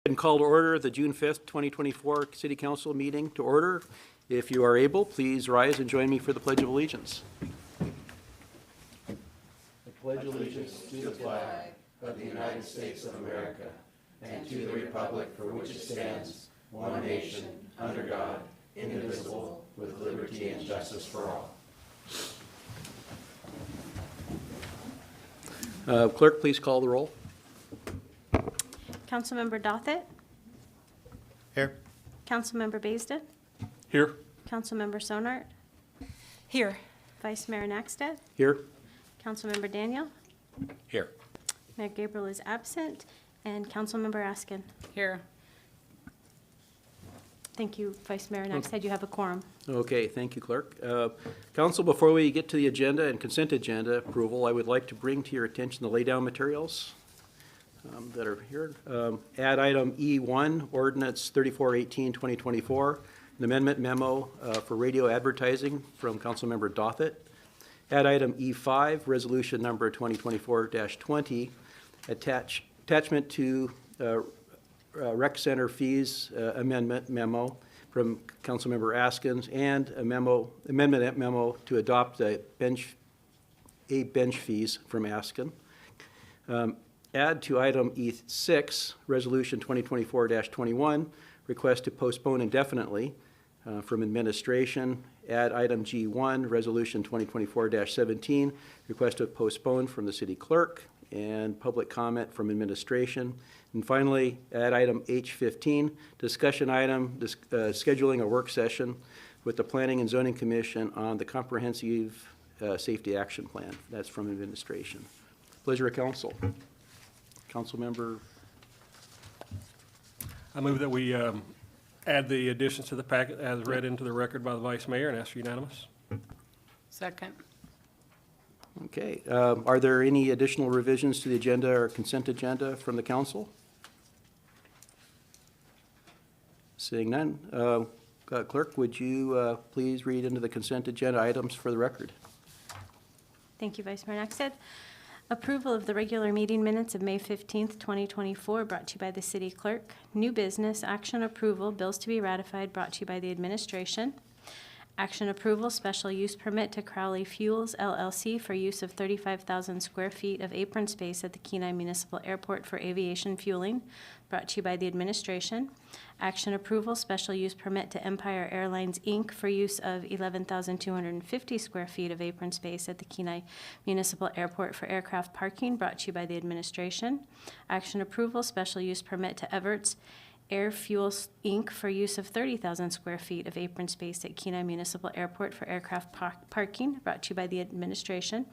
And call to order the June 5th, 2024 City Council meeting to order. If you are able, please rise and join me for the Pledge of Allegiance. I pledge allegiance to the flag of the United States of America and to the republic for which it stands, one nation, under God, indivisible, with liberty and justice for all. Clerk, please call the roll. Councilmember Dothett. Here. Councilmember Baisden. Here. Councilmember Sonart. Here. Vice Mayor Nackstead. Here. Councilmember Daniel. Here. Mayor Gabriel is absent. And Councilmember Askin. Here. Thank you, Vice Mayor Nackstead. You have a quorum. Okay, thank you, Clerk. Council, before we get to the agenda and consent agenda approval, I would like to bring to your attention the lay-down materials that are here. Add item E1, Ordinance 3418-2024, an amendment memo for radio advertising from Councilmember Dothett. Add item E5, Resolution number 2024-20, attachment to Rec Center fees amendment memo from Councilmember Askins, and amendment memo to adopt a bench fees from Askin. Add to item E6, Resolution 2024-21, request to postpone indefinitely from administration. Add item G1, Resolution 2024-17, request to postpone from the city clerk, and public comment from administration. And finally, add item H15, discussion item, scheduling a work session with the Planning and Zoning Commission on the Comprehensive Safety Action Plan. That's from administration. Pleasure of council. Councilmember. I move that we add the additions to the packet as read into the record by the Vice Mayor and ask for unanimous. Second. Okay. Are there any additional revisions to the agenda or consent agenda from the council? Seeing none. Clerk, would you please read into the consent agenda items for the record? Thank you, Vice Mayor Nackstead. Approval of the regular meeting minutes of May 15th, 2024, brought to you by the city clerk. New business, action approval, bills to be ratified, brought to you by the administration. Action approval, special use permit to Crowley Fuels LLC for use of 35,000 square feet of apron space at the Kenai Municipal Airport for aviation fueling, brought to you by the administration. Action approval, special use permit to Empire Airlines, Inc. for use of 11,250 square feet of apron space at the Kenai Municipal Airport for aircraft parking, brought to you by the administration. Action approval, special use permit to Everts Air Fuels, Inc. for use of 30,000 square feet of apron space at Kenai Municipal Airport for aircraft parking, brought to you by the administration.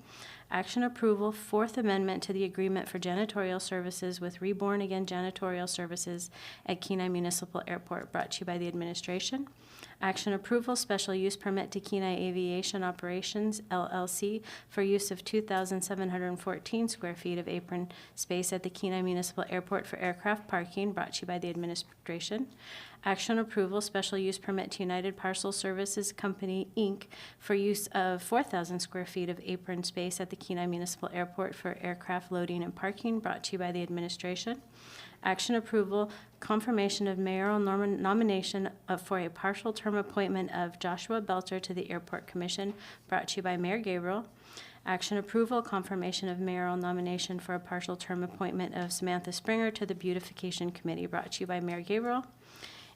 Action approval, Fourth Amendment to the Agreement for Janitorial Services with Reborn Again Janitorial Services at Kenai Municipal Airport, brought to you by the administration. Action approval, special use permit to Kenai Aviation Operations LLC for use of 2,714 square feet of apron space at the Kenai Municipal Airport for aircraft parking, brought to you by the administration. Action approval, special use permit to United Parcel Services Company, Inc. for use of 4,000 square feet of apron space at the Kenai Municipal Airport for aircraft loading and parking, brought to you by the administration. Action approval, confirmation of mayoral nomination for a partial term appointment of Joshua Belter to the Airport Commission, brought to you by Mayor Gabriel. Action approval, confirmation of mayoral nomination for a partial term appointment of Samantha Springer to the Beautification Committee, brought to you by Mayor Gabriel.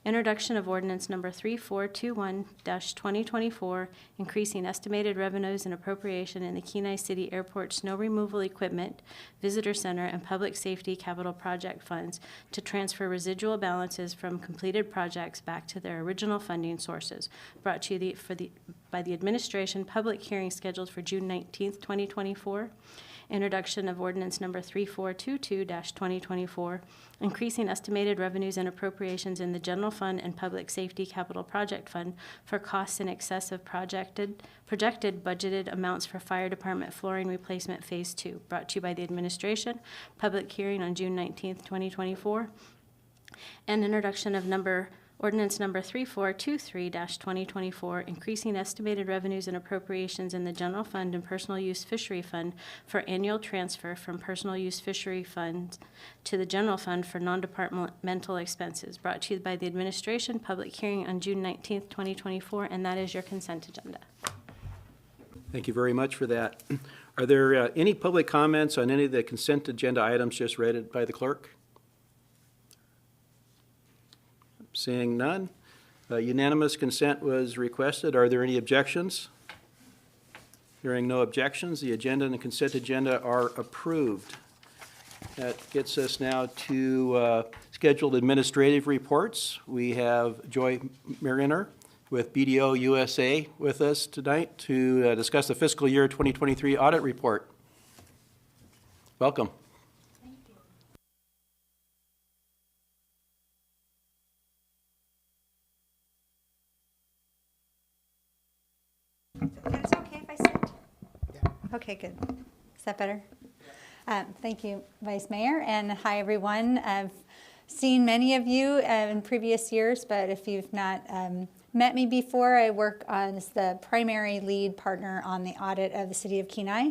Introduction of ordinance number 3421-2024, increasing estimated revenues and appropriation in the Kenai City Airport snow removal equipment, visitor center, and public safety capital project funds to transfer residual balances from completed projects back to their original funding sources. Brought to you by the administration. Public hearing scheduled for June 19th, 2024. Introduction of ordinance number 3422-2024, increasing estimated revenues and appropriations in the general fund and public safety capital project fund for costs in excess of projected budgeted amounts for fire department flooring replacement phase 2, brought to you by the administration. Public hearing on June 19th, 2024. And introduction of number Ordinance number 3423-2024, increasing estimated revenues and appropriations in the general fund and personal use fishery fund for annual transfer from personal use fishery fund to the general fund for non-departmental expenses, brought to you by the administration, public hearing on June 19th, 2024, and that is your consent agenda. Thank you very much for that. Are there any public comments on any of the consent agenda items just read by the clerk? Seeing none, unanimous consent was requested. Are there any objections? Hearing no objections, the agenda and the consent agenda are approved. That gets us now to scheduled administrative reports. We have Joy Mariner with BDO USA with us tonight to discuss the fiscal year 2023 audit report. Welcome. It's okay if I sit? Okay, good. Is that better? Thank you, Vice Mayor, and hi, everyone. I've seen many of you in previous years, but if you've not met me before, I work as the primary lead partner on the audit of the City of Kenai.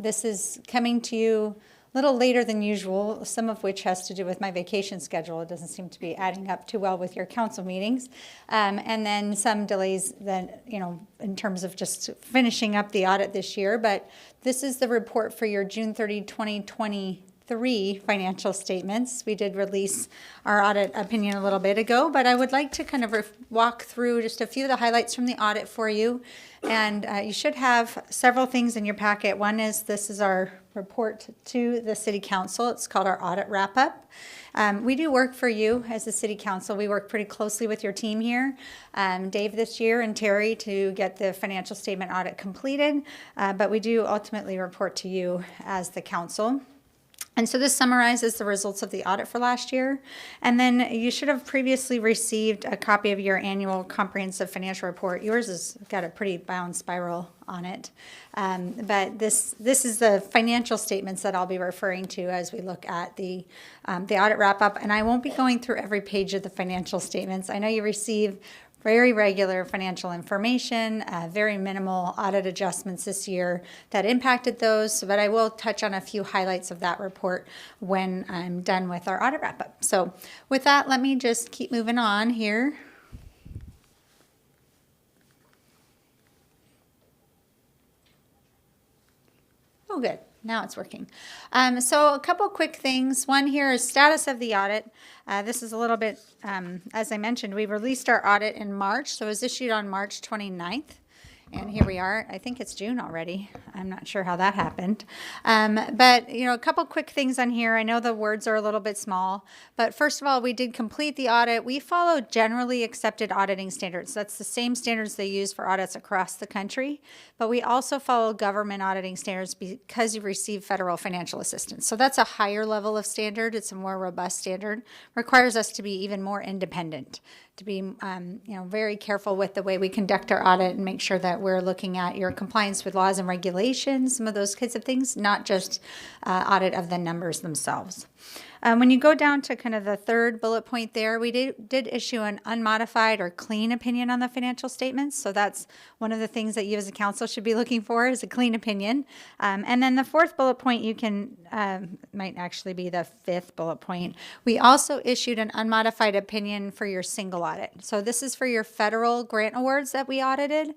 This is coming to you a little later than usual, some of which has to do with my vacation schedule. It doesn't seem to be adding up too well with your council meetings. And then some delays that, in terms of just finishing up the audit this year. But this is the report for your June 30, 2023 financial statements. We did release our audit opinion a little bit ago, but I would like to kind of walk through just a few of the highlights from the audit for you. And you should have several things in your packet. One is this is our report to the City Council. It's called our audit wrap-up. We do work for you as the City Council. We work pretty closely with your team here, Dave this year and Terry, to get the financial statement audit completed. But we do ultimately report to you as the council. And so this summarizes the results of the audit for last year. And then you should have previously received a copy of your annual comprehensive financial report. Yours has got a pretty bound spiral on it. But this is the financial statements that I'll be referring to as we look at the audit wrap up. And I won't be going through every page of the financial statements. I know you receive very regular financial information, very minimal audit adjustments this year that impacted those, but I will touch on a few highlights of that report when I'm done with our audit wrap-up. So with that, let me just keep moving on here. Oh, good. Now it's working. So a couple quick things. One here is status of the audit. This is a little bit, as I mentioned, we released our audit in March, so it was issued on March 29th. And here we are. I think it's June already. I'm not sure how that happened. But, a couple quick things on here. I know the words are a little bit small. But first of all, we did complete the audit. We follow generally accepted auditing standards. That's the same standards they use for audits across the country. But we also follow government auditing standards because you receive federal financial assistance. So that's a higher level of standard. It's a more robust standard. Requires us to be even more independent, to be very careful with the way we conduct our audit and make sure that we're looking at your compliance with laws and regulations, some of those kinds of things, not just audit of the numbers themselves. When you go down to kind of the third bullet point there, we did issue an unmodified or clean opinion on the financial statements. So that's one of the things that you as a council should be looking for, is a clean opinion. And then the fourth bullet point might actually be the fifth bullet point. We also issued an unmodified opinion for your single audit. So this is for your federal grant awards that we audited.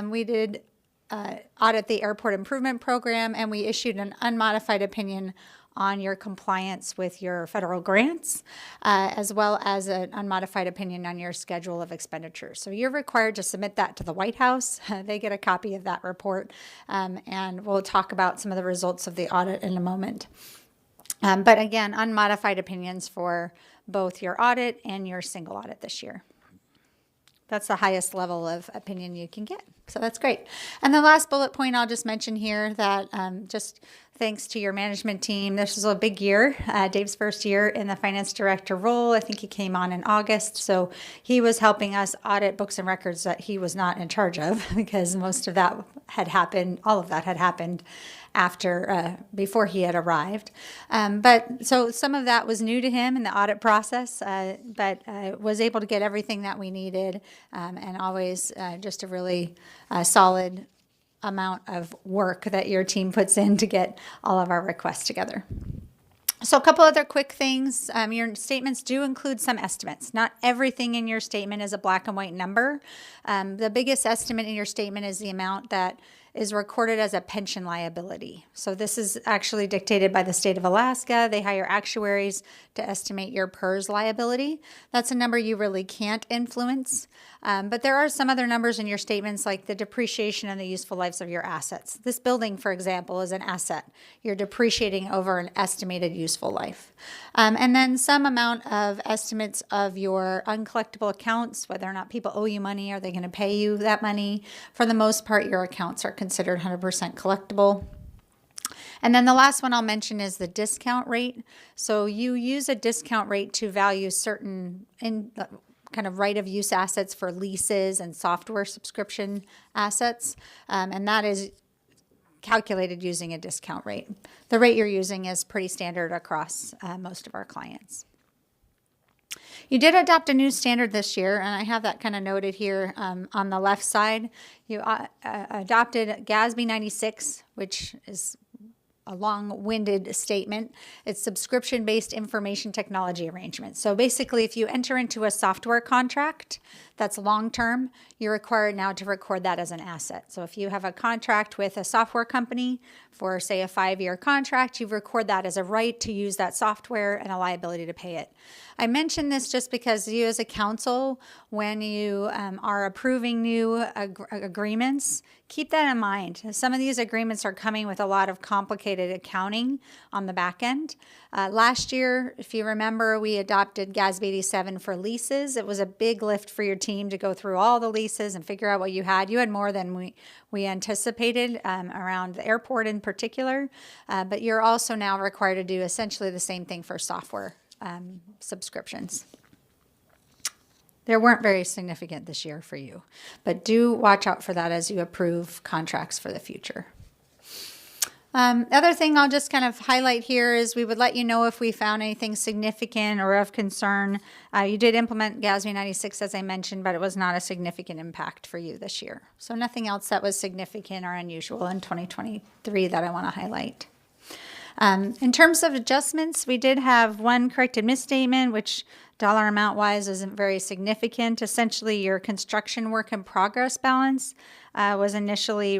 We did audit the airport improvement program, and we issued an unmodified opinion on your compliance with your federal grants, as well as an unmodified opinion on your schedule of expenditures. So you're required to submit that to the White House. They get a copy of that report, and we'll talk about some of the results of the audit in a moment. But again, unmodified opinions for both your audit and your single audit this year. That's the highest level of opinion you can get. So that's great. And the last bullet point I'll just mention here that just thanks to your management team, this was a big year. Dave's first year in the finance director role. I think he came on in August. So he was helping us audit books and records that he was not in charge of because most of that had happened, all of that had happened after, before he had arrived. But so some of that was new to him in the audit process, but was able to get everything that we needed and always just a really solid amount of work that your team puts in to get all of our requests together. So a couple other quick things. Your statements do include some estimates. Not everything in your statement is a black and white number. The biggest estimate in your statement is the amount that is recorded as a pension liability. So this is actually dictated by the state of Alaska. They hire actuaries to estimate your PERS liability. That's a number you really can't influence. But there are some other numbers in your statements like the depreciation and the useful lives of your assets. This building, for example, is an asset. You're depreciating over an estimated useful life. And then some amount of estimates of your uncollectible accounts, whether or not people owe you money, are they going to pay you that money? For the most part, your accounts are considered 100% collectible. And then the last one I'll mention is the discount rate. So you use a discount rate to value certain kind of right of use assets for leases and software subscription assets. And that is calculated using a discount rate. The rate you're using is pretty standard across most of our clients. You did adopt a new standard this year, and I have that kind of noted here on the left side. You adopted GASB 96, which is a long-winded statement. It's subscription-based information technology arrangement. So basically, if you enter into a software contract that's long-term, you're required now to record that as an asset. So if you have a contract with a software company for, say, a 5-year contract, you record that as a right to use that software and a liability to pay it. I mention this just because you as a council, when you are approving new agreements, keep that in mind. Some of these agreements are coming with a lot of complicated accounting on the back end. Last year, if you remember, we adopted GASB 87 for leases. It was a big lift for your team to go through all the leases and figure out what you had. You had more than we anticipated around the airport in particular, but you're also now required to do essentially the same thing for software subscriptions. They weren't very significant this year for you, but do watch out for that as you approve contracts for the future. Other thing I'll just kind of highlight here is we would let you know if we found anything significant or of concern. You did implement GASB 96, as I mentioned, but it was not a significant impact for you this year. So nothing else that was significant or unusual in 2023 that I want to highlight. In terms of adjustments, we did have one corrected misstatement, which dollar amount wise isn't very significant. Essentially, your construction work in progress balance was initially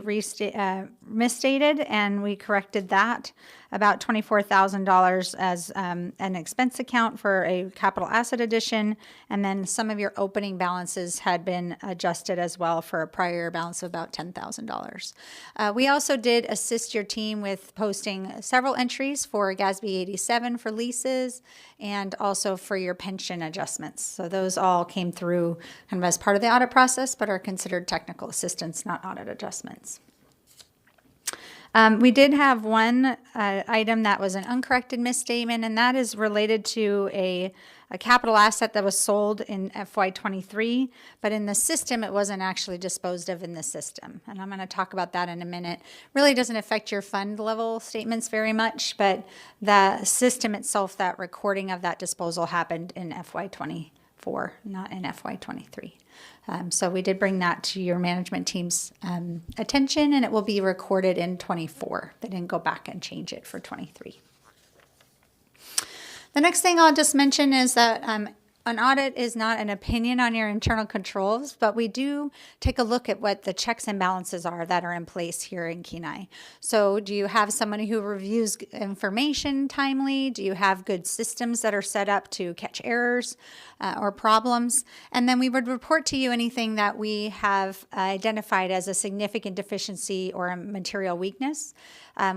misstated, and we corrected that about $24,000 as an expense account for a capital asset addition, and then some of your opening balances had been adjusted as well for a prior balance of about $10,000. We also did assist your team with posting several entries for GASB 87 for leases and also for your pension adjustments. So those all came through kind of as part of the audit process, but are considered technical assistance, not audit adjustments. We did have one item that was an uncorrected misstatement, and that is related to a capital asset that was sold in FY23, but in the system, it wasn't actually disposed of in the system. And I'm going to talk about that in a minute. Really doesn't affect your fund level statements very much, but the system itself, that recording of that disposal happened in FY24, not in FY23. So we did bring that to your management team's attention, and it will be recorded in 24. They didn't go back and change it for 23. The next thing I'll just mention is that an audit is not an opinion on your internal controls, but we do take a look at what the checks and balances are that are in place here in Kenai. So do you have somebody who reviews information timely? Do you have good systems that are set up to catch errors or problems? And then we would report to you anything that we have identified as a significant deficiency or a material weakness.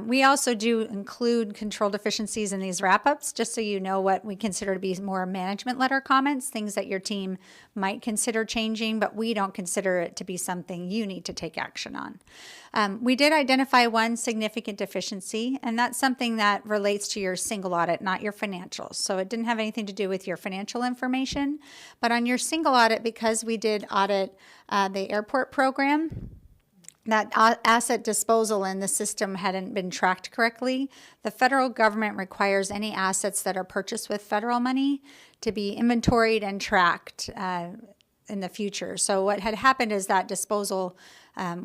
We also do include control deficiencies in these wrap-ups, just so you know what we consider to be more management letter comments. comments, things that your team might consider changing, but we don't consider it to be something you need to take action on. We did identify one significant deficiency, and that's something that relates to your single audit, not your financials. So it didn't have anything to do with your financial information, but on your single audit, because we did audit the airport program, that asset disposal in the system hadn't been tracked correctly. The federal government requires any assets that are purchased with federal money to be inventoried and tracked in the future. So what had happened is that disposal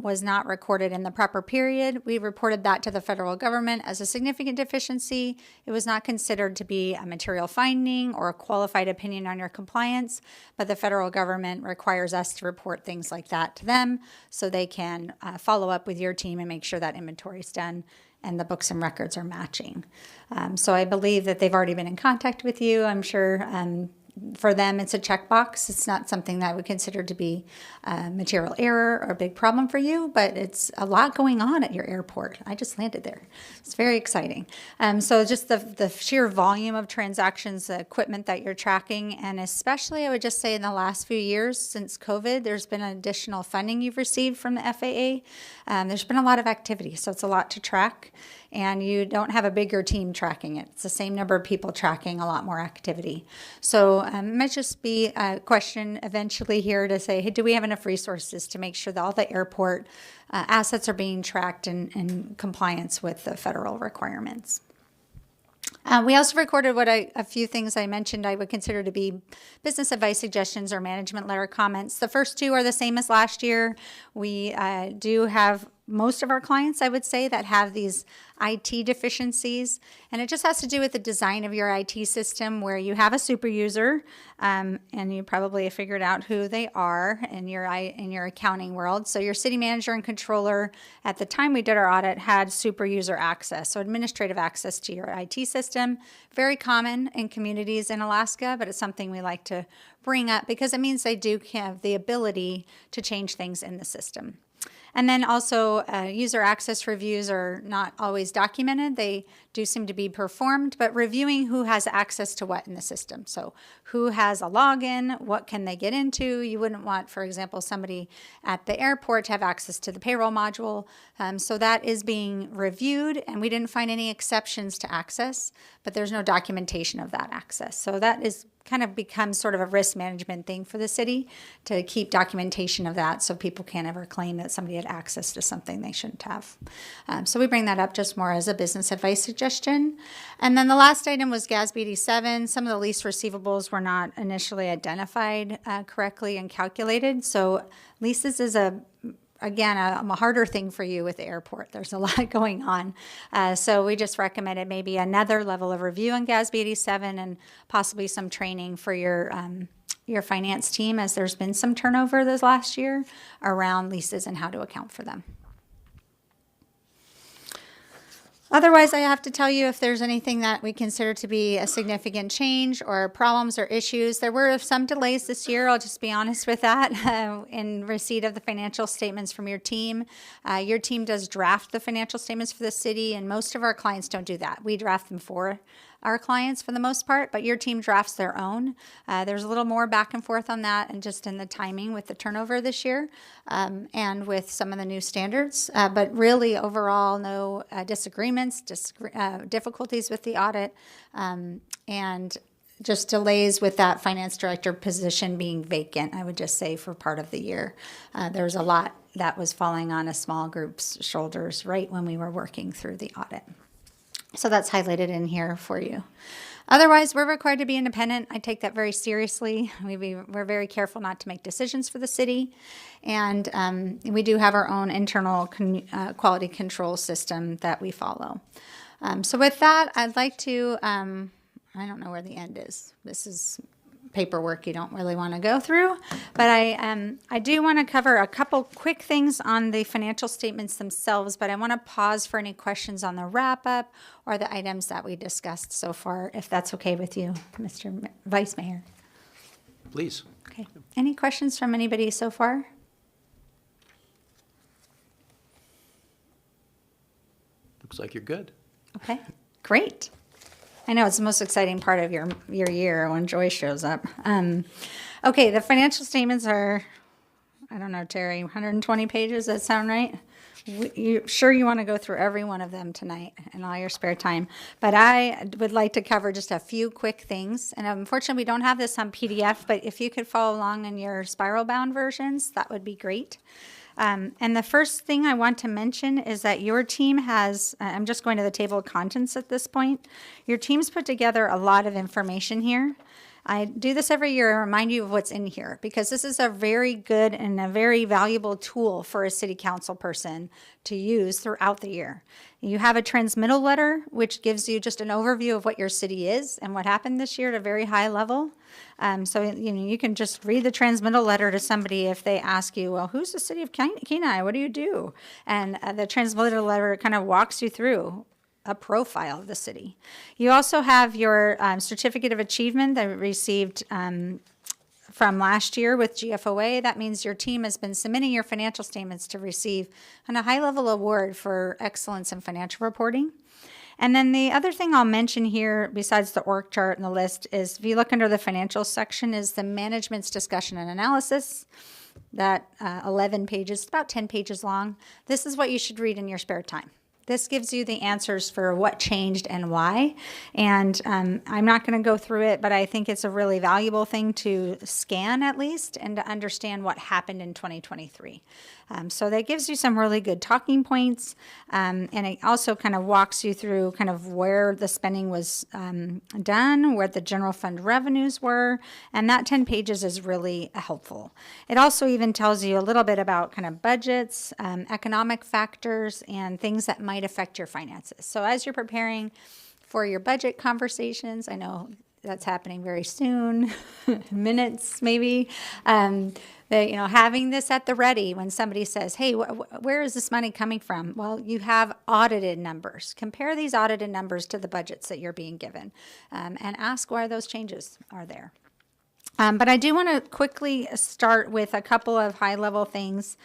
was not recorded in the proper period. We reported that to the federal government as a significant deficiency. It was not considered to be a material finding or a qualified opinion on your compliance, but the federal government requires us to report things like that to them so they can follow up with your team and make sure that inventory is done and the books and records are matching. So I believe that they've already been in contact with you. I'm sure for them, it's a checkbox. It's not something that I would consider to be a material error or a big problem for you, but it's a lot going on at your airport. I just landed there. It's very exciting. So just the sheer volume of transactions, the equipment that you're tracking, and especially I would just say in the last few years since COVID, there's been additional funding you've received from the FAA. There's been a lot of activity, so it's a lot to track. And you don't have a bigger team tracking it. It's the same number of people tracking a lot more activity. So it might just be a question eventually here to say, hey, do we have enough resources to make sure that all the airport assets are being tracked in compliance with the federal requirements? We also recorded a few things I mentioned I would consider to be business advice suggestions or management letter comments. The first two are the same as last year. We do have most of our clients, I would say, that have these IT deficiencies. And it just has to do with the design of your IT system where you have a super user, and you probably have figured out who they are in your accounting world. So your city manager and controller, at the time we did our audit, had super user access, so administrative access to your IT system. Very common in communities in Alaska, but it's something we like to bring up because it means they do have the ability to change things in the system. And then also user access reviews are not always documented. They do seem to be performed, but reviewing who has access to what in the system. So who has a login, what can they get into? You wouldn't want, for example, somebody at the airport to have access to the payroll module. So that is being reviewed, and we didn't find any exceptions to access, but there's no documentation of that access. So that is kind of becomes sort of a risk management thing for the city to keep documentation of that so people can't ever claim that somebody had access to something they shouldn't have. So we bring that up just more as a business advice suggestion. And then the last item was GASB 87. Some of the lease receivables were not initially identified correctly and calculated. So leases is again, a harder thing for you with the airport. There's a lot going on. So we just recommended maybe another level of review on GASB 87 and possibly some training for your finance team, as there's been some turnover this last year around leases and how to account for them. Otherwise, I have to tell you if there's anything that we consider to be a significant change or problems or issues. There were some delays this year, I'll just be honest with that, in receipt of the financial statements from your team. Your team does draft the financial statements for the city, and most of our clients don't do that. We draft them for our clients for the most part, but your team drafts their own. There's a little more back and forth on that and just in the timing with the turnover this year and with some of the new standards. But really, overall, no disagreements, difficulties with the audit, and just delays with that finance director position being vacant, I would just say, for part of the year. There's a lot that was falling on a small group's shoulders right when we were working through the audit. So that's highlighted in here for you. Otherwise, we're required to be independent. I take that very seriously. We're very careful not to make decisions for the city. And we do have our own internal quality control system that we follow. So with that, I'd like to, I don't know where the end is. This is paperwork you don't really want to go through. But I do want to cover a couple quick things on the financial statements themselves, but I want to pause for any questions on the wrap-up or the items that we discussed so far, if that's okay with you, Mr. Vice Mayor. Please. Okay. Any questions from anybody so far? Looks like you're good. Okay, great. I know it's the most exciting part of your year when Joy shows up. Okay, the financial statements are, I don't know, Terry, 120 pages. Does that sound right? You sure you want to go through every one of them tonight in all your spare time? But I would like to cover just a few quick things. And unfortunately, we don't have this on PDF, but if you could follow along in your spiral bound versions, that would be great. And the first thing I want to mention is that your team has, I'm just going to the table of contents at this point. Your team's put together a lot of information here. I do this every year and remind you of what's in here because this is a very good and a very valuable tool for a city council person to use throughout the year. You have a transmittal letter, which gives you just an overview of what your city is and what happened this year at a very high level. So you can just read the transmittal letter to somebody if they ask you, well, who's the city of Kenai? What do you do? And the transmittal letter kind of walks you through a profile of the city. You also have your certificate of achievement that we received from last year with GFOA. That means your team has been submitting your financial statements to receive a high-level award for excellence in financial reporting. And then the other thing I'll mention here, besides the org chart and the list, is if you look under the financial section, is the management's discussion and analysis. That 11 pages, about 10 pages long. This is what you should read in your spare time. This gives you the answers for what changed and why. And I'm not going to go through it, but I think it's a really valuable thing to scan at least and to understand what happened in 2023. So that gives you some really good talking points. And it also kind of walks you through kind of where the spending was done, where the general fund revenues were. And that 10 pages is really helpful. It also even tells you a little bit about kind of budgets, economic factors, and things that might affect your finances. So as you're preparing for your budget conversations, I know that's happening very soon, minutes maybe, having this at the ready when somebody says, hey, where is this money coming from? Well, you have audited numbers. Compare these audited numbers to the budgets that you're being given and ask why those changes are there. But I do want to quickly start with a couple of high-level things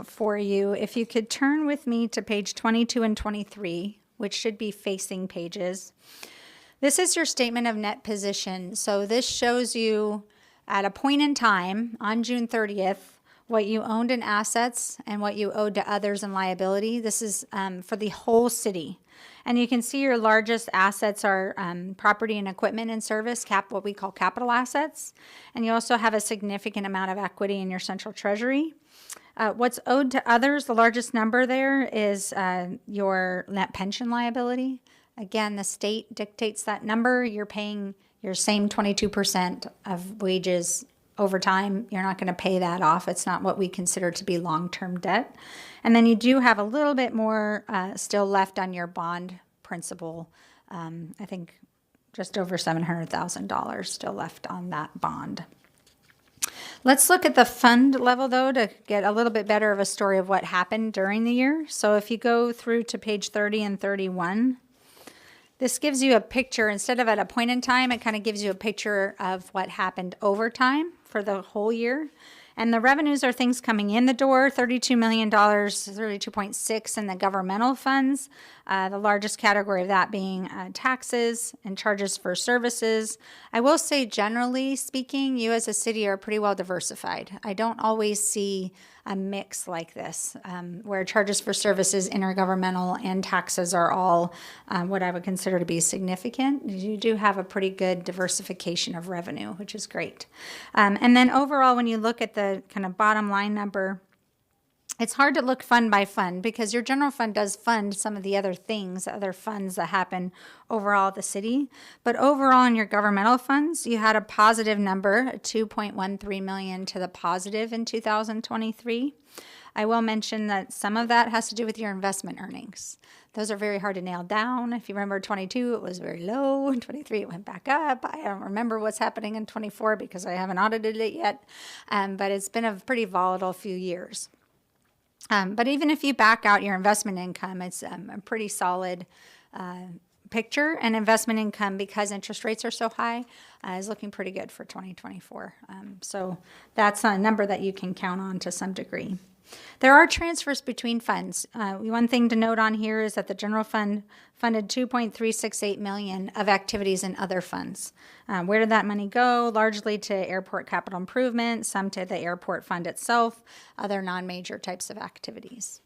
for you. If you could turn with me to page 22 and 23, which should be facing pages. This is your statement of net position. So this shows you at a point in time on June 30th what you owned in assets and what you owed to others in liability. This is for the whole city. And you can see your largest assets are property and equipment and service, what we call capital assets. And you also have a significant amount of equity in your central treasury. What's owed to others, the largest number there is your net pension liability. Again, the state dictates that number. You're paying your same 22% of wages over time. You're not going to pay that off. It's not what we consider to be long-term debt. And then you do have a little bit more still left on your bond principal. I think just over $700,000 still left on that bond. Let's look at the fund level, though, to get a little bit better of a story of what happened during the year. So if you go through to page 30 and 31, this gives you a picture. Instead of at a point in time, it kind of gives you a picture of what happened over time for the whole year. And the revenues are things coming in the door, $32 million, 32.6 in the governmental funds, the largest category of that being taxes and charges for services. I will say, generally speaking, you as a city are pretty well diversified. I don't always see a mix like this, where charges for services, intergovernmental, and taxes are all what I would consider to be significant. You do have a pretty good diversification of revenue, which is great. And then overall, when you look at the kind of bottom line number, it's hard to look fund by fund because your general fund does fund some of the other things, other funds that happen overall at the city. But overall in your governmental funds, you had a positive number, $2.13 million to the positive in 2023. I will mention that some of that has to do with your investment earnings. Those are very hard to nail down. If you remember 22, it was very low. In 23, it went back up. I don't remember what's happening in 24 because I haven't audited it yet. But it's been a pretty volatile few years. But even if you back out your investment income, it's a pretty solid picture. And investment income, because interest rates are so high, is looking pretty good for 2024. So that's a number that you can count on to some degree. There are transfers between funds. One thing to note on here is that the general fund funded $2.368 million of activities in other funds. Where did that money go? Largely to airport capital improvement, some to the airport fund itself, other non-major types of activities.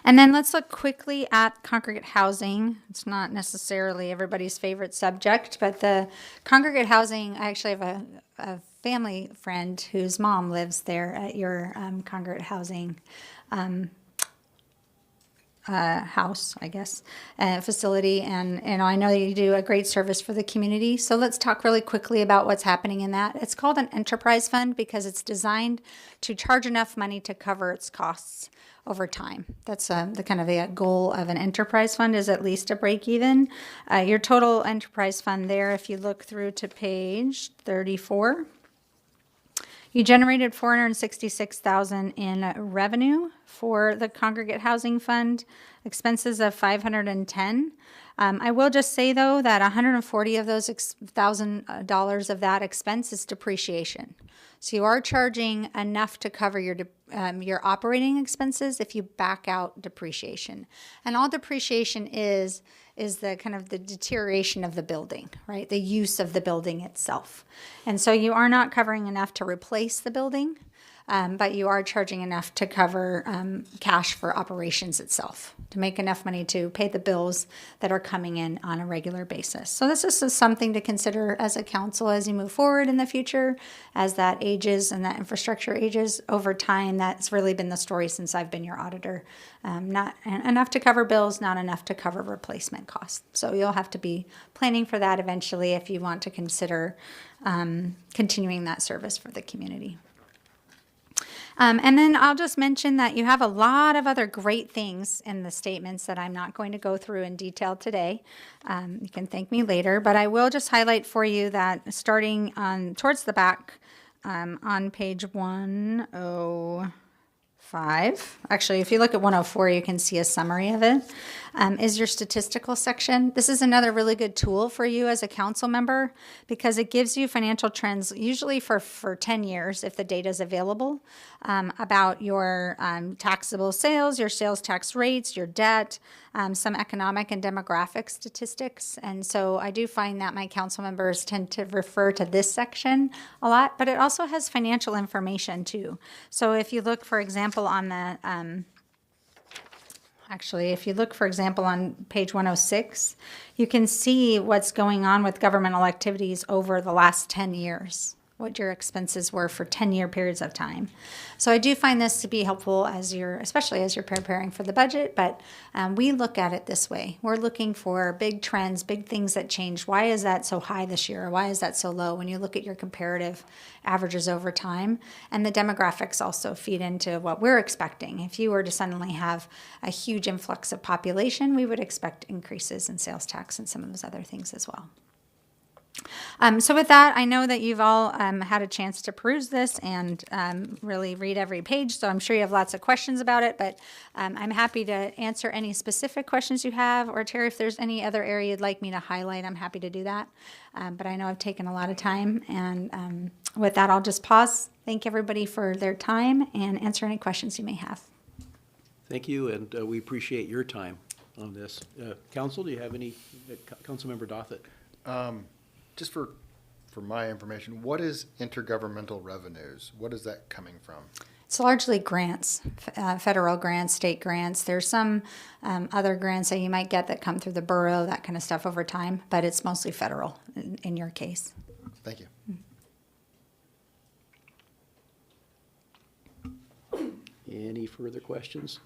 And then let's look quickly at congregate housing. It's not necessarily everybody's favorite subject, but the congregate housing, I actually have a family friend whose mom lives there at your congregate housing house, I guess, facility. And I know you do a great service for the community. So let's talk really quickly about what's happening in that. It's called an enterprise fund because it's designed to charge enough money to cover its costs over time. That's the kind of the goal of an enterprise fund, is at least a break even. Your total enterprise fund there, if you look through to page 34, you generated $466,000 in revenue for the congregate housing fund, expenses of $510,000. I will just say though that $140,000 of those $1,000 of that expense is depreciation. So you are charging enough to cover your operating expenses if you back out depreciation. And all depreciation is the kind of the deterioration of the building, right? The use of the building itself. And so you are not covering enough to replace the building, but you are charging enough to cover cash for operations itself, to make enough money to pay the bills that are coming in on a regular basis. So this is something to consider as a council as you move forward in the future, as that ages and that infrastructure ages over time. That's really been the story since I've been your auditor. Not enough to cover bills, not enough to cover replacement costs. So you'll have to be planning for that eventually if you want to consider continuing that service for the community. And then I'll just mention that you have a lot of other great things in the statements that I'm not going to go through in detail today. You can thank me later, but I will just highlight for you that starting towards the back on page 105, actually, if you look at 104, you can see a summary of it, is your statistical section. This is another really good tool for you as a council member because it gives you financial trends, usually for 10 years, if the data is available, about your taxable sales, your sales tax rates, your debt, some economic and demographic statistics. And so I do find that my council members tend to refer to this section a lot, but it also has financial information too. So if you look, for example, on the if you look, for example, on page 106, you can see what's going on with governmental activities over the last 10 years, what your expenses were for 10-year periods of time. So I do find this to be helpful especially as you're preparing for the budget, but we look at it this way. We're looking for big trends, big things that change. Why is that so high this year? Or why is that so low? When you look at your comparative averages over time, and the demographics also feed into what we're expecting. If you were to suddenly have a huge influx of population, we would expect increases in sales tax and some of those other things as well. So with that, I know that you've all had a chance to peruse this and really read every page, so I'm sure you have lots of questions about it, but I'm happy to answer any specific questions you have, or Terry, if there's any other area you'd like me to highlight, I'm happy to do that. But I know I've taken a lot of time, and with that, I'll just pause. Thank everybody for their time and answer any questions you may have. Thank you, and we appreciate your time on this. Council, do you have any, Councilmember Dothett? Just for my information, what is intergovernmental revenues? What is that coming from? It's largely grants, federal grants, state grants. There's some other grants that you might get that come through the borough, that kind of stuff over time, but it's mostly federal in your case. Thank you. Any further questions?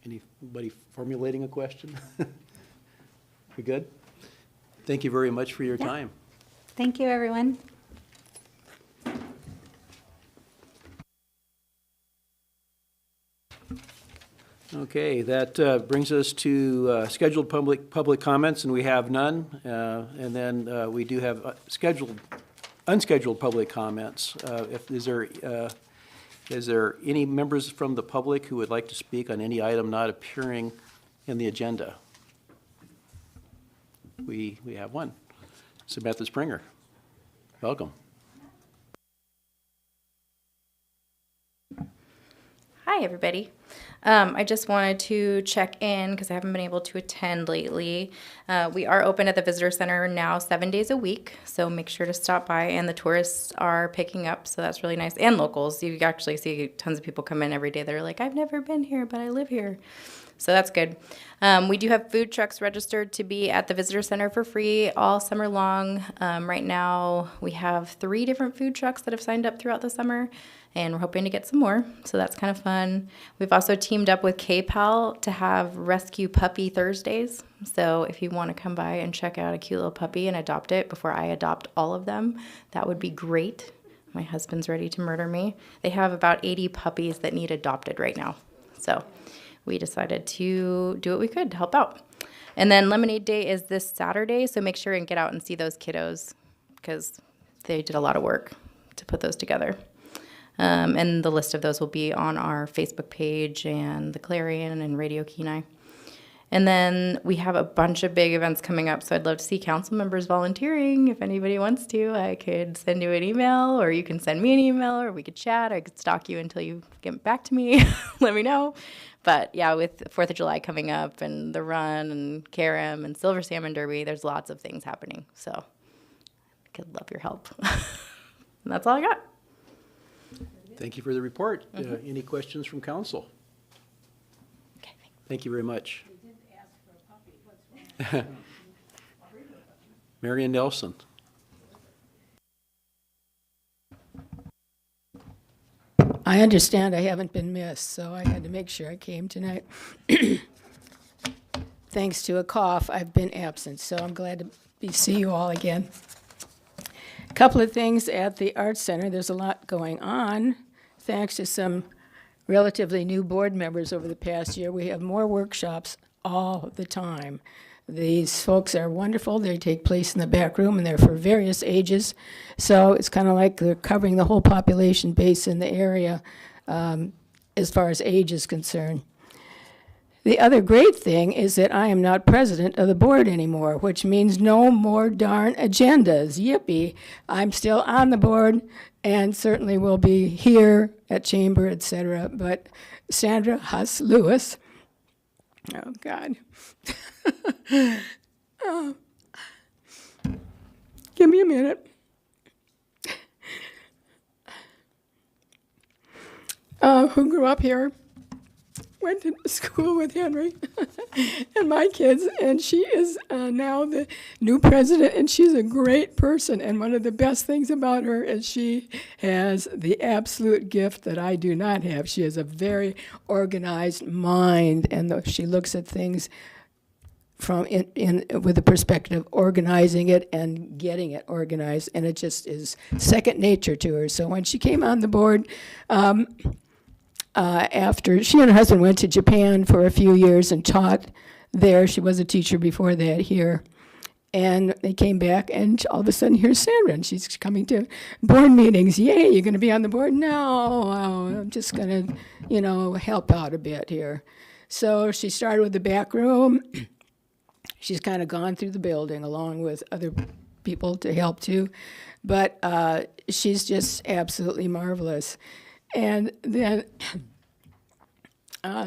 Anybody formulating a question? We good? Thank you very much for your time. Thank you, everyone. Okay, that brings us to scheduled public comments, and we have none. And then we do have unscheduled public comments. Is there any members from the public who would like to speak on any item not appearing in the agenda? We have one. Samantha Springer, welcome. Hi, everybody. I just wanted to check in because I haven't been able to attend lately. We are open at the Visitor Center now 7 days a week, so make sure to stop by. And the tourists are picking up, so that's really nice. And locals. You actually see tons of people come in every day that are like, I've never been here, but I live here. So that's good. We do have food trucks registered to be at the Visitor Center for free all summer long. Right now, we have 3 different food trucks that have signed up throughout the summer, and we're hoping to get some more. So that's kind of fun. We've also teamed up with KPAL to have Rescue Puppy Thursdays. So if you want to come by and check out a cute little puppy and adopt it before I adopt all of them, that would be great. My husband's ready to murder me. They have about 80 puppies that need adopted right now. So we decided to do what we could to help out. And then Lemonade Day is this Saturday, so make sure and get out and see those kiddos because they did a lot of work to put those together. And the list of those will be on our Facebook page and the Clarion and Radio Kenai. And then we have a bunch of big events coming up, so I'd love to see council members volunteering. If anybody wants to, I could send you an email, or you can send me an email, or we could chat. I could stalk you until you get back to me. Let me know. But yeah, with 4th of July coming up and the run and Karam and Silver Salmon Derby, there's lots of things happening. So I could love your help. And that's all I got. Thank you for the report. Any questions from council? Okay, thanks. Thank you very much. Marion Nelson. I understand I haven't been missed, so I had to make sure I came tonight. Thanks to a cough, I've been absent, so I'm glad to see you all again. A couple of things at the Arts Center. There's a lot going on. Thanks to some relatively new board members over the past year, we have more workshops all the time. These folks are wonderful. They take place in the back room, and they're for various ages. So it's kind of like they're covering the whole population base in the area as far as age is concerned. The other great thing is that I am not president of the board anymore, which means no more darn agendas. Yippee. I'm still on the board and certainly will be here at Chamber, etc. But Sandra Huss-Lewis, oh, God. Oh. Give me a minute. Who grew up here, went to school with Henry and my kids, and she is now the new president, and she's a great person. And one of the best things about her is she has the absolute gift that I do not have. She has a very organized mind, and she looks at things from with the perspective of organizing it and getting it organized, and it just is second nature to her. So when she came on the board, after she and her husband went to Japan for a few years and taught there, she was a teacher before that here, and they came back, and all of a sudden here's Sandra, and she's coming to board meetings. Yay, you're going to be on the board? No, I'm just going to, help out a bit here. So she started with the back room. She's kind of gone through the building along with other people to help too, but she's just absolutely marvelous. And then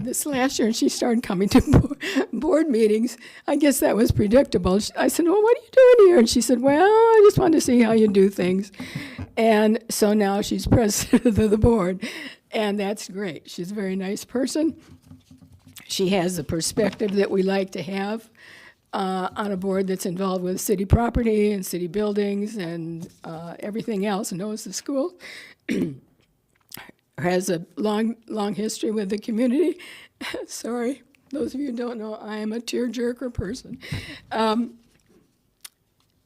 this last year, she started coming to board meetings. I guess that was predictable. I said, well, what are you doing here? And she said, well, I just wanted to see how you do things. And so now she's president of the board, and that's great. She's a very nice person. She has the perspective that we like to have on a board that's involved with city property and city buildings and everything else, and knows the school. Has a long history with the community. Sorry, those of you who don't know, I am a tearjerker person.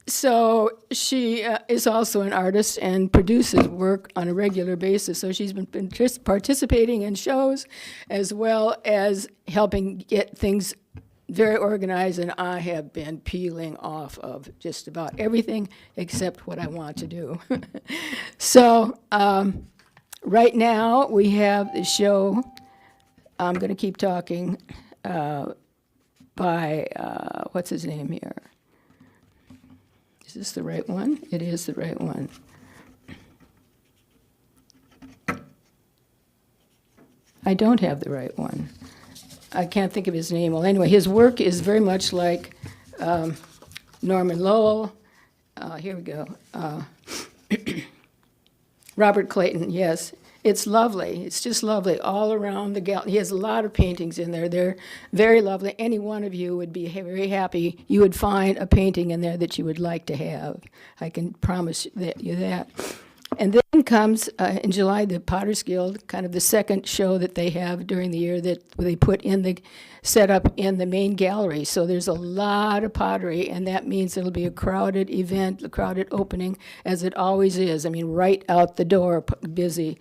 So she is also an artist and produces work on a regular basis. So she's been participating in shows as well as helping get things very organized, and I have been peeling off of just about everything except what I want to do. So right now we have the show, I'm going to keep talking, by, what's his name here? Is this the right one? It is the right one. I don't have the right one. I can't think of his name. Well, anyway, his work is very much like Norman Lowell. Here we go. Robert Clayton, yes. It's lovely. It's just lovely all around the gallery. He has a lot of paintings in there. They're very lovely. Any one of you would be very happy. You would find a painting in there that you would like to have. I can promise you that. And then comes, in July, the Potter's Guild, kind of the second show that they have during the year that they put in the, set up in the main gallery. So there's a lot of pottery, and that means it'll be a crowded event, a crowded opening, as it always is. I mean, right out the door, busy.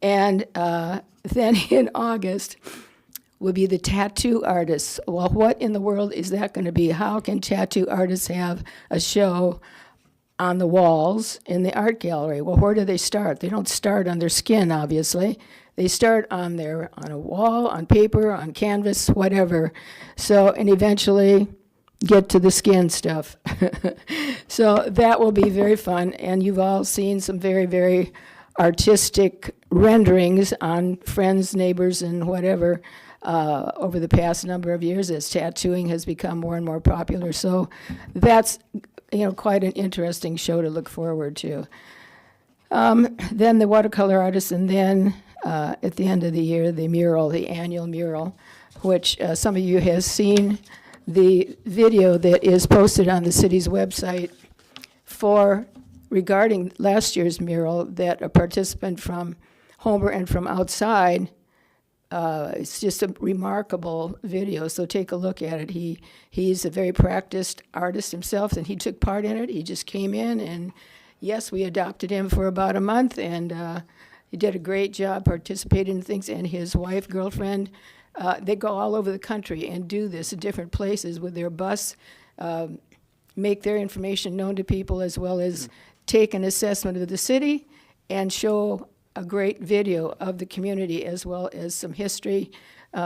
And then in August will be the tattoo artists. Well, what in the world is that going to be? How can tattoo artists have a show on the walls in the art gallery? Well, where do they start? They don't start on their skin, obviously. They start on a wall, on paper, on canvas, whatever. So, and eventually get to the skin stuff. So that will be very fun, and you've all seen some very, very artistic renderings on friends, neighbors, and whatever over the past number of years as tattooing has become more and more popular. So that's quite an interesting show to look forward to. Then the watercolor artists, and then at the end of the year, the annual mural, which some of you have seen the video that is posted on the city's website regarding last year's mural, that a participant from Homer and from outside. It's just a remarkable video, so take a look at it. He's a very practiced artist himself, and he took part in it. He just came in, and yes, we adopted him for about a month, and he did a great job participating in things. And his wife, girlfriend, they go all over the country and do this at different places with their bus, make their information known to people, as well as take an assessment of the city and show a great video of the community, as well as some history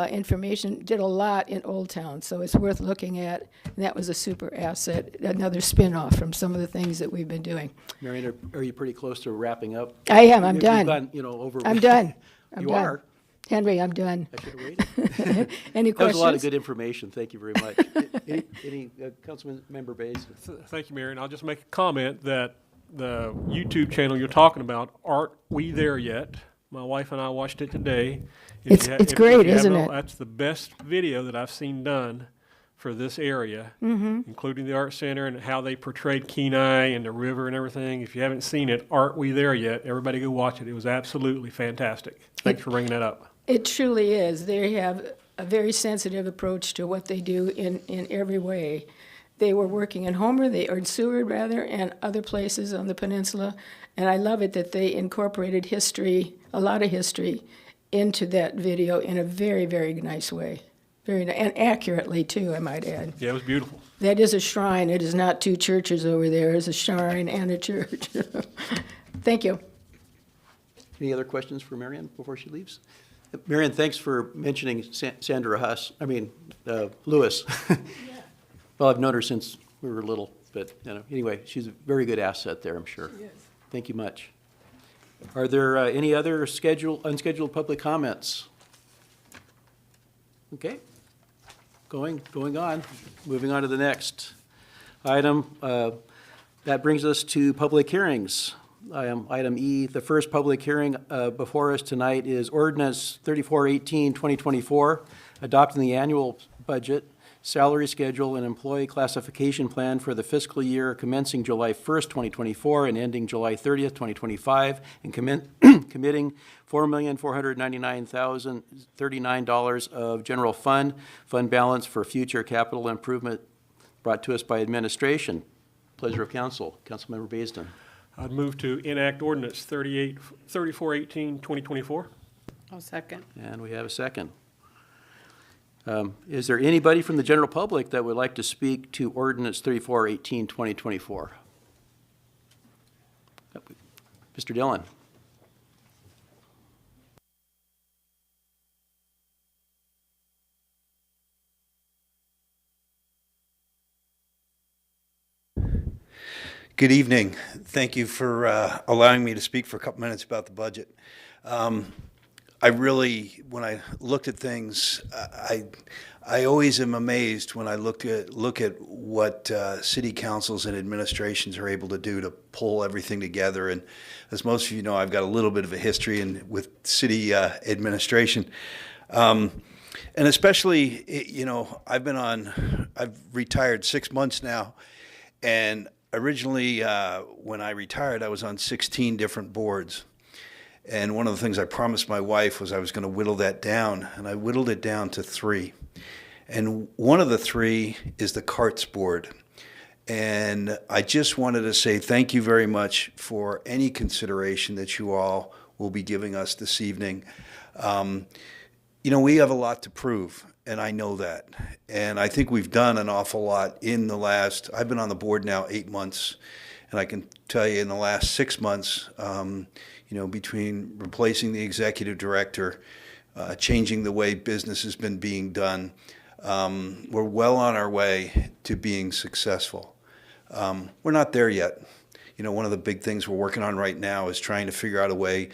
information. Did a lot in Old Town, so it's worth looking at. And that was a super asset, another spin-off from some of the things that we've been doing. Marion, are you pretty close to wrapping up? I am. I'm You've done. gone, over. I'm done. I'm You done. are? Henry, I'm done. I should have waited. Any That was questions? a lot of good information. Thank you very much. Any Councilman Member Bays? Thank you, Marion. I'll just make a comment that the YouTube channel you're talking about, Aren't We There Yet? My wife and I watched it today. It's great, isn't it? That's the best video that I've seen done for this area, including the Art Center and how they portrayed Kenai and the river and everything. If you haven't seen it, Aren't We There Yet? Everybody go watch it. It was absolutely fantastic. Thanks for bringing that up. It truly is. They have a very sensitive approach to what they do in every way. They were working in Homer, or in Seward rather, and other places on the peninsula. And I love it that they incorporated history, a lot of history, into that video in a very, very nice way. And accurately, too, I might add. Yeah, it was beautiful. That is a shrine. It is not two churches over there. It's a shrine and a church. Thank you. Any other questions for Marion before she leaves? Marion, thanks for mentioning Sandra Lewis. Well, I've known her since we were little, but anyway, she's a very good asset there, I'm sure. Yes. Thank you much. Are there any other unscheduled public comments? Okay. Going on. Moving on to the next item. That brings us to public hearings. Item E, the first public hearing before us tonight is Ordinance 3418-2024, adopting the annual budget, salary schedule, and employee classification plan for the fiscal year commencing July 1st, 2024 and ending July 30th, 2025, and committing $4,499,039 of general fund balance for future capital improvement, brought to us by administration. Pleasure of council. Councilmember Baisden. I'd move to enact Ordinance 3418-2024. I'll second. And we have a second. Is there anybody from the general public that would like to speak to Ordinance 3418-2024? Mr. Dillon. Good evening. Thank you for allowing me to speak for a couple minutes about the budget. I really, when I looked at things, I always am amazed when I look at what city councils and administrations are able to do to pull everything together. And as most of you know, I've got a little bit of a history with city administration. And especially, I've retired 6 months now. And originally, when I retired, I was on 16 different boards. And one of the things I promised my wife was I was going to whittle that down. And I whittled it down to 3. And one of the 3 is the CARTS board. And I just wanted to say thank you very much for any consideration that you all will be giving us this evening. We have a lot to prove, and I know that. And I think we've done an awful lot in the last, I've been on the board now 8 months, and I can tell you in the last 6 months, between replacing the executive director, changing the way business has been being done, we're well on our way to being successful. We're not there yet. One of the big things we're working on right now is trying to figure out a way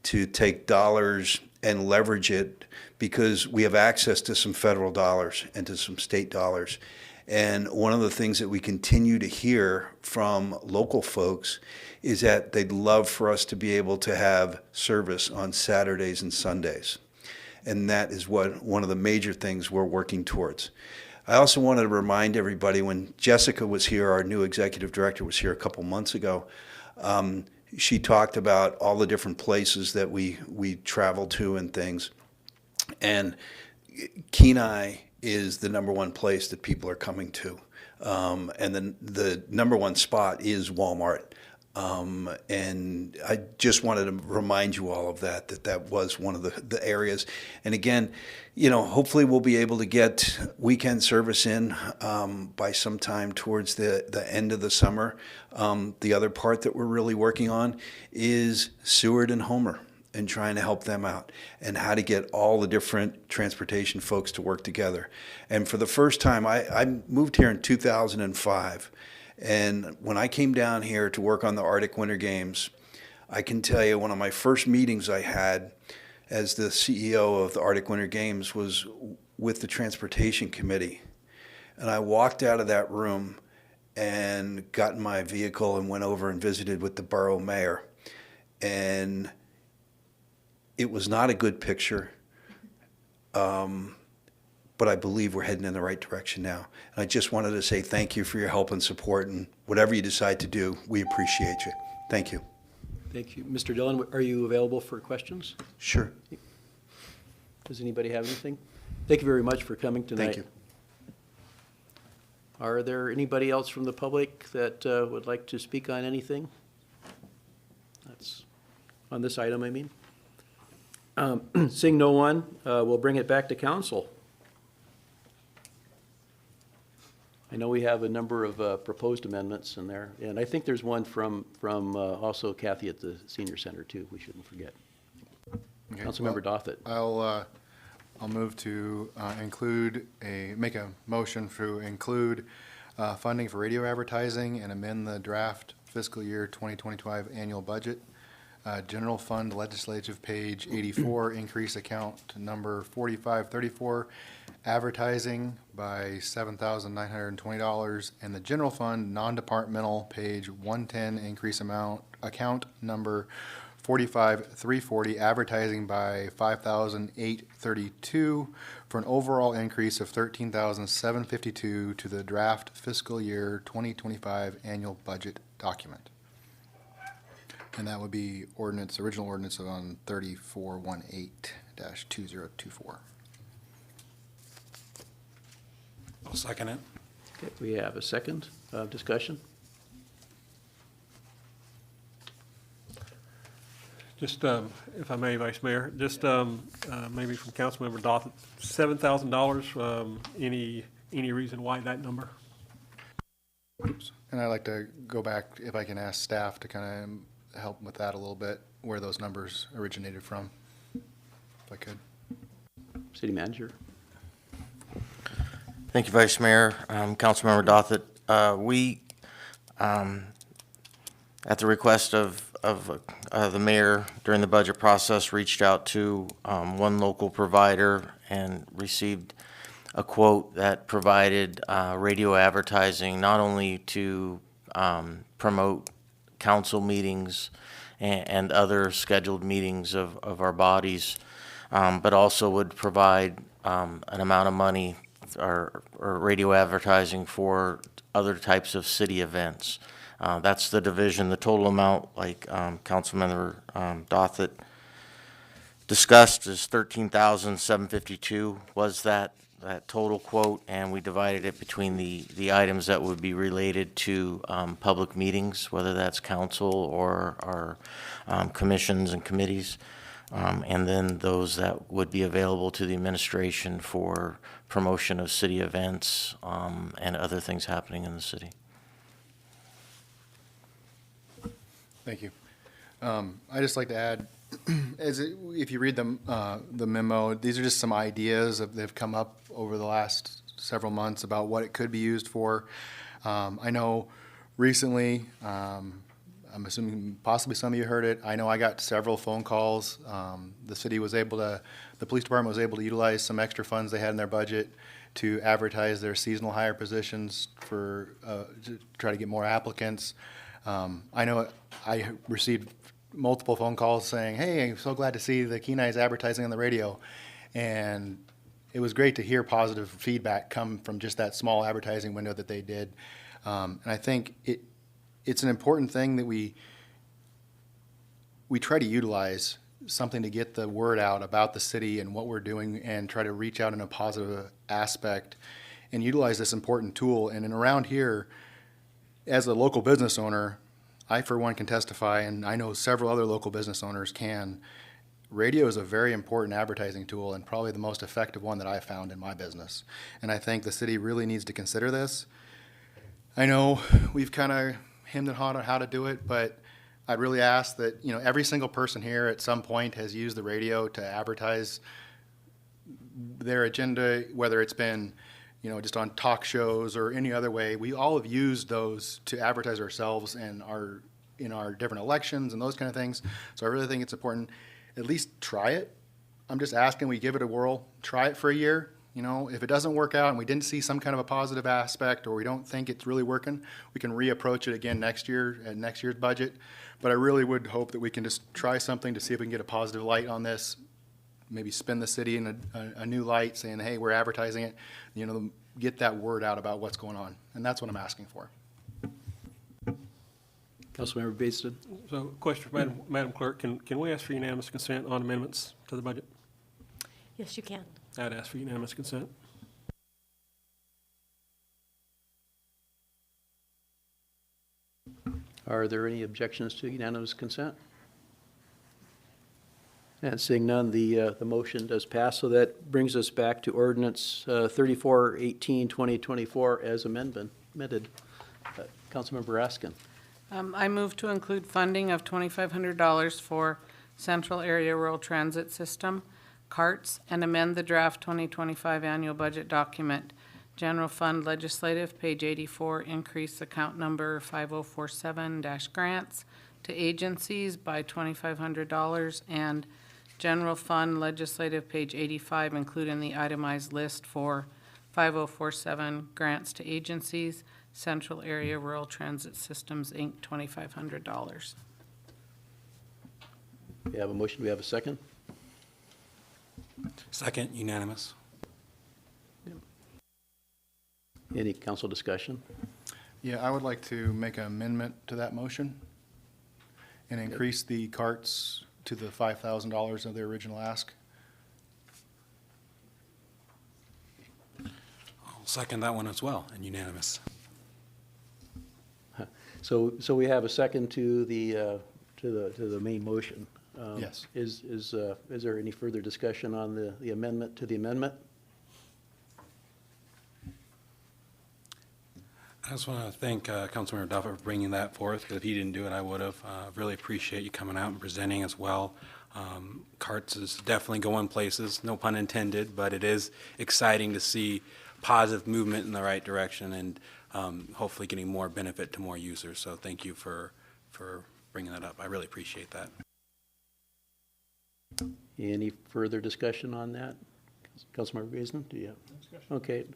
to take dollars and leverage it, because we have access to some federal dollars and to some state dollars. And one of the things that we continue to hear from local folks is that they'd love for us to be able to have service on Saturdays and Sundays. And that is one of the major things we're working towards. I also wanted to remind everybody, when Jessica was here, our new executive director was here a couple months ago, she talked about all the different places that we travel to and things. And Kenai is the number one place that people are coming to. And then the number one spot is Walmart. And I just wanted to remind you all of that was one of the areas. And again, hopefully we'll be able to get weekend service in by sometime towards the end of the summer. The other part that we're really working on is Seward and Homer, and trying to help them out, and how to get all the different transportation folks to work together. And for the first time, I moved here in 2005. And when I came down here to work on the Arctic Winter Games, I can tell you one of my first meetings I had as the CEO of the Arctic Winter Games was with the Transportation Committee. And I walked out of that room and got in my vehicle and went over and visited with the borough mayor. And it was not a good picture. But I believe we're heading in the right direction now. And I just wanted to say thank you for your help and support, and whatever you decide to do, we appreciate you. Thank you. Thank you. Mr. Dillon, are you available for questions? Sure. Does anybody have anything? Thank you very much for coming tonight. Thank you. Are there anybody else from the public that would like to speak on anything? That's on this item, I mean. Seeing no one, we'll bring it back to council. I know we have a number of proposed amendments in there, and I think there's one from also Kathy at the senior center too. We shouldn't forget. Okay, Councilmember Dothett. I'll move to make a motion to include funding for radio advertising and amend the draft fiscal year 2025 annual budget. General Fund Legislative page 84, increase account number 4534, advertising by $7,920, and the General Fund Non-Departmental page 110, increase account number 45,340, advertising by $5,832, for an overall increase of $13,752 to the draft fiscal year 2025 annual budget document. And that would be original ordinance on 3418-2024. I'll second it. Okay, we have a second discussion. Just, if I may, Vice Mayor, just maybe from Councilmember Dothett, $7,000, any reason why that number? Oops. And I'd like to go back, if I can ask staff to kind of help with that a little bit, where those numbers originated from, if I could. City Manager. Thank you, Vice Mayor. Councilmember Dothett, we, at the request of the mayor, during the budget process, reached out to one local provider and received a quote that provided radio advertising not only to promote council meetings and other scheduled meetings of our bodies, but also would provide an amount of money or radio advertising for other types of city events. That's the division. The total amount, like Councilmember Dothett discussed, is $13,752 was that total quote, and we divided it between the items that would be related to public meetings, whether that's council or our commissions and committees, and then those that would be available to the administration for promotion of city events and other things happening in the city. Thank you. I'd just like to add, if you read the memo, these are just some ideas that have come up over the last several months about what it could be used for. I know recently, I'm assuming possibly some of you heard it, I know I got several phone calls. The police department was able to utilize some extra funds they had in their budget to advertise their seasonal hire positions to try to get more applicants. I know I received multiple phone calls saying, hey, I'm so glad to see the Kenai's advertising on the radio. And it was great to hear positive feedback come from just that small advertising window that they did. And I think it's an important thing that we try to utilize something to get the word out about the city and what we're doing and try to reach out in a positive aspect and utilize this important tool. And around here, as a local business owner, I, for one, can testify, and I know several other local business owners can. Radio is a very important advertising tool and probably the most effective one that I've found in my business. And I think the city really needs to consider this. I know we've kind of hemmed and hawed on how to do it, but I'd really ask that, every single person here at some point has used the radio to advertise their agenda, whether it's been just on talk shows or any other way. We all have used those to advertise ourselves and in our different elections and those kind of things. So I really think it's important, at least try it. I'm just asking we give it a whirl, try it for a year. If it doesn't work out and we didn't see some kind of a positive aspect or we don't think it's really working, we can reapproach it again next year at next year's budget. But I really would hope that we can just try something to see if we can get a positive light on this. Maybe spin the city in a new light, saying, hey, we're advertising it, get that word out about what's going on. And that's what I'm asking for. Councilmember Baisden. So, question for Madam Clerk, can we ask for unanimous consent on amendments to the budget? Yes, you can. I'd ask for unanimous consent. Are there any objections to unanimous consent? And seeing none, the motion does pass. So that brings us back to ordinance 3418, 2024 as amended. Councilmember Raskin. I move to include funding of $2,500 for Central Area Rural Transit System, CARTS, and amend the draft 2025 annual budget document. General Fund Legislative, page 84, increase account number 5047-grants to agencies by $2,500, and General Fund Legislative, page 85, include in the itemized list for 5047 grants to agencies, Central Area Rural Transit Systems, Inc., $2,500. We have a motion. We have a second. Second, unanimous. Any council discussion? Yeah, I would like to make an amendment to that motion and increase the carts to the $5,000 of the original ask. I'll second that one as well, and unanimous. So we have a second to the main motion. Yes. Is there any further discussion on the amendment to the amendment? I just want to thank Councilmember Duffett for bringing that forth, because if he didn't do it, I would have. Really appreciate you coming out and presenting as well. CARTS is definitely going places, no pun intended, but it is exciting to see positive movement in the right direction and hopefully getting more benefit to more users. So thank you for bringing that up. I really appreciate that. Any further discussion on that? Councilmember Baisden, do you have? Okay.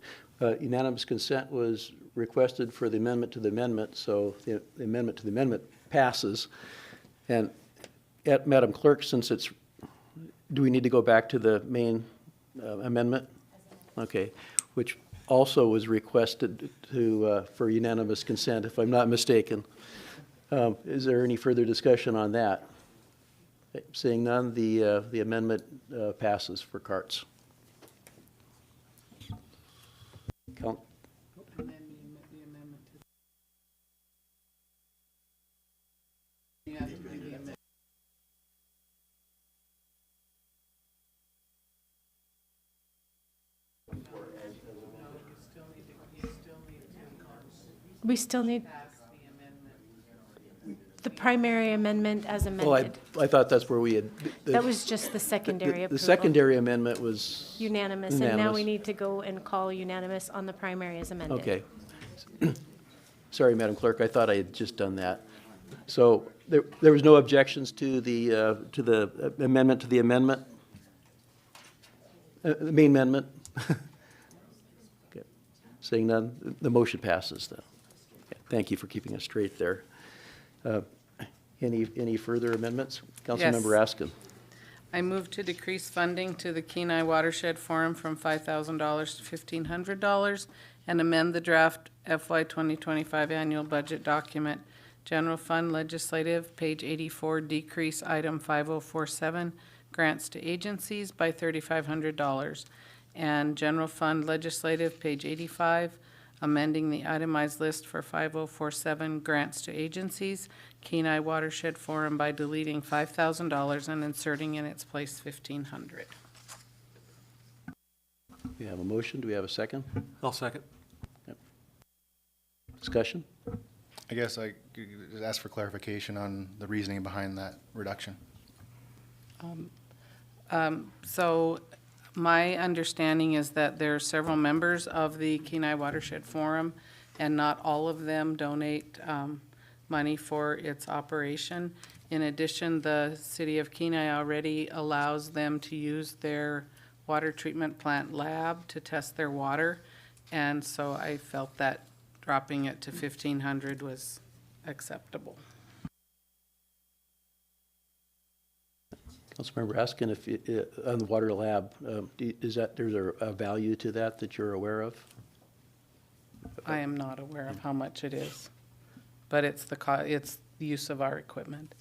Unanimous consent was requested for the amendment to the amendment, so the amendment to the amendment passes. And Madam Clerk, since it's, do we need to go back to the main amendment? Okay, which also was requested to, for unanimous consent, if I'm not mistaken. Is there any further discussion on that? Seeing none, the amendment passes for carts. Count. We still need the primary amendment as Well, amended. I thought that's where we had. That was just the secondary The approval. secondary amendment was. Unanimous, and now Unanimous. we need to go and call unanimous on the primary as amended. Okay. Sorry, Madam Clerk, I thought I had just done that. So there was no objections to the amendment to the amendment? The main amendment? Okay. Seeing none, the motion passes then. Okay, thank you for keeping us straight there. Any further amendments? Councilmember Askin. I move to decrease funding to the Kenai Watershed Forum from $5,000 to $1,500 and amend the draft FY 2025 annual budget document. General Fund Legislative, page 84, decrease item 5047, grants to agencies by $3,500. And General Fund Legislative, page 85, amending the itemized list for 5047, grants to agencies, Kenai Watershed Forum by deleting $5,000 and inserting in its place $1,500. We have a motion. Do we have a second? I'll second. Discussion? I guess I could just ask for clarification on the reasoning behind that reduction. So my understanding is that there are several members of the Kenai Watershed Forum, and not all of them donate money for its operation. In addition, the city of Kenai already allows them to use their water treatment plant lab to test their water, and so I felt that dropping it to $1,500 was acceptable. Councilmember Askin, on the water lab, is that, there's a value to that you're aware of? I am not aware of how much it is, but it's it's the use of our equipment.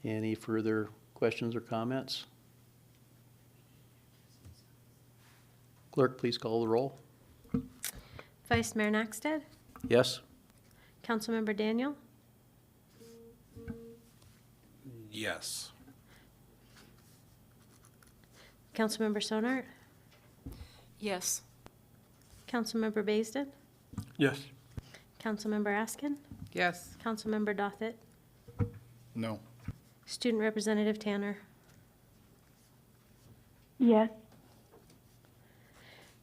Any further questions or comments? Clerk, please call the roll. Vice Mayor Nakstad? Yes? Councilmember Daniel? Yes. Councilmember Sonart? Yes. Councilmember Baisden? Yes. Councilmember Askin? Yes. Councilmember Dothit? No. Student Representative Tanner? Yes.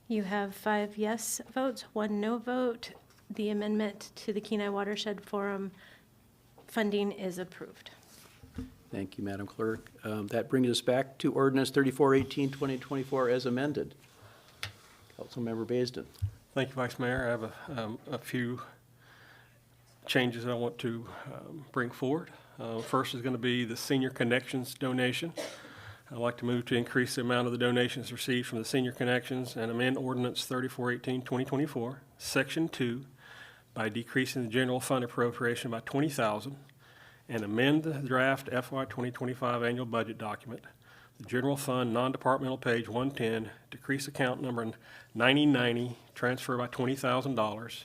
You have 5 yes votes, 1 no vote. The amendment to the Kenai Watershed Forum funding is approved. Thank you, Madam Clerk. That brings us back to ordinance 3418, 2024 as amended. Councilmember Baisden. Thank you, Vice Mayor. I have a few changes I want to bring forward. First is going to be the Senior Connections donation. I'd like to move to increase the amount of the donations received from the Senior Connections and amend ordinance 3418, 2024, Section 2, by decreasing the general fund appropriation by $20,000 and amend the draft FY 2025 annual budget document. The general fund, non-departmental, page 110, decrease account number 9090, transfer by $20,000,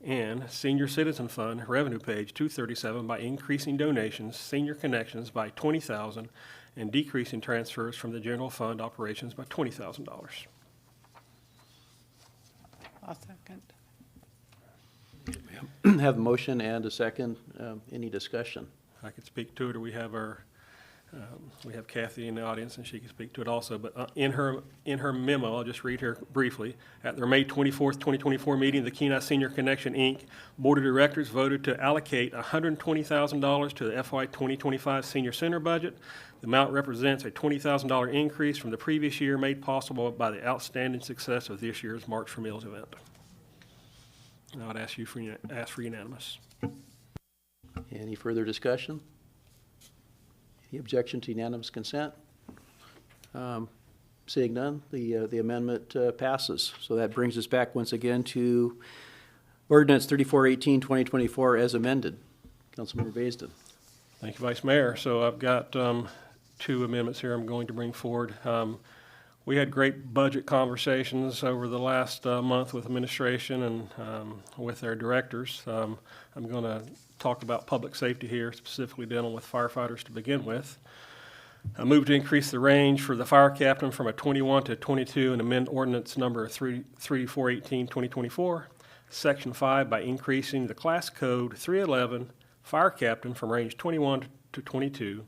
and senior citizen fund, revenue page 237, by increasing donations, Senior Connections by $20,000, and decreasing transfers from the general fund operations by $20,000. I'll second. Have a motion and a second. Any discussion? I could speak to it, or we have our We have Kathy in the audience, and she can speak to it also. But in her memo, I'll just read her briefly. At their May 24th, 2024 meeting, the Kenai Senior Connection, Inc. Board of Directors voted to allocate $120,000 to the FY 2025 Senior Center budget. The amount represents a $20,000 increase from the previous year, made possible by the outstanding success of this year's March for Meals event. And I would ask for unanimous. Any further discussion? Any objection to unanimous consent? Seeing none, the amendment passes. So that brings us back once again to ordinance 3418, 2024 as amended. Councilmember Baisden. Thank you, Vice Mayor. So I've got two amendments here I'm going to bring forward. We had great budget conversations over the last month with administration and with our directors. I'm going to talk about public safety here, specifically dealing with firefighters to begin with. I moved to increase the range for the fire captain from a 21 to 22 and amend ordinance number 3418, 2024, section 5 by increasing the class code 311 fire captain from range 21 to 22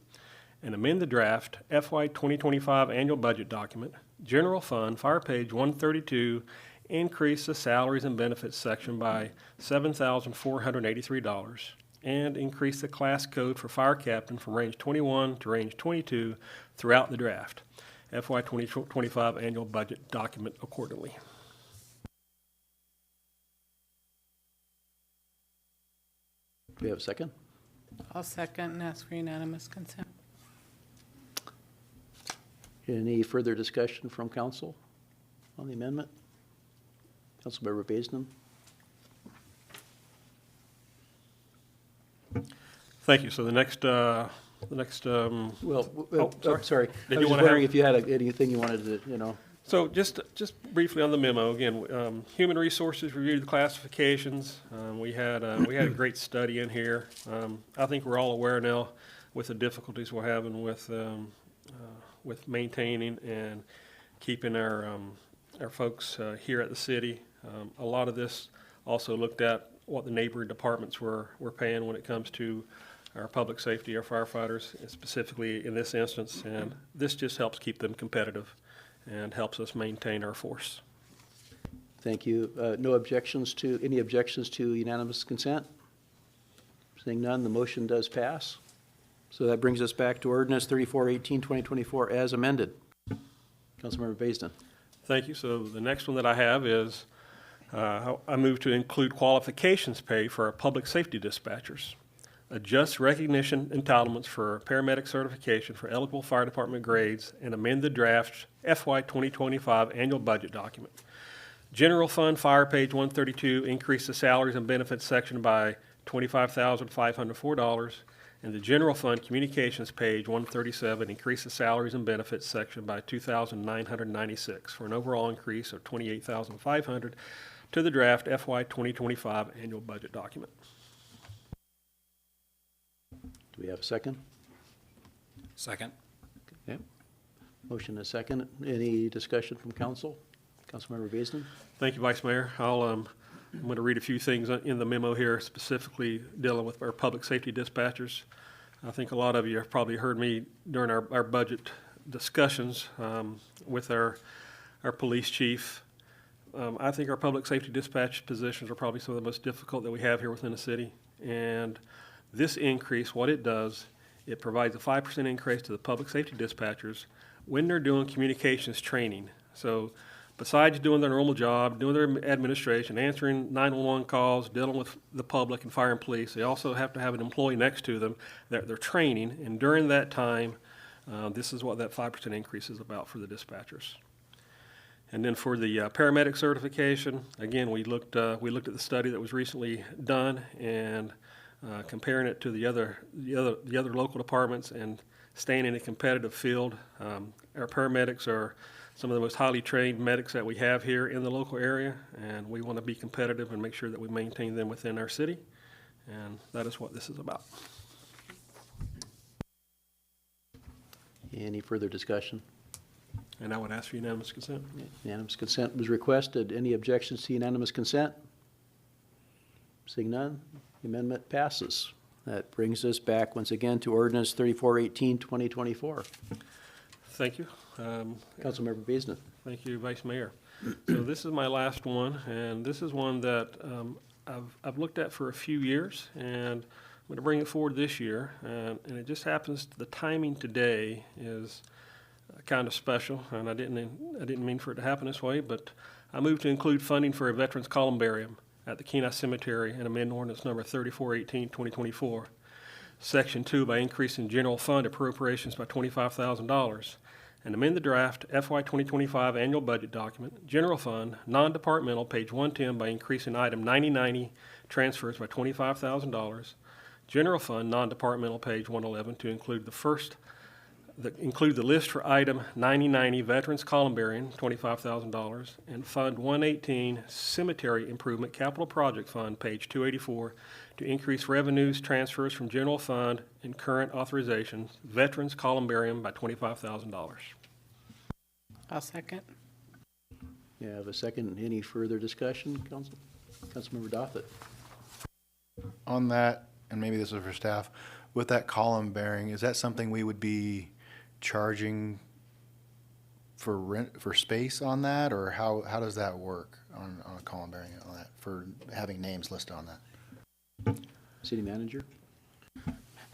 and amend the draft FY 2025 annual budget document, general fund, fire page 132, increase the salaries and benefits section by $7,483 and increase the class code for fire captain from range 21 to range 22 throughout the draft FY 2025 annual budget document accordingly. Do we have a second? I'll second and ask for unanimous consent. Any further discussion from council on the amendment? Councilmember Baisden. Thank you. So the next, Well, sorry. sorry. Did I you was just wanna wondering have- if you had anything you wanted to, So just briefly on the memo, again, Human Resources reviewed the classifications. We had a great study in here. I think we're all aware now with the difficulties we're having with maintaining and keeping our folks here at the city. A lot of this also looked at what the neighboring departments were paying when it comes to our public safety, our firefighters, and specifically in this instance, and this just helps keep them competitive and helps us maintain our force. Thank you. Any objections to unanimous consent? Seeing none, the motion does pass. So that brings us back to ordinance 3418, 2024 as amended. Councilmember Baisden. Thank you. So the next one that I have is I move to include qualifications pay for our public safety dispatchers. Adjust recognition entitlements for paramedic certification for eligible fire department grades and amend the draft FY 2025 annual budget document. General fund fire page 132, increase the salaries and benefits section by $25,504. And the general fund communications page 137, increase the salaries and benefits section by $2,996 for an overall increase of $28,500 to the draft FY 2025 annual budget document. Do we have a second? Second. Okay. Motion and a second. Any discussion from council? Councilmember Baisden. Thank you, Vice Mayor. I'm going to read a few things in the memo here, specifically dealing with our public safety dispatchers. I think a lot of you have probably heard me during our budget discussions with our police chief. I think our public safety dispatch positions are probably some of the most difficult that we have here within the city. And this increase, what it does, it provides a 5% increase to the public safety dispatchers when they're doing communications training. So besides doing their normal job, doing their administration, answering 911 calls, dealing with the public and fire and police, they also have to have an employee next to them that they're training. And during that time, this is what that 5% increase is about for the dispatchers. And then for the paramedic certification, again, we looked at the study that was recently done and comparing it to the other local departments and staying in a competitive field. Our paramedics are some of the most highly trained medics that we have here in the local area, and we want to be competitive and make sure that we maintain them within our city, and that is what this is about. Any further discussion? And I would ask for unanimous consent. Unanimous consent was requested. Any objections to unanimous consent? Seeing none, the amendment passes. That brings us back once again to ordinance 3418, 2024. Thank you. Councilmember Baisden. Thank you, Vice Mayor. So this is my last one, and this is one that I've looked at for a few years, and I'm going to bring it forward this year. And it just happens, the timing today is kind of special, and I didn't mean for it to happen this way, but I moved to include funding for a Veterans Columbarium at the Kenai Cemetery and amend ordinance number 3418, 2024, Section 2 by increasing general fund appropriations by $25,000, and amend the draft FY 2025 annual budget document, general fund, non-departmental, page 110, by increasing item 9090 transfers by $25,000, general fund, non-departmental, page 111, to include include the list for item 9090 Veterans Columbarium, $25,000, and Fund 118 Cemetery Improvement Capital Project Fund, page 284, to increase revenues transfers from general fund and current authorizations, Veterans Columbarium, by $25,000. I'll second. You have a second. Any further discussion, Councilmember Dothett? On that, and maybe this is for staff, with that columbarium, is that something we would be charging for rent, for space on that, or how does that work on a columbarium on that, for having names listed on that? City Manager?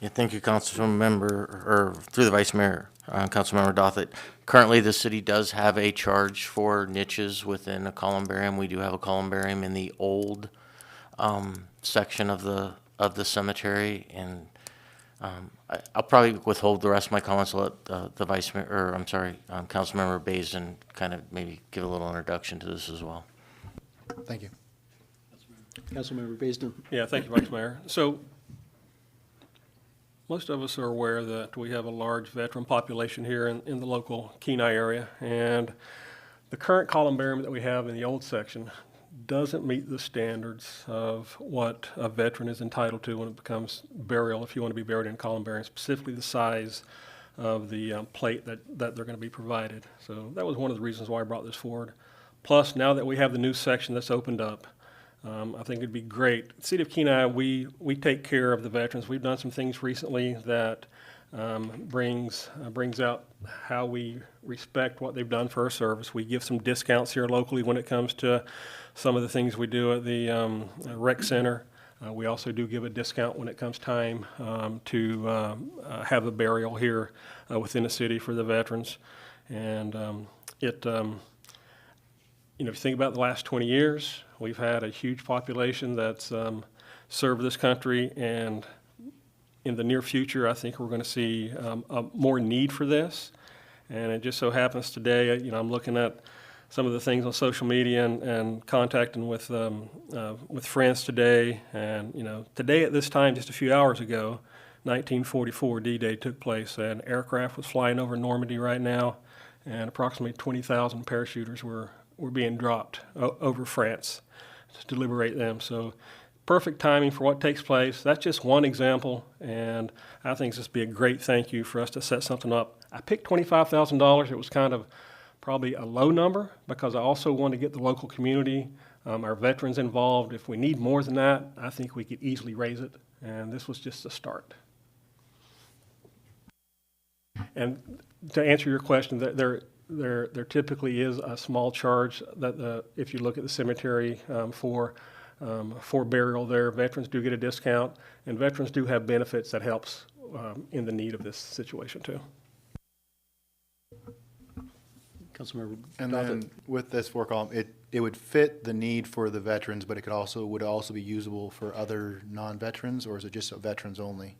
Yeah, thank you, Councilmember, or through the Vice Mayor, Councilmember Dothett. Currently, the city does have a charge for niches within a columbarium. We do have a columbarium in the old section of the cemetery, and I'll probably withhold the rest of my comments. Let the Vice Mayor, or I'm sorry, Councilmember Baisden kind of maybe give a little introduction to this as well. Thank you. Councilmember Baisden? Yeah, thank you, Vice Mayor. So most of us are aware that we have a large veteran population here in the local Kenai area, and the current columbarium that we have in the old section doesn't meet the standards of what a veteran is entitled to when it becomes burial, if you want to be buried in a columbarium, specifically the size of the plate that they're going to be provided. So that was one of the reasons why I brought this forward. Plus, now that we have the new section that's opened up, I think it'd be great. The City of Kenai, we take care of the veterans. We've done some things recently that brings out how we respect what they've done for our service. We give some discounts here locally when it comes to some of the things we do at the rec center. We also do give a discount when it comes time to have a burial here within the city for the veterans. And if you think about the last 20 years, we've had a huge population that's served this country, and in the near future, I think we're going to see more need for this. And it just so happens today, I'm looking at some of the things on social media and contacting with friends today. And, today at this time, just a few hours ago, 1944 D-Day took place. An aircraft was flying over Normandy right now, and approximately 20,000 parachuters were being dropped over France to liberate them. So perfect timing for what takes place. That's just one example, and I think this would be a great thank you for us to set something up. I picked $25,000. It was kind of probably a low number because I also want to get the local community, our veterans involved. If we need more than that, I think we could easily raise it, and this was just a start. And to answer your question, there typically is a small charge that if you look at the cemetery for burial there, veterans do get a discount, and veterans do have benefits that helps in the need of this situation too. Councilmember And Dothett? then with this four column, it would fit the need for the veterans, but it would also be usable for other non-veterans, or is it just veterans only?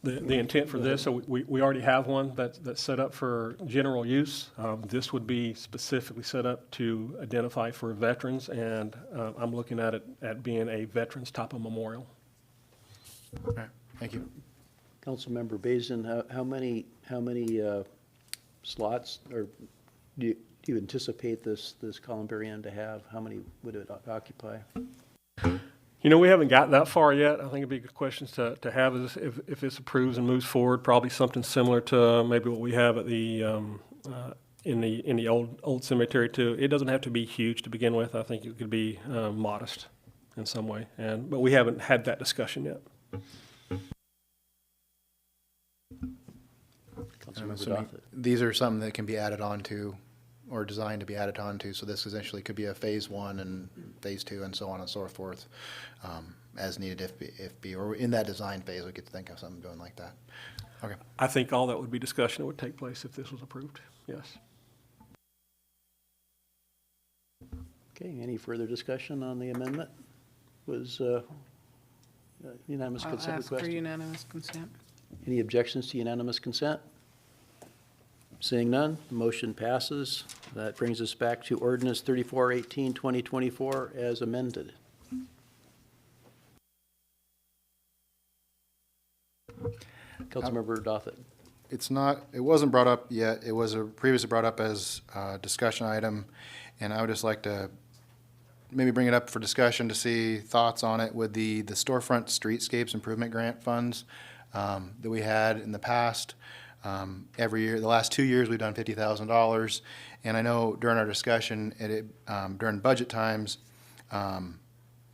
The intent for this, so we already have one that's set up for general use. This would be specifically set up to identify for veterans, and I'm looking at it at being a veterans type of memorial. Okay, thank you. Councilmember Baisden, how many slots, or do you anticipate this columbarium to have? How many would it occupy? We haven't gotten that far yet. I think it'd be good questions to have is if this approves and moves forward, probably something similar to maybe what we have at the in the old cemetery too. It doesn't have to be huge to begin with. I think it could be modest, in some way, but we haven't had that discussion yet. I'm assuming these are something that can be added on to or designed to be added on to. So this essentially could be a phase 1 and phase 2 and so on and so forth, as needed if be, or in that design phase, we could think of something doing like that. Okay. I think all that would be discussion that would take place if this was approved, yes. Okay, any further discussion on the amendment? Was unanimous I'll consent ask for requested? unanimous consent. Any objections to unanimous consent? Seeing none, the motion passes. That brings us back to ordinance 3418, 2024 as amended. Councilmember Dothett. It wasn't brought up yet. It was previously brought up as a discussion item, and I would just like to maybe bring it up for discussion to see thoughts on it with the storefront streetscapes improvement grant funds that we had in the past. Every year, the last 2 years, we've done $50,000, and I know during our discussion during budget times,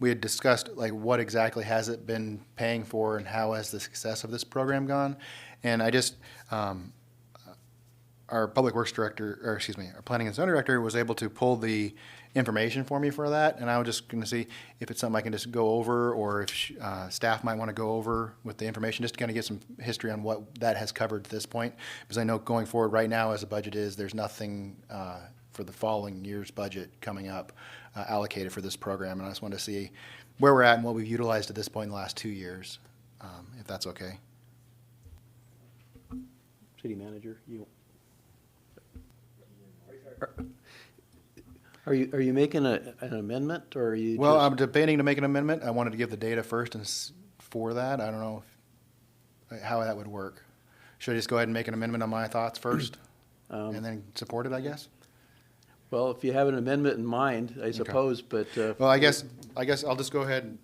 we had discussed like what exactly has it been paying for and how has the success of this program gone. And I just, our public works director, or excuse me, our planning and zone director was able to pull the information for me for that. And I was just going to see if it's something I can just go over, or if staff might want to go over with the information, just to kind of get some history on what that has covered at this point. Because I know going forward right now as the budget is, there's nothing for the following year's budget coming up allocated for this program. And I just wanted to see where we're at and what we've utilized at this point in the last 2 years, if that's okay. City manager, you. Are you making an amendment, or are you? Well, just- I'm debating to make an amendment. I wanted to give the data first and for that. I don't know how that would work. Should I just go ahead and make an amendment on my thoughts first and then support it, I guess? Well, if you have an amendment in mind, I suppose, but. Well, I guess I'll just go ahead.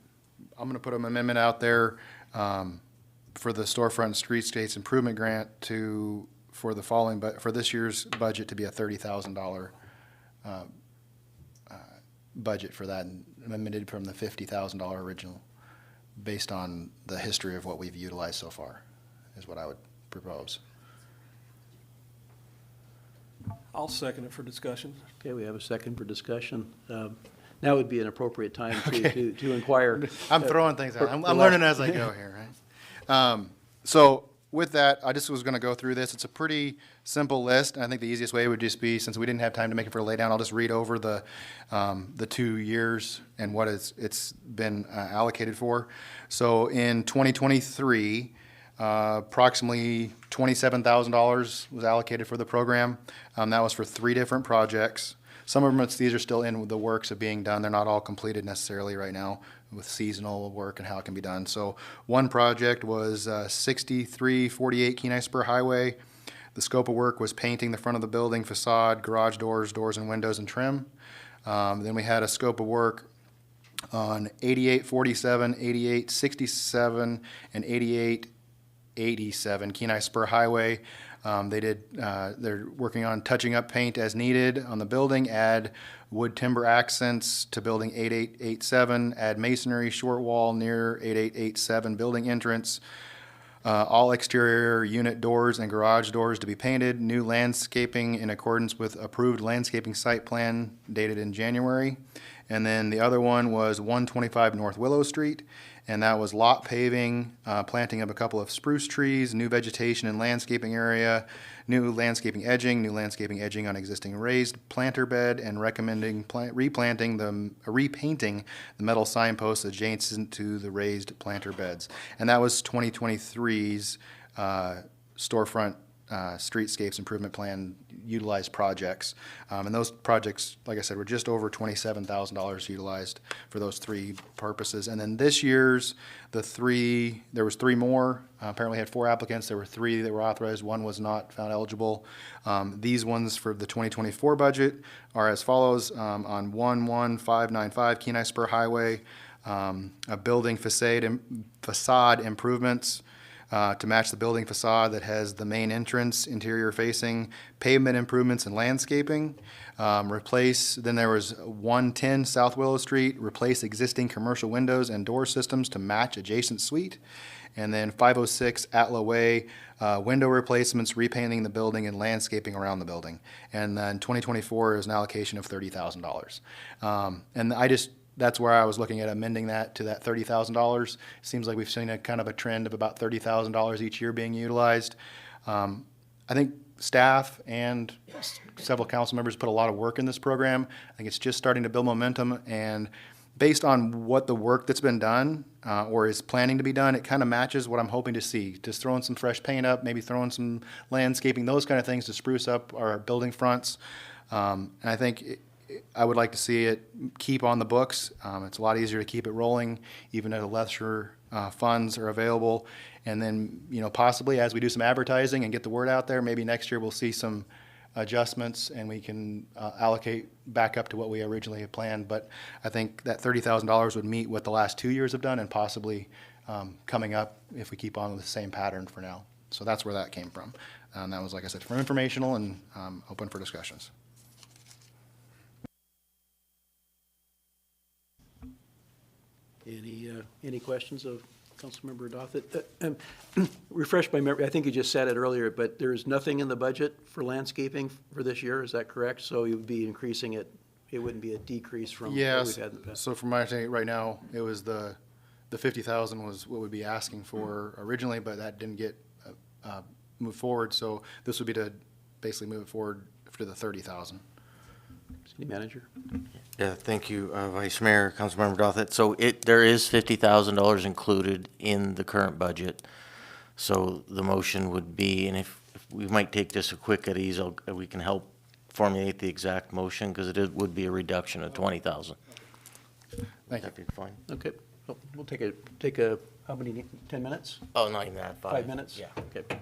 I'm going to put an amendment out there for the storefront streetscapes improvement grant for the following, but for this year's budget to be a $30,000 budget for that, and amended from the $50,000 original, based on the history of what we've utilized so far, is what I would propose. I'll second it for discussion. Okay, we have a second for discussion. Now would be an appropriate time to inquire. I'm throwing things out. I'm learning as I go here, right? So with that, I just was going to go through this. It's a pretty simple list, and I think the easiest way would just be, since we didn't have time to make it for a lay down, I'll just read over the 2 years and what it's been allocated for. So in 2023, approximately $27,000 was allocated for the program. That was for 3 different projects. Some of them, these are still in the works of being done. They're not all completed necessarily right now with seasonal work and how it can be done. So one project was 6348 Kenai Spur Highway. The scope of work was painting the front of the building, facade, garage doors, doors and windows, and trim. Then we had a scope of work on 8847, 8867, and 8887 Kenai Spur Highway. They're working on touching up paint as needed on the building, add wood timber accents to building 8887, add masonry short wall near 8887 building entrance, all exterior unit doors and garage doors to be painted, new landscaping in accordance with approved landscaping site plan dated in January. And then the other one was 125 North Willow Street, and that was lot paving, planting of a couple of spruce trees, new vegetation and landscaping area, new landscaping edging on existing raised planter bed, and recommending repainting the metal signposts adjacent to the raised planter beds. And that was 2023's storefront streetscapes improvement plan utilized projects. And those projects, like I said, were just over $27,000 utilized for those 3 purposes. And then this year's, there was 3 more. Apparently had 4 applicants. There were 3 that were authorized. 1 was not found eligible. These ones for the 2024 budget are as follows. On 11595 Kenai Spur Highway, a building facade improvements, to match the building facade that has the main entrance, interior facing, pavement improvements and landscaping. Then there was 110 South Willow Street, replace existing commercial windows and door systems to match adjacent suite. And then 506 Atla Way, window replacements, repainting the building and landscaping around the building. And then 2024 is an allocation of $30,000. That's where I was looking at amending that to that $30,000. Seems like we've seen a kind of a trend of about $30,000 each year being utilized. I think staff and several council members put a lot of work in this program. I think it's just starting to build momentum, and based on what the work that's been done or is planning to be done, it kind of matches what I'm hoping to see. Just throwing some fresh paint up, maybe throwing some landscaping, those kind of things to spruce up our building fronts. And I think I would like to see it keep on the books. It's a lot easier to keep it rolling, even at a lesser funds are available. And then, possibly as we do some advertising and get the word out there, maybe next year we'll see some adjustments and we can allocate back up to what we originally had planned. But I think that $30,000 would meet what the last 2 years have done, and possibly coming up if we keep on with the same pattern for now. So that's where that came from. And that was, like I said, for informational and open for discussions. Any questions of Councilmember Dothit? Refresh my memory, I think you just said it earlier, but there's nothing in the budget for landscaping for this year, is that correct? So you would be increasing it, it wouldn't be a decrease from what Yes. we've had in the past? So from my understanding, right now, it was the 50,000 was what we'd be asking for originally, but that didn't get moved forward. So this would be to basically move it forward to the 30,000. City Manager? Yeah, thank you, Vice Mayor, Councilmember Dothit. So there is $50,000 included in the current budget. So the motion would be, and if we might take just a quick at ease, we can help formulate the exact motion, because would be a reduction of 20,000. Thank you. That'd be fine. Okay, well, we'll take a, how many, 10 minutes? Oh, not even that, 5 minutes? Yeah. Okay.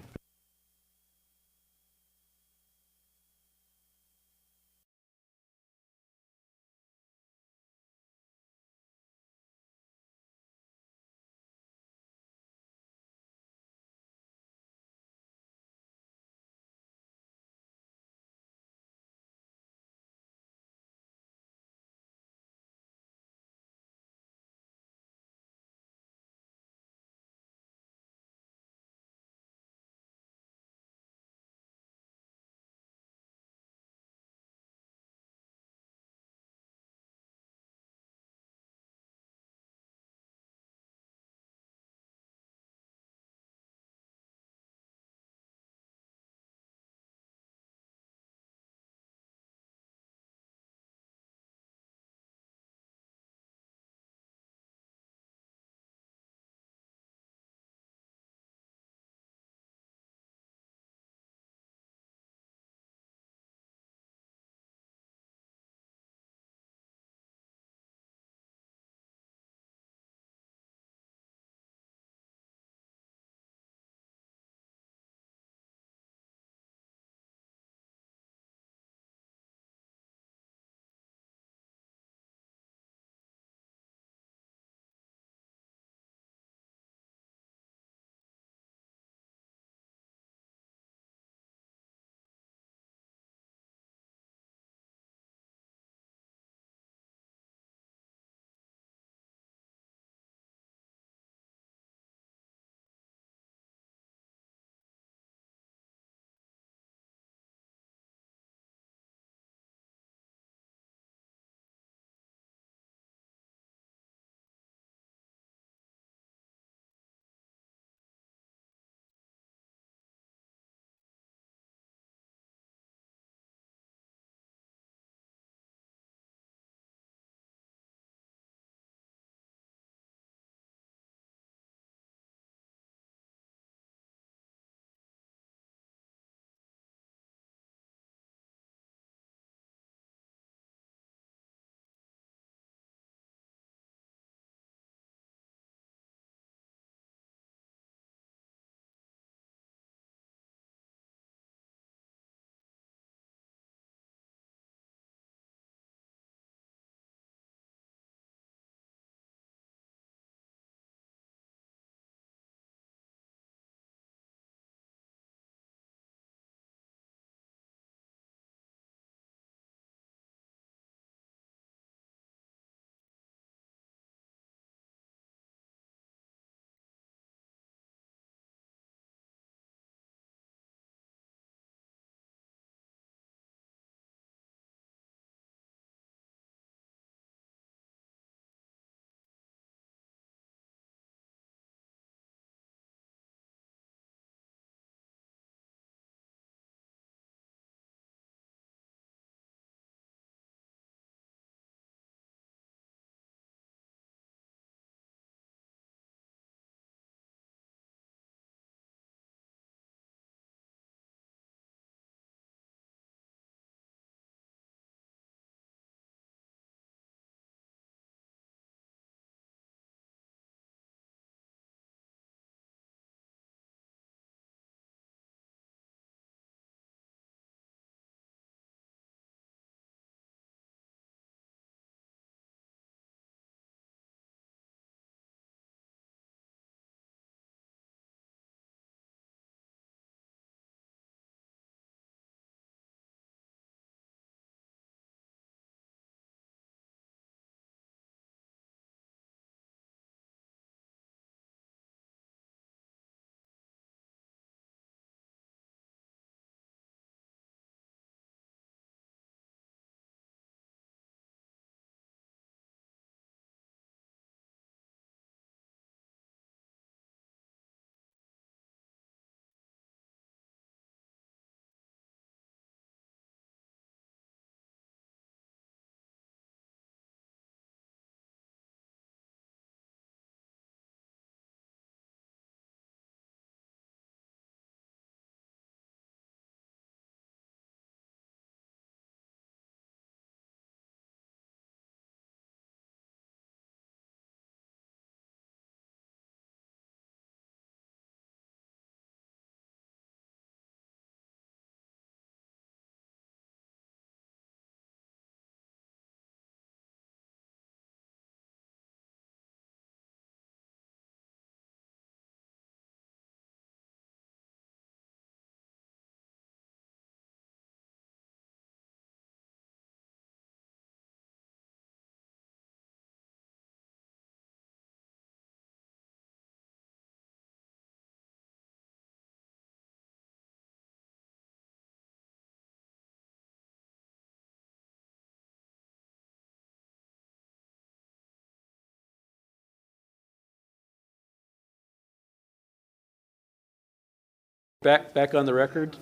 Back on the record?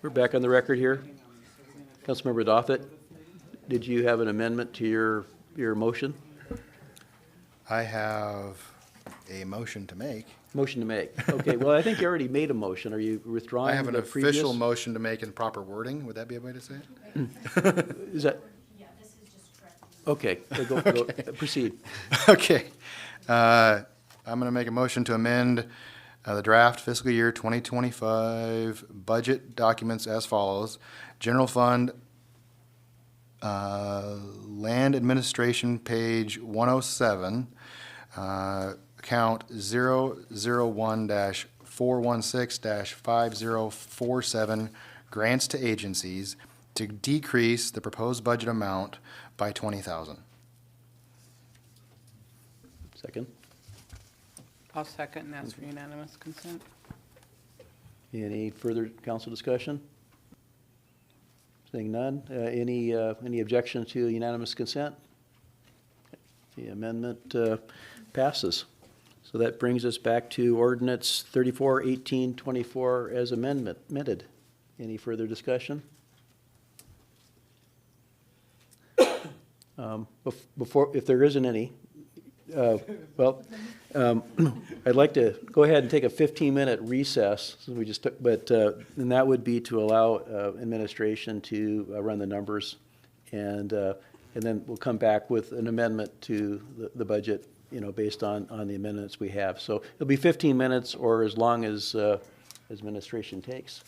We're back on the record here. Councilmember Doffett, did you have an amendment to your motion? I have a motion to make. Motion to make. Okay, well, I think you already made a motion. Are you withdrawing I have an the previous? official motion to make in proper wording. Would that be a way to say it? Is that? Yeah, this is just correct. Okay, go, proceed. Okay. I'm going to make a motion to amend the draft fiscal year 2025 budget documents as follows. General Fund, Land Administration, page 107, account 001-416-5047, grants to agencies, to decrease the proposed budget amount by $20,000. Second. I'll second and ask for unanimous consent. Any further council discussion? Seeing none. Any objection to unanimous consent? The amendment passes. So that brings us back to ordinance 34-1824 as amended. Any further discussion? Before, if there isn't any, I'd like to go ahead and take a 15-minute recess, since we just took, but and that would be to allow administration to run the numbers, and then we'll come back with an amendment to the budget, based on the amendments we have. So it'll be 15 minutes or as long as administration takes.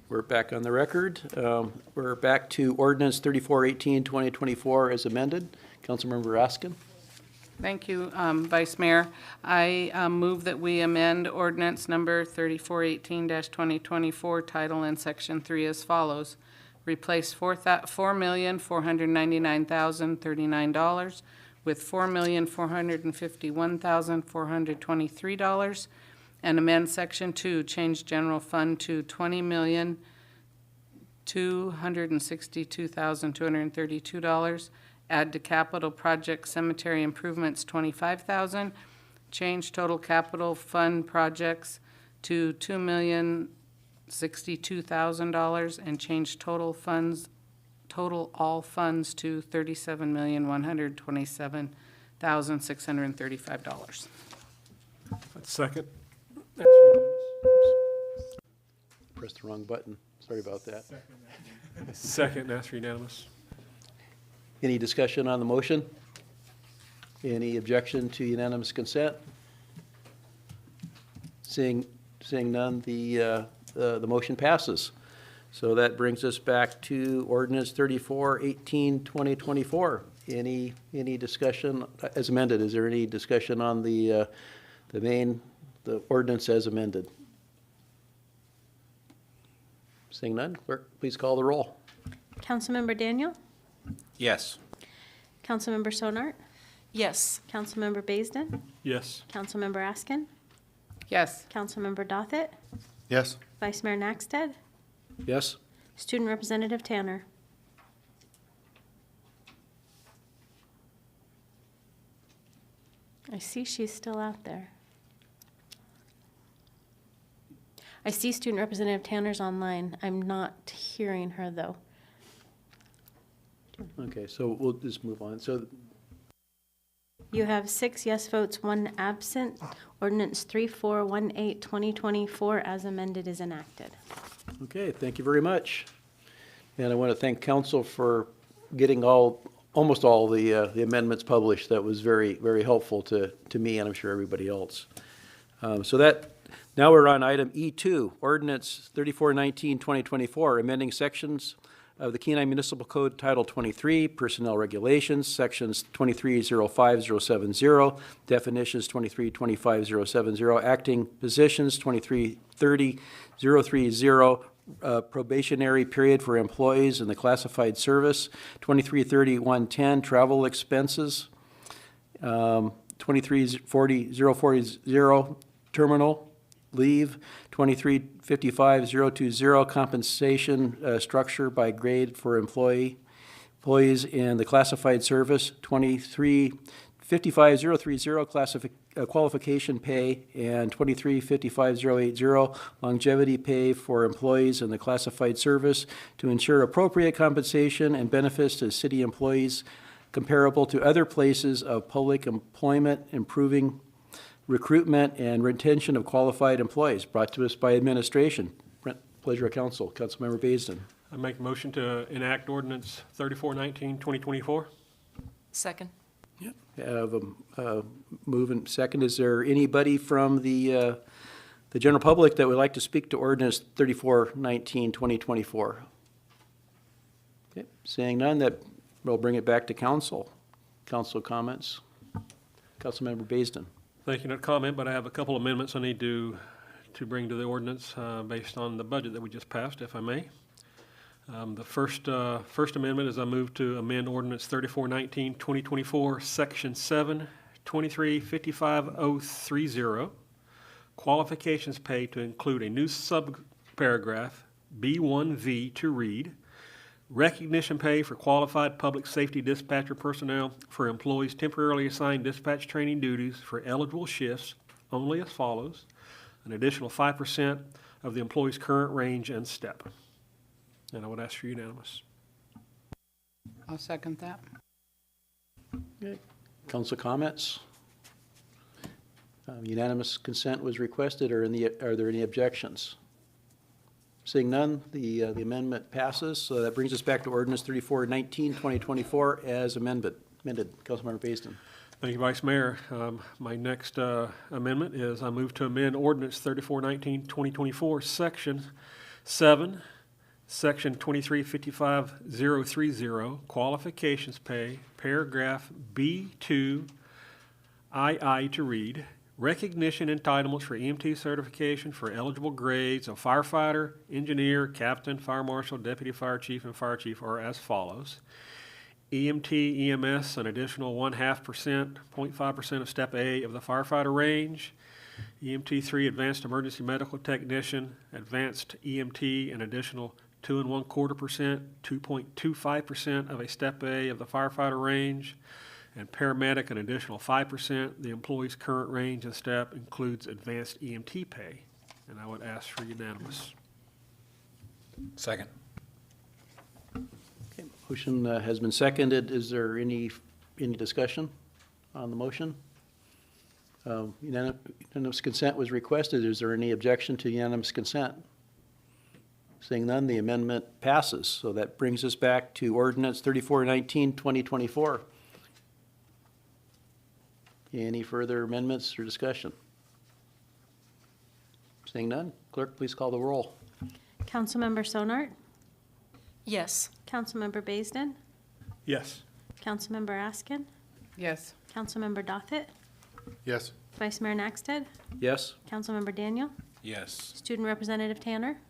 we're back on the record. We're back to ordinance 3418, 2024 as amended. Councilmember Raskin. Thank you, Vice Mayor. I move that we amend ordinance number 3418-2024, title and section 3 as follows. Replace $4,499,039 with $4,451,423, and amend section 2, change general fund to $20,262,232, add to capital project cemetery improvements $25,000, change total capital fund projects to $2,062,000, and change total all funds to $37,127,635. That's second. Pressed the wrong button. Sorry about that. Second, that's unanimous. Any discussion on the motion? Any objection to unanimous consent? Seeing none, the motion passes. So that brings us back to ordinance 3418, 2024. Any discussion as amended? Is there any discussion on the ordinance as amended? Seeing none, clerk, please call the roll. Councilmember Daniel? Yes. Councilmember Sonart? Yes. Councilmember Baisden? Yes. Councilmember Askin? Yes. Councilmember Dothit? Yes. Vice Mayor Nakstad? Yes? Student Representative Tanner? I see she's still out there. I see Student Representative Tanner's online. I'm not hearing her, though. Okay, so we'll just move on. So You have 6 yes votes, 1 absent. Ordinance 3418, 2024, as amended, is enacted. okay, thank you very much. And I want to thank council for getting almost all the amendments published. That was very, very helpful to me and I'm sure everybody else. Now we're on item E2, ordinance 3419, 2024, amending sections of the Kenai Municipal Code Title 23, Personnel Regulations, Sections 2305-070, Definitions 2325-070, Acting Positions 2330-030, Probationary Period for Employees in the Classified Service, 2330-110, Travel Expenses, 2340-040, Terminal Leave, 2355-020, compensation structure by grade for employees in the classified service, 2355-030, qualification pay, and 2355-080, longevity pay for employees in the classified service to ensure appropriate compensation and benefits to city employees comparable to other places of public employment, improving recruitment and retention of qualified employees, brought to us by administration. Pleasure of council. Councilmember Baisden. I make a motion to enact ordinance 3419, 2024. Second. Have a move and second. Is there anybody from the general public that would like to speak to ordinance 3419, 2024? Okay. Seeing none, that will bring it back to council. Council comments. Councilmember Baisden. Thank you, no comment, but I have a couple amendments I need to bring to the ordinance based on the budget that we just passed, if I may. The first amendment is I move to amend ordinance 3419, 2024, section 7, 2355030, qualifications pay to include a new subparagraph, B1V, to read, recognition pay for qualified public safety dispatcher personnel for employees temporarily assigned dispatch training duties for eligible shifts only as follows: an additional 5% of the employee's current range and step. And I would ask for unanimous. I'll second that. Okay. Council comments? Unanimous consent was requested, or are there any objections? Seeing none, the amendment passes. So that brings us back to ordinance 3419, 2024 as amended. Councilmember Baisden. Thank you, Vice Mayor. My next amendment is I move to amend ordinance 3419, 2024, section 7, Section 2355030, qualifications pay, paragraph B2, II to read, recognition entitlements for EMT certification for eligible grades of firefighter, engineer, captain, fire marshal, deputy fire chief, and fire chief are as follows. EMT, EMS, an additional 0.5% of step A of the firefighter range. EMT 3, advanced emergency medical technician, advanced EMT, an additional 2.25%, 2.25% of a step A of the firefighter range, and paramedic, an additional 5%. The employee's current range and step includes advanced EMT pay, and I would ask for unanimous. Second. Okay, motion has been seconded. Is there any discussion on the motion? Unanimous consent was requested. Is there any objection to unanimous consent? Seeing none, the amendment passes. So that brings us back to ordinance 3419, 2024. Any further amendments or discussion? Seeing none, clerk, please call the roll. Councilmember Sonart, Yes. Councilmember Baisden, Yes. Councilmember Askin, Yes. Councilmember Dothit, Yes. Vice Mayor Naxted, Yes? Councilmember Daniel, Yes. Student Representative Tanner.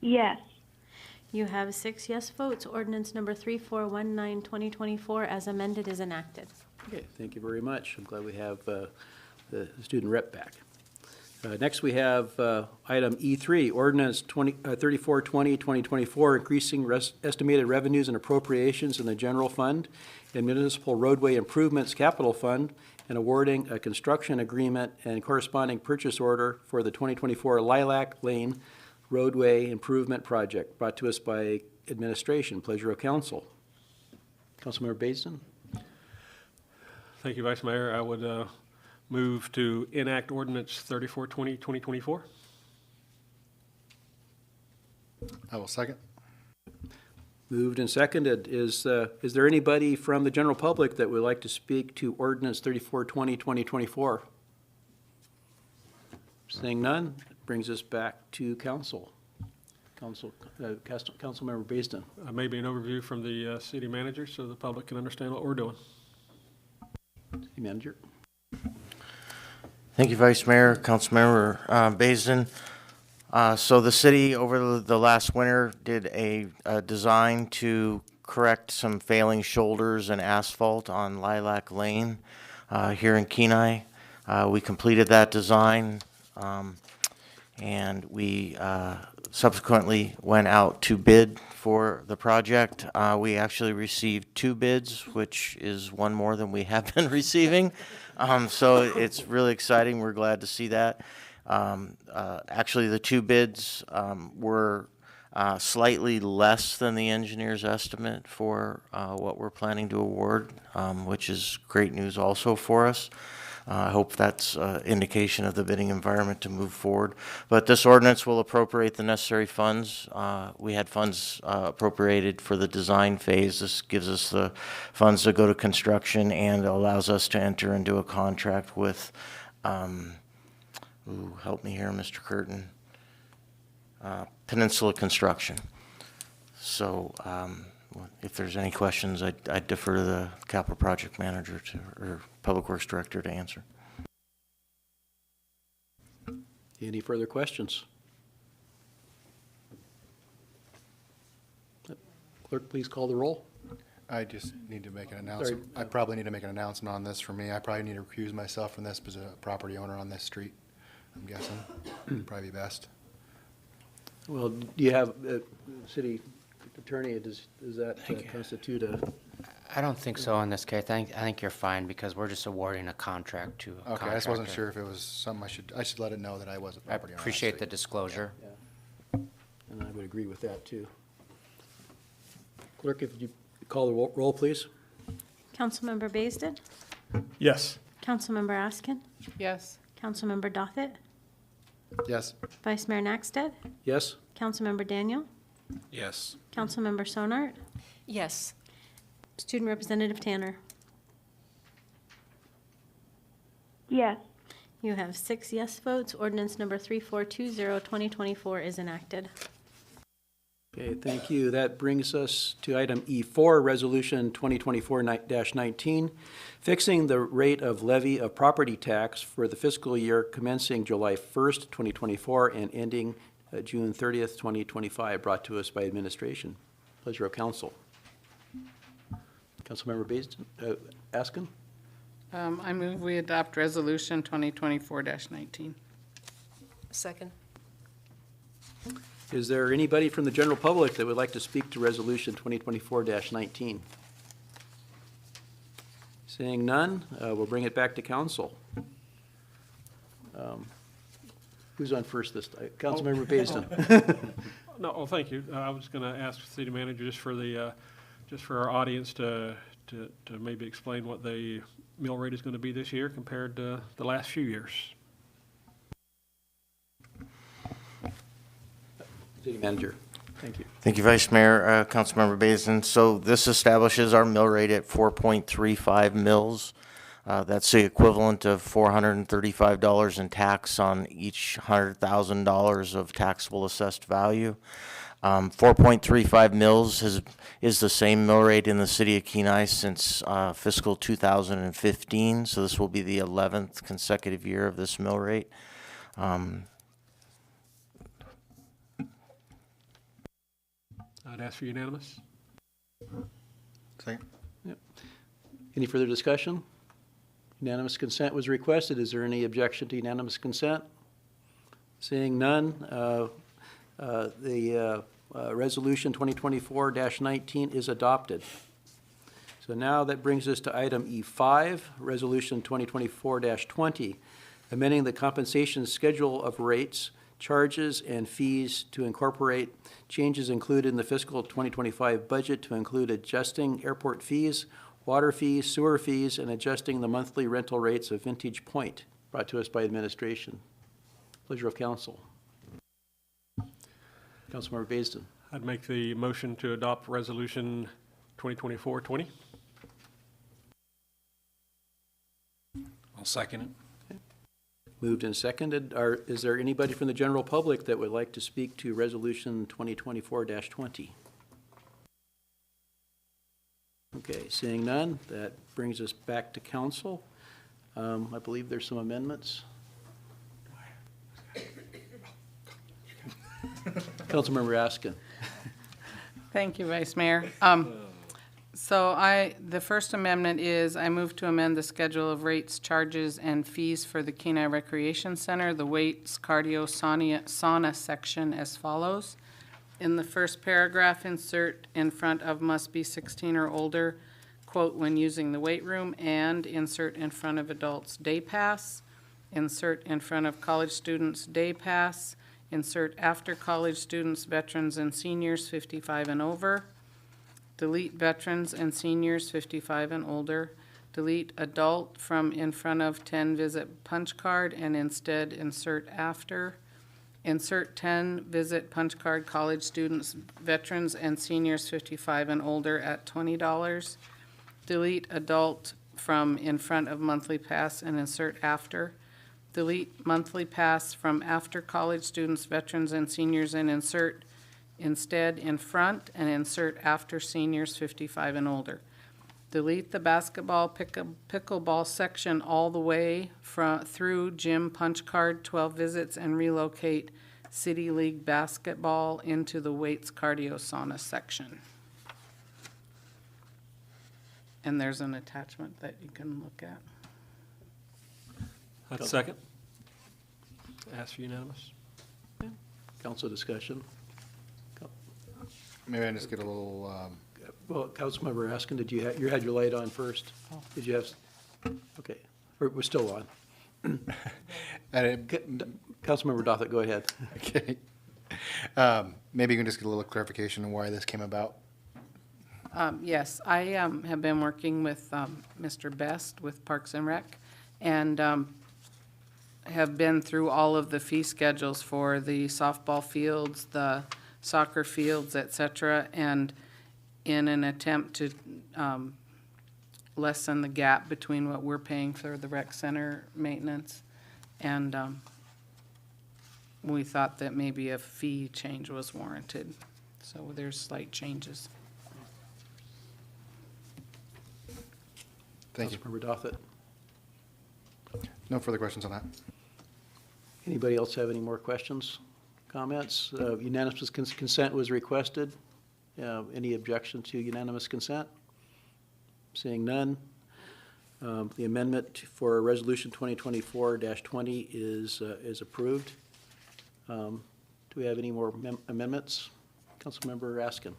Yes. You have 6 yes votes. Ordinance number 3419, 2024, as amended, is enacted. Okay, thank you very much. I'm glad we have the student rep back. Next, we have item E3, ordinance 3420, 2024, increasing estimated revenues and appropriations in the general fund and municipal roadway improvements capital fund, and awarding a construction agreement and corresponding purchase order for the 2024 Lilac Lane roadway improvement project, brought to us by administration. Pleasure of council. Councilmember Baisden? Thank you, Vice Mayor. I would move to enact ordinance 3420, 2024. I will second. Moved and seconded. Is there anybody from the general public that would like to speak to ordinance 3420, 2024? Seeing none, it brings us back to council. Councilmember Baisden. Maybe an overview from the city manager so the public can understand what we're doing. City manager. Thank you, Vice Mayor, Councilmember Baisden. So the city over the last winter did a design to correct some failing shoulders and asphalt on Lilac Lane here in Kenai. We completed that design, and we subsequently went out to bid for the project. We actually received 2 bids, which is one more than we have been receiving. So it's really exciting. We're glad to see that. Actually, the 2 bids were slightly less than the engineer's estimate for what we're planning to award, which is great news also for us. I hope that's an indication of the bidding environment to move forward. But this ordinance will appropriate the necessary funds. We had funds appropriated for the design phase. This gives us the funds to go to construction and allows us to enter into a contract with, help me here, Mr. Curtin, Peninsula Construction. So if there's any questions, I'd defer to the capital project manager or public works director to answer. Any further questions? Clerk, please call the roll. I just need to make an announcement. I probably need to make an announcement on this for me. I probably need to recuse myself from this as a property owner on this street, I'm guessing. Probably best. Well, do you have, city attorney, does that constitute a? I don't think so in this case. I think you're fine because we're just awarding a contract to a contractor. Okay, I just wasn't sure if it was something I should let it know that I was a I property owner. on appreciate the street. disclosure. And I would agree with that, too. Clerk, if you call the roll, please. Councilmember Baisden, Yes. Councilmember Askin, Yes. Councilmember Dothit, Yes. Vice Mayor Naxted, Yes? Councilmember Daniel, Yes. Councilmember Sonart, Yes. Student Representative Tanner. Yes. You have 6 yes votes. Ordinance number 3420, 2024 is enacted. Okay, thank you. That brings us to item E4, Resolution 2024-19, fixing the rate of levy of property tax for the fiscal year commencing July 1st, 2024, and ending June 30th, 2025, brought to us by administration. Pleasure of council. Councilmember Askin? I move we adopt Resolution 2024-19. Second. Is there anybody from the general public that would like to speak to Resolution 2024-19? Seeing none, we'll bring it back to council. Who's on first this time? Councilmember Baisden. No, well, thank you. I was going to ask the city manager just for the, just for our audience to maybe explain what the mill rate is going to be this year compared to the last few years. City manager, thank you. Thank you, Vice Mayor, Councilmember Baisden. So this establishes our mill rate at 4.35 mils. That's the equivalent of $435 in tax on each $100,000 of taxable assessed value. 4.35 mils is the same mill rate in the city of Kenai since fiscal 2015. So this will be the 11th consecutive year of this mill rate. I'd ask for unanimous. Second. Yep. Any further discussion? Unanimous consent was requested. Is there any objection to unanimous consent? Seeing none, the Resolution 2024-19 is adopted. So now that brings us to item E5, Resolution 2024-20, amending the compensation schedule of rates, charges, and fees to incorporate changes included in the fiscal 2025 budget to include adjusting airport fees, water fees, sewer fees, and adjusting the monthly rental rates of Vintage Point, brought to us by administration. Pleasure of council. Councilmember Baisden. I'd make the motion to adopt Resolution 2024-20. I'll second it. Moved and seconded. Is there anybody from the general public that would like to speak to Resolution 2024-20? Okay, seeing none, that brings us back to council. I believe there's some amendments. Councilmember Askin. Thank you, Vice Mayor. So the first amendment is I move to amend the schedule of rates, charges, and fees for the Kenai Recreation Center, the weights, cardio, sauna section as follows. In the first paragraph, insert in front of must be 16 or older, quote, when using the weight room, and insert in front of adults day pass, insert in front of college students day pass, insert after college students, veterans, and seniors 55 and over, delete veterans and seniors 55 and older, delete adult from in front of 10 visit punch card and instead insert after, insert 10 visit punch card college students, veterans, and seniors 55 and older at $20, delete adult from in front of monthly pass and insert after, delete monthly pass from after college students, veterans, and seniors and insert instead in front and insert after seniors 55 and older. Delete the basketball pickleball section all the way through gym punch card 12 visits and relocate City League basketball into the weights cardio sauna section. And there's an attachment that you can look at. I'd second. Ask for unanimous. Council discussion. Maybe I just get a little, Well, Councilmember Askin, did you had your light on first? Did you have, okay, we're still on. Councilmember Dothett, go ahead. okay. Maybe you can just get a little clarification on why this came about. Yes, I have been working with Mr. Best with Parks and Rec, and have been through all of the fee schedules for the softball fields, the soccer fields, et cetera, and in an attempt to lessen the gap between what we're paying for the rec center maintenance And we thought that maybe a fee change was warranted. So there's slight changes. Thank you. Councilmember Doffett. No further questions on that. Anybody else have any more questions, comments? Unanimous consent was requested. Any objection to unanimous consent? Seeing none. The amendment for Resolution 2024-20 is approved. Do we have any more amendments? Councilmember Raskin.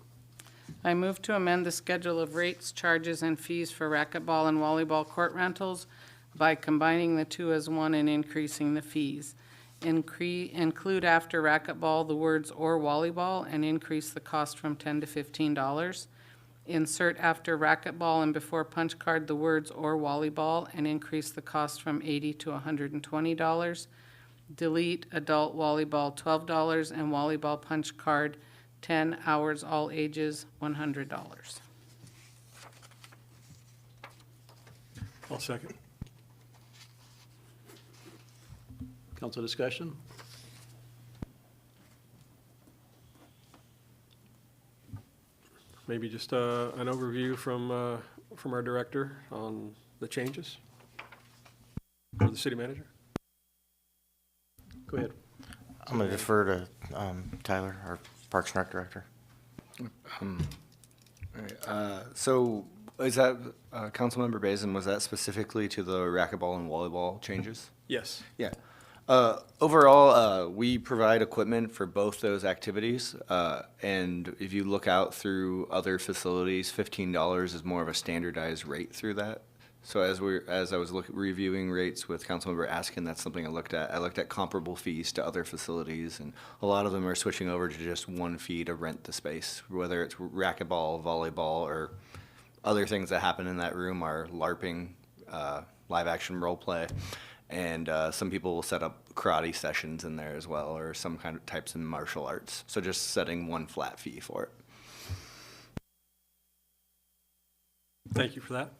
I move to amend the schedule of rates, charges, and fees for racquetball and volleyball court rentals by combining the two as one and increasing the fees. Include after racquetball the words "or volleyball" and increase the cost from $10 to $15. Insert after racquetball and before punch card the words "or volleyball" and increase the cost from $80 to $120. Delete adult volleyball $12 and volleyball punch card 10 hours, all ages, $100. I'll second. Council discussion? Maybe just an overview from our director on the changes for the city manager. Go ahead. I'm going to defer to Tyler, our Parks and Rec director. So is that, Councilmember Bazin, was that specifically to the racquetball and volleyball changes? Yes. Yeah. Overall, we provide equipment for both those activities. And if you look out through other facilities, $15 is more of a standardized rate through that. So as I was reviewing rates with Councilmember Askin, that's something I looked at. I looked at comparable fees to other facilities, and a lot of them are switching over to just one fee to rent the space, whether it's racquetball, volleyball, or other things that happen in that room are LARPing, live action role play. And some people will set up karate sessions in there as well, or some kind of types of martial arts. So just setting one flat fee for it. Thank you for that.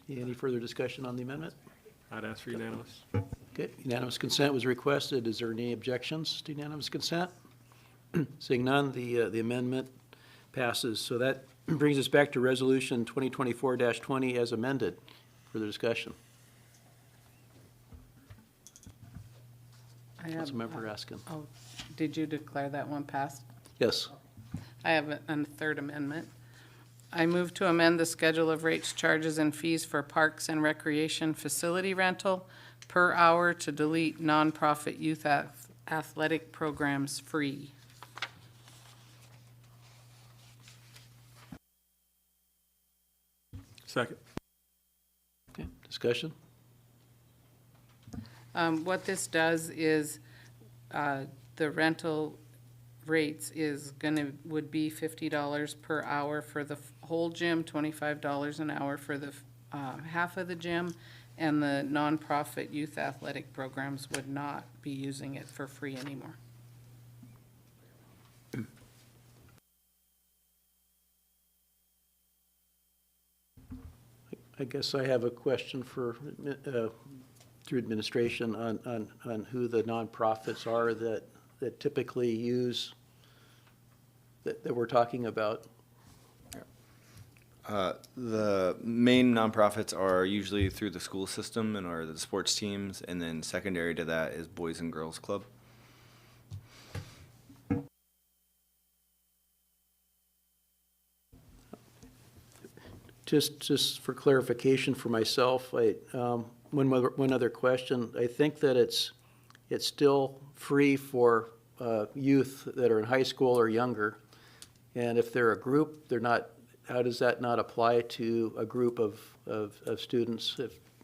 Any further discussion on the amendment? I'd ask for unanimous. Okay, unanimous consent was requested. Is there any objections to unanimous consent? Seeing none, the amendment passes. So that brings us back to Resolution 2024-20 as amended. Further discussion? Councilmember Raskin. Oh, did you declare that one passed? Yes. I have a third amendment. I move to amend the schedule of rates, charges, and fees for parks and recreation facility rental per hour to delete nonprofit youth athletic programs free. Second. Okay, discussion? What this does is, the rental rates would be $50 per hour for the whole gym, $25 an hour for the half of the gym, and the nonprofit youth athletic programs would not be using it for free anymore. I guess I have a question for, through administration on who the nonprofits are that typically use, that we're talking about. The main nonprofits are usually through the school system and are the sports teams, and then secondary to that is Boys and Girls Club. Just for clarification for myself, one other question. I think that it's still free for youth that are in high school or younger, and if they're a group, they're not. How does that not apply to a group of students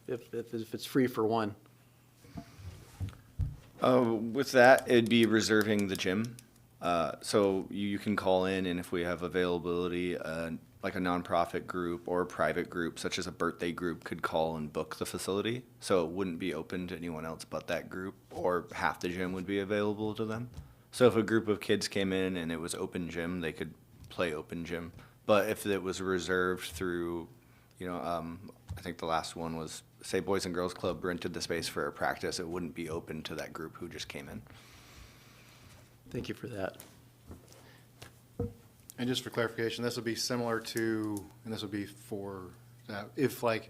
if it's free for one? With that, it'd be reserving the gym. So you can call in, and if we have availability, like a nonprofit group or a private group, such as a birthday group, could call and book the facility. So it wouldn't be open to anyone else but that group, or half the gym would be available to them. So if a group of kids came in and it was open gym, they could play open gym. But if it was reserved through I think the last one was, say, Boys and Girls Club rented the space for a practice, it wouldn't be open to that group who just came in. Thank you for that. And just for clarification, this would be similar to, and this would be for, if like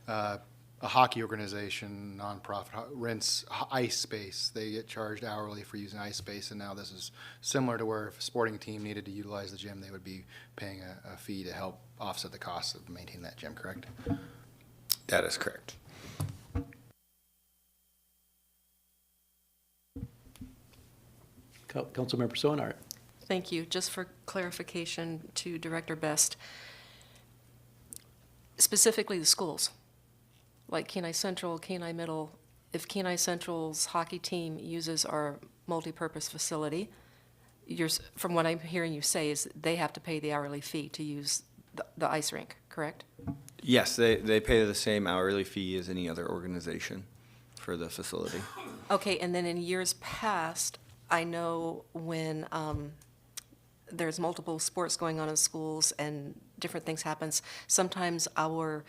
a hockey organization, nonprofit, rents ice space, they get charged hourly for using ice space, and now this is similar to where if a sporting team needed to utilize the gym, they would be paying a fee to help offset the costs of maintaining that gym, correct? That is correct. Councilmember Sonart. Thank you. Just for clarification to Director Best, specifically the schools, like Kenai Central, Kenai Middle, if Kenai Central's hockey team uses our multipurpose facility, from what I'm hearing you say is they have to pay the hourly fee to use the ice rink, correct? Yes, they pay the same hourly fee as any other organization for the facility. Okay, and then in years past, I know when there's multiple sports going on in schools and different things happens, sometimes for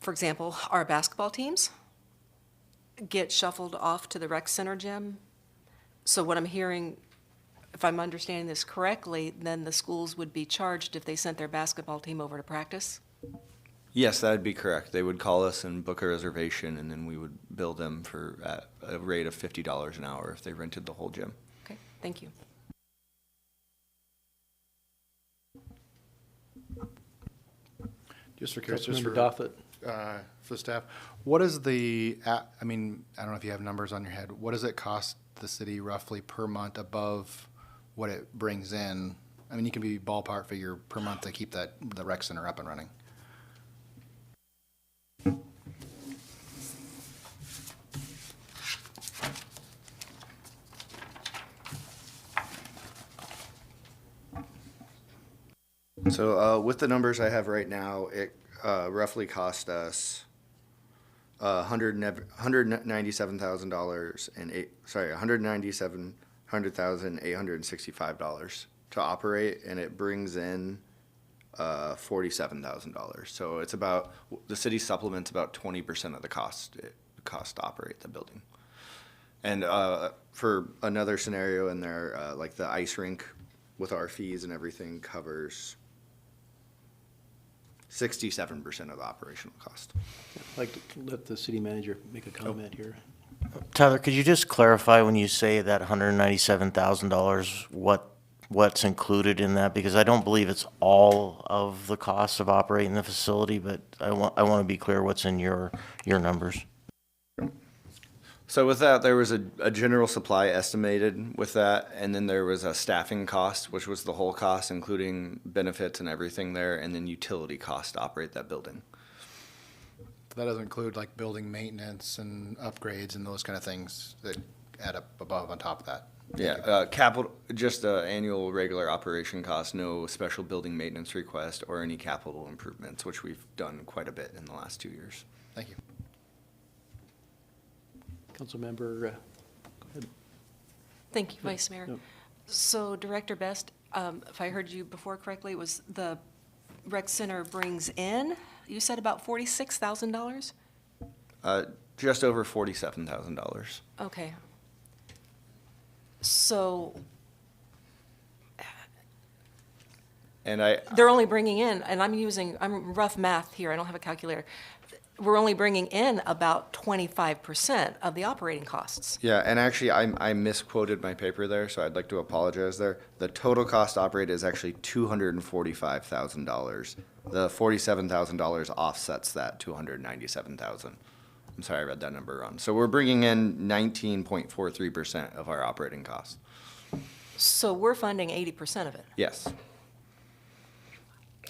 example, our basketball teams get shuffled off to the rec center gym. So what I'm hearing, if I'm understanding this correctly, then the schools would be charged if they sent their basketball team over to practice? Yes, that would be correct. They would call us and book a reservation, and then we would bill them for at a rate of $50 an hour if they rented the whole gym. Okay, thank you. Just for curious, just Councilmember for, Doffett. for the staff, what is the, I mean, I don't know if you have numbers on your head, what does it cost the city roughly per month above what it brings in? I mean, you can be ballpark figure per month to keep the rec center up and running. So with the numbers I have right now, it roughly cost us $197,000 and $197,865 to operate, and it brings in $47,000. So it's about, the city supplements about 20% of the cost to operate the building. And for another scenario in there, like the ice rink with our fees and everything covers 67% of the operational cost. I'd like to let the city manager make a comment here. Tyler, could you just clarify when you say that $197,000, what's included in that? Because I don't believe it's all of the costs of operating the facility, but I want to be clear what's in your numbers. So with that, there was a general supply estimated with that, and then there was a staffing cost, which was the whole cost, including benefits and everything there, and then utility cost to operate that building. That doesn't include like building maintenance and upgrades and those kind of things that add up above on top of that. Yeah, capital, just annual regular operation cost, no special building maintenance request or any capital improvements, which we've done quite a bit in the last 2 years. Thank you. Councilmember, go ahead. Thank you, Vice Mayor. No. So Director Best, if I heard you before correctly, was the rec center brings in, you said about $46,000? Just over $47,000. Okay. So And they're only bringing in, and I'm rough math here, I don't have a calculator. We're only bringing in about 25% of the operating costs. Yeah, and actually, I misquoted my paper there, so I'd like to apologize there. The total cost to operate is actually $245,000. The $47,000 offsets that $297,000. I'm sorry, I read that number wrong. So we're bringing in 19.43% of our operating costs. So we're funding 80% of it. Yes.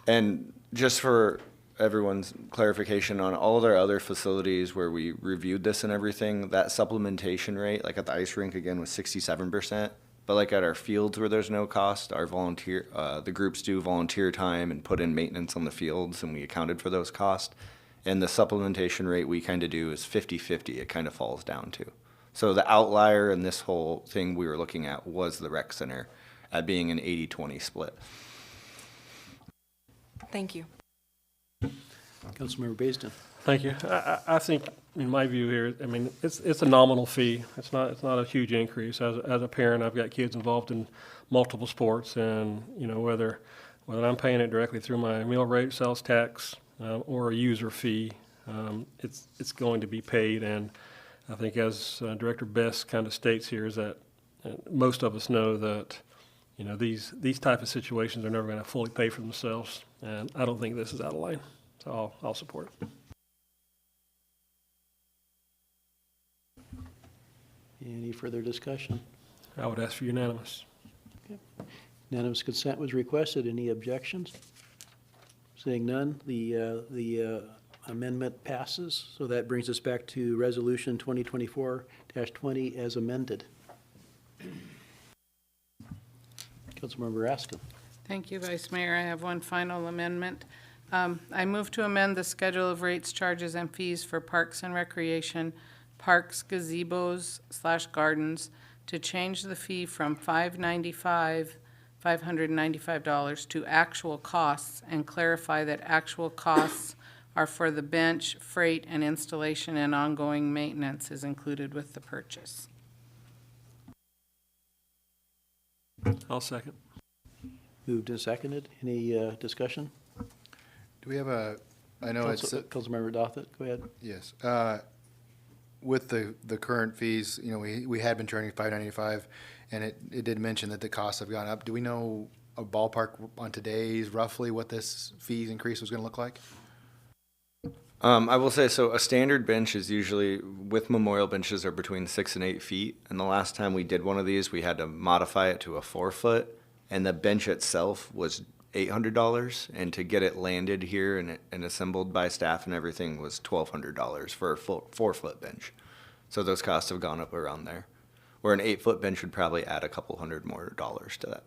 And just for everyone's clarification, on all of our other facilities where we reviewed this and everything, that supplementation rate, like at the ice rink again, was 67%. But like at our fields where there's no cost, our the groups do volunteer time and put in maintenance on the fields, and we accounted for those costs. And the supplementation rate we kind of do is 50-50. It kind of falls down to. So the outlier in this whole thing we were looking at was the rec center at being an 80-20 split. Thank you. Councilmember Baisden. Thank you. I think, in my view here, I mean, it's a nominal fee. It's not a huge increase. As a parent, I've got kids involved in multiple sports, and, you know, whether I'm paying it directly through my meal rate, sales tax, or a user fee, it's going to be paid. And I think, as Director Best kind of states here, is that most of us know that, you know, these type of situations are never going to fully pay for themselves, and I don't think this is out of line. So I'll support it. Any further discussion? I would ask for unanimous. Unanimous consent was requested. Any objections? Seeing none, the amendment passes. So that brings us back to Resolution 2024-20 as amended. Councilmember Raskin. Thank you, Vice Mayor. I have one final amendment. I move to amend the schedule of rates, charges, and fees for Parks and Recreation, parks, gazebos / gardens, to change the fee from $595 to actual costs, and clarify that actual costs are for the bench, freight, and installation, and ongoing maintenance is included with the purchase. I'll second. Moved and seconded. Any discussion? Do we have I know it's, Councilmember Dothett, go ahead. yes. With the current fees, you know, we had been charging $5.95, and it did mention that the costs have gone up. Do we know a ballpark on today's roughly what this fees increase was going to look like? I will say, so a standard bench is usually, with memorial benches, are between 6 and 8 feet. And the last time we did one of these, we had to modify it to a 4 foot, and the bench itself was $800, and to get it landed here and assembled by staff and everything was $1,200 for a 4 foot bench. So those costs have gone up around there. Where an 8 foot bench would probably add a couple $100 more to that.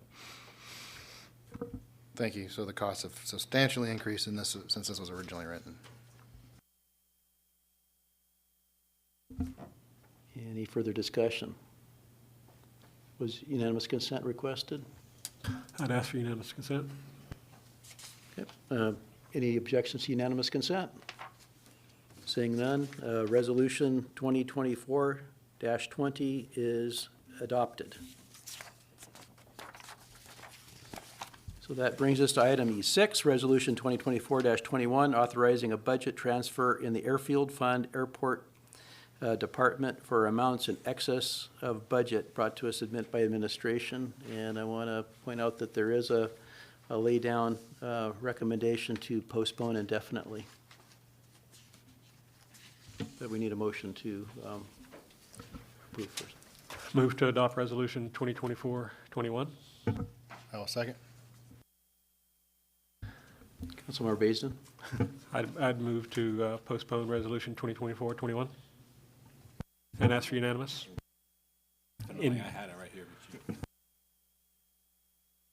Thank you. So the costs have substantially increased in this since this was originally written. Any further discussion? Was unanimous consent requested? I'd ask for unanimous consent. Okay. Any objections to unanimous consent? Seeing none, Resolution 2024-20 is adopted. So that brings us to item E6, Resolution 2024-21, authorizing a budget transfer in the Airfield Fund Airport Department for amounts in excess of budget brought to us by administration. And I want to point out that there is a lay down recommendation to postpone indefinitely. But we need a motion to approve first. Move to adopt Resolution 2024-21. I will second. Councilmember Baisden. I'd move to postpone Resolution 2024-21 and ask for unanimous. I had it right here. But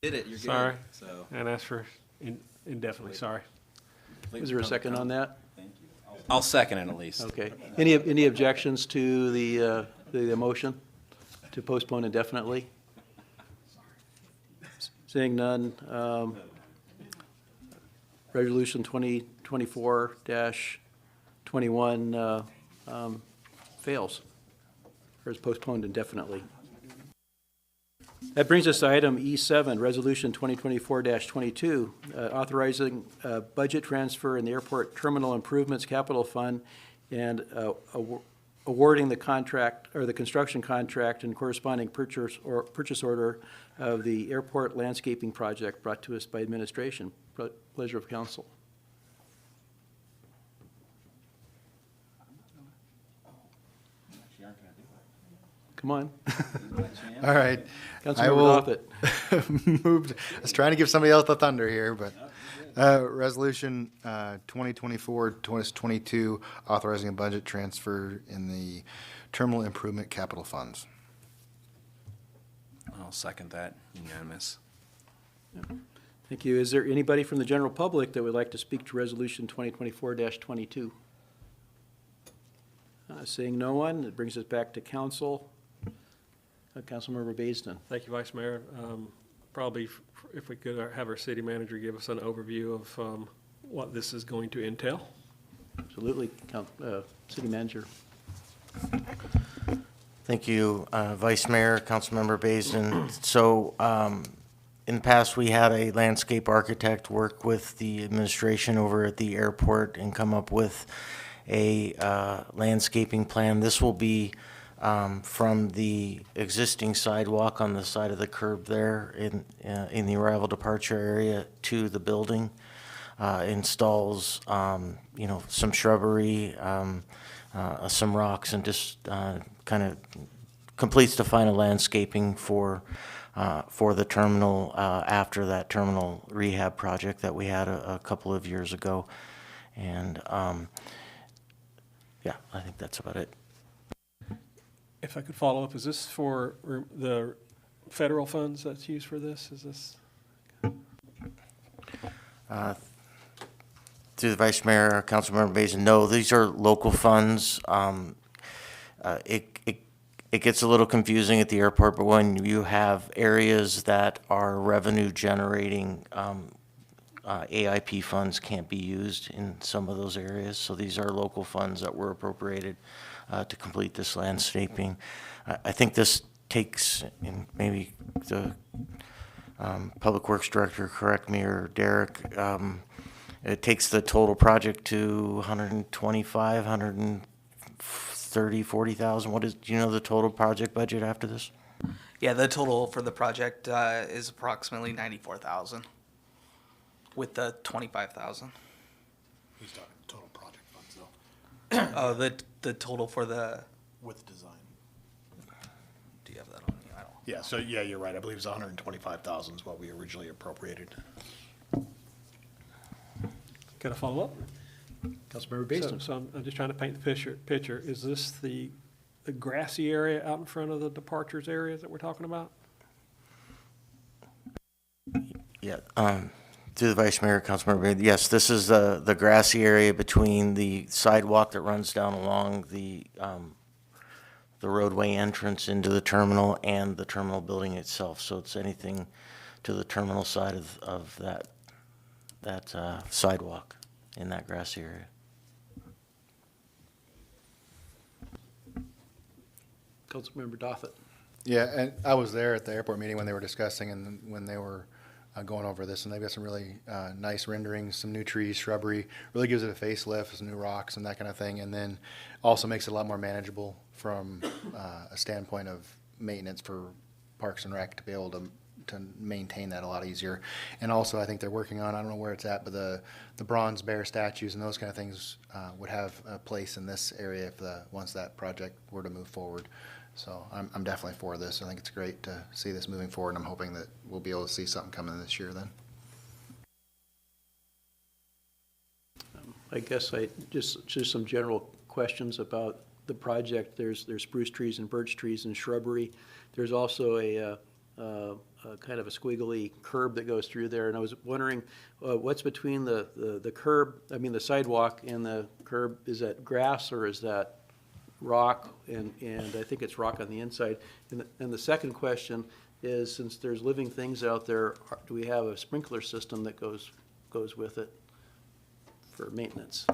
Did it, you're Sorry. good. So. And ask for indefinitely, sorry. Is there a second on that? I'll second it at least. Okay. Any objections to the motion to postpone indefinitely? Seeing none, Resolution 2024-21 fails, or is postponed indefinitely. That brings us to item E7, Resolution 2024-22, authorizing budget transfer in the Airport Terminal Improvements Capital Fund and awarding the contract, or the construction contract and corresponding purchase order of the airport landscaping project brought to us by administration. Pleasure of council. Come on. All right. Councilmember Dothett. I was trying to give somebody else the thunder here, but Resolution 2024-22, authorizing a budget transfer in the terminal improvement capital funds. I'll second that, unanimous. Thank you. Is there anybody from the general public that would like to speak to Resolution 2024-22? Seeing no one, it brings us back to council. Councilmember Baisden. Thank you, Vice Mayor. Probably if we could have our city manager give us an overview of what this is going to entail? Absolutely, City Manager. Thank you, Vice Mayor, Councilmember Basin. So, in the past, we had a landscape architect work with the administration over at the airport and come up with a landscaping plan. This will be from the existing sidewalk on the side of the curb there in the arrival departure area to the building. Installs, some shrubbery, some rocks, and just kind of completes the final landscaping for the terminal after that terminal rehab project that we had a couple of years ago. And yeah, I think that's about it. If I could follow up, is this for the federal funds that's used for this? Is this? Through the Vice Mayor, Councilmember Basin, no, these are local funds. It gets a little confusing at the airport, but when you have areas that are revenue generating, AIP funds can't be used in some of those areas. So these are local funds that were appropriated to complete this landscaping. I think this takes, and maybe the Public Works Director, correct me, or Derek, it takes the total project to 125, 130, 40,000. What is, do you know the total project budget after this? Yeah, the total for the project is approximately 94,000 with the 25,000. He's talking total project funds though. The total for the. With design. Do you have that on you? I don't. Yeah, so yeah, you're right. I believe it's 125,000 is what we originally appropriated. Can I follow up? Councilmember Basin. So I'm just trying to paint the picture. Is this the grassy area out in front of the departures areas that we're talking about? Yeah, through the Vice Mayor, Councilmember Basin, yes, this is the grassy area between the sidewalk that runs down along the roadway entrance into the terminal and the terminal building itself. So it's anything to the terminal side of that sidewalk in that grassy area. Councilmember Doffett. Yeah, and I was there at the airport meeting when they were discussing and when they were going over this, and they've got some really nice renderings, some new trees, shrubbery, really gives it a facelift, some new rocks and that kind of thing, and then also makes it a lot more manageable from a standpoint of maintenance for Parks and Rec to be able to maintain that a lot easier. And also, I think they're working on, I don't know where it's at, but the bronze bear statues and those kind of things would have a place in this area if once that project were to move forward. So I'm definitely for this. I think it's great to see this moving forward, and I'm hoping that we'll be able to see something coming this year then. I guess just some general questions about the project. There's spruce trees and birch trees and shrubbery. There's also a kind of a squiggly curb that goes through there, and I was wondering what's between the curb, I mean the sidewalk and the curb. Is that grass or is that rock? And I think it's rock on the inside. And the second question is, since there's living things out there, do we have a sprinkler system that goes with it for maintenance?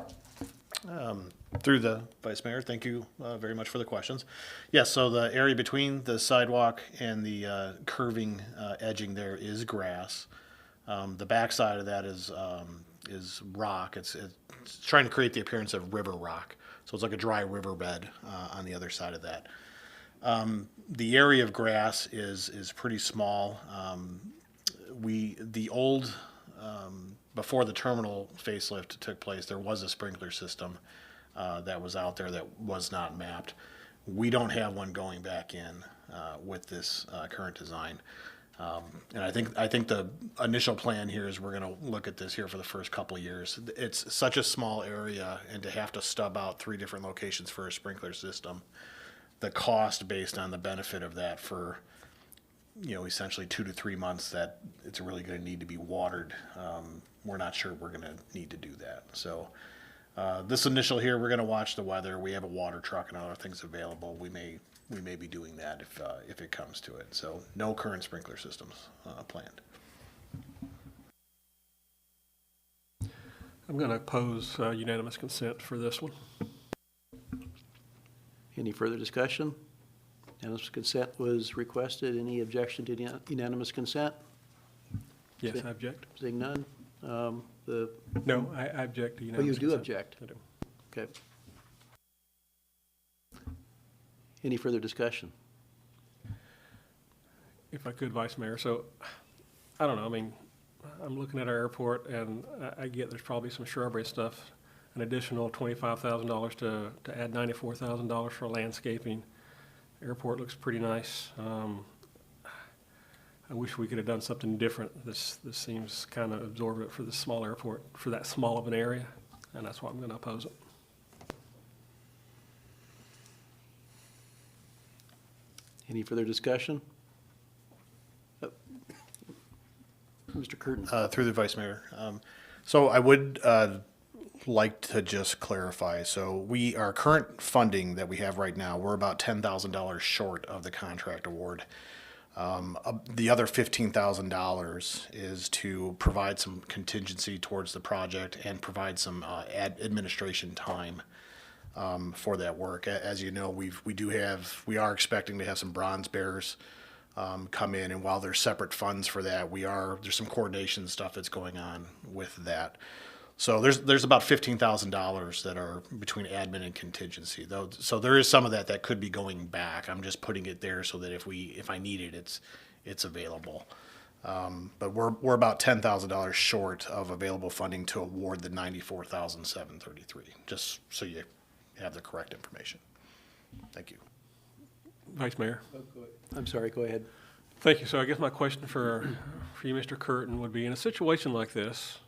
Through the Vice Mayor, thank you very much for the questions. Yes, so the area between the sidewalk and the curving edging there is grass. The backside of that is rock. It's trying to create the appearance of river rock. So it's like a dry riverbed on the other side of that. The area of grass is pretty small. The old before the terminal facelift took place, there was a sprinkler system that was out there that was not mapped. We don't have one going back in with this current design. And I think the initial plan here is we're going to look at this here for the first couple of years. It's such a small area, and to have to stub out 3 different locations for a sprinkler system, the cost based on the benefit of that for essentially 2 to 3 months that it's really going to need to be watered. We're not sure we're going to need to do that. So this initial here, we're going to watch the weather. We have a water truck and other things available. We may be doing that if it comes to it. So no current sprinkler systems planned. I'm going to oppose unanimous consent for this one. Any further discussion? Unanimous consent was requested. Any objection to unanimous consent? Yes, I object. Seeing none? No, I object to Oh, you unanimous do consent. object? I do. Okay. Any further discussion? If I could, Vice Mayor, so, I don't know, I mean, I'm looking at our airport, and I get there's probably some shrubbery stuff, an additional $25,000 to add $94,000 for landscaping. Airport looks pretty nice. I wish we could have done something different. This seems kind of absorbent for this small airport, for that small of an area, and that's why I'm going to oppose it. Any further discussion? Mr. Curtin. Through the Vice Mayor. So I would like to just clarify. So our current funding that we have right now, we're about $10,000 short of the contract award. The other $15,000 is to provide some contingency towards the project and provide some administration time for that work. As you know, we are expecting to have some bronze bearers come in, and while there's separate funds for that, there's some coordination stuff that's going on with that. So there's about $15,000 that are between admin and contingency, though. So there is some of that could be going back. I'm just putting it there so that if I need it, it's available. But we're about $10,000 short of available funding to award the $94,733. Just so you have the correct information. Thank you. Vice Mayor. I'm sorry, go ahead. Thank you. So I guess my question for you, Mr. Curtin, would be, in a situation like this,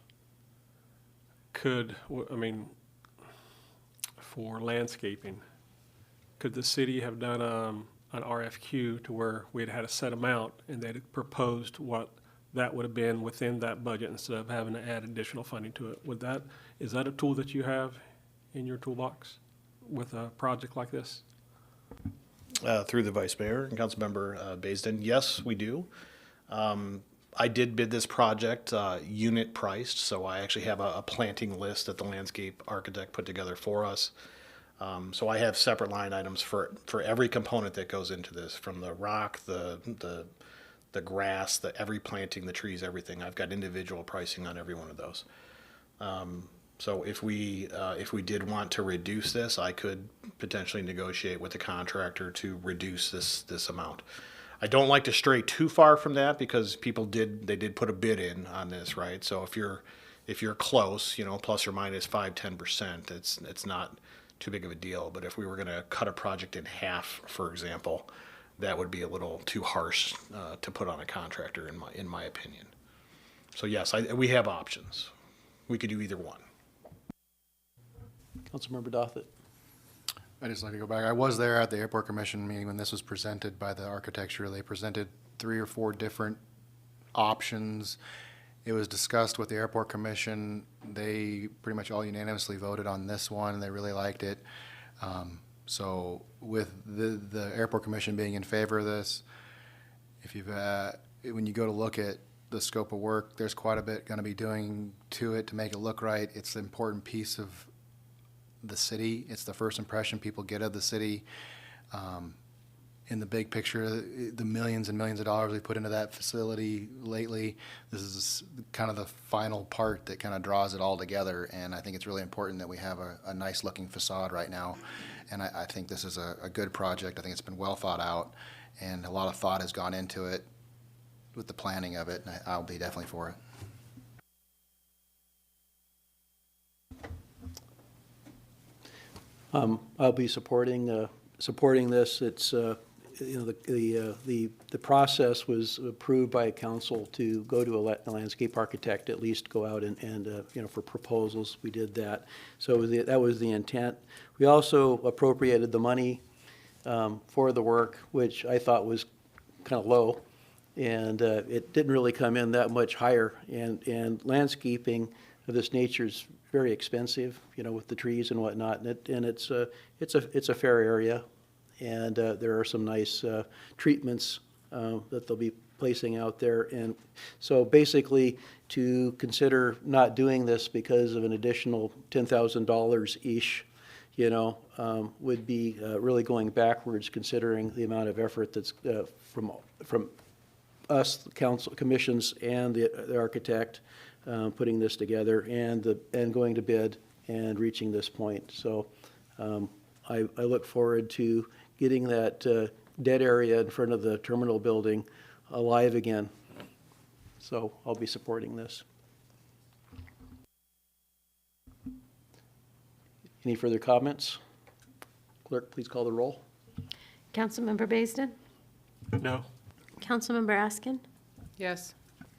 for landscaping, could the city have done an RFQ to where we had a set amount and they'd proposed what that would have been within that budget instead of having to add additional funding to it? Is that a tool that you have in your toolbox with a project like this? Through the Vice Mayor and Councilmember Baisden, yes, we do. I did bid this project unit priced, so I actually have a planting list that the landscape architect put together for us. So I have separate line items for every component that goes into this, from the rock, the grass, every planting, the trees, everything. I've got individual pricing on every one of those. So if we did want to reduce this, I could potentially negotiate with the contractor to reduce this amount. I don't like to stray too far from that because they did put a bid in on this, right? So if you're close, plus or minus 5-10%, it's not too big of a deal. But if we were going to cut a project in half, for example, that would be a little too harsh to put on a contractor, in my opinion. So yes, we have options. We could do either one. Councilmember Dothett. I'd just like to go back. I was there at the Airport Commission meeting when this was presented by the architecture. They presented 3 or 4 different options. It was discussed with the Airport Commission. They pretty much all unanimously voted on this one, and they really liked it. So with the Airport Commission being in favor of this, when you go to look at the scope of work, there's quite a bit going to be doing to it to make it look right. It's an important piece of the city. It's the first impression people get of the city. In the big picture, the millions and millions of dollars we put into that facility lately, this is kind of the final part that kind of draws it all together. And I think it's really important that we have a nice looking facade right now. And I think this is a good project. I think it's been well thought out, and a lot of thought has gone into it with the planning of it. And I'll be definitely for it. I'll be supporting this. It's the process was approved by council to go to a landscape architect, at least go out and for proposals. We did that. So that was the intent. We also appropriated the money for the work, which I thought was kind of low, and it didn't really come in that much higher. And landscaping of this nature is very expensive, with the trees and whatnot, and it's a fair area, and there are some nice treatments that they'll be placing out there. And so basically, to consider not doing this because of an additional $10,000-ish, would be really going backwards, considering the amount of effort that's from us, the council, commissions, and the architect putting this together, and going to bid and reaching this point. So I look forward to getting that dead area in front of the terminal building alive again. So I'll be supporting this. Any further comments? Clerk, please call the roll. Councilmember Baisden? No. Councilmember Askin? Yes.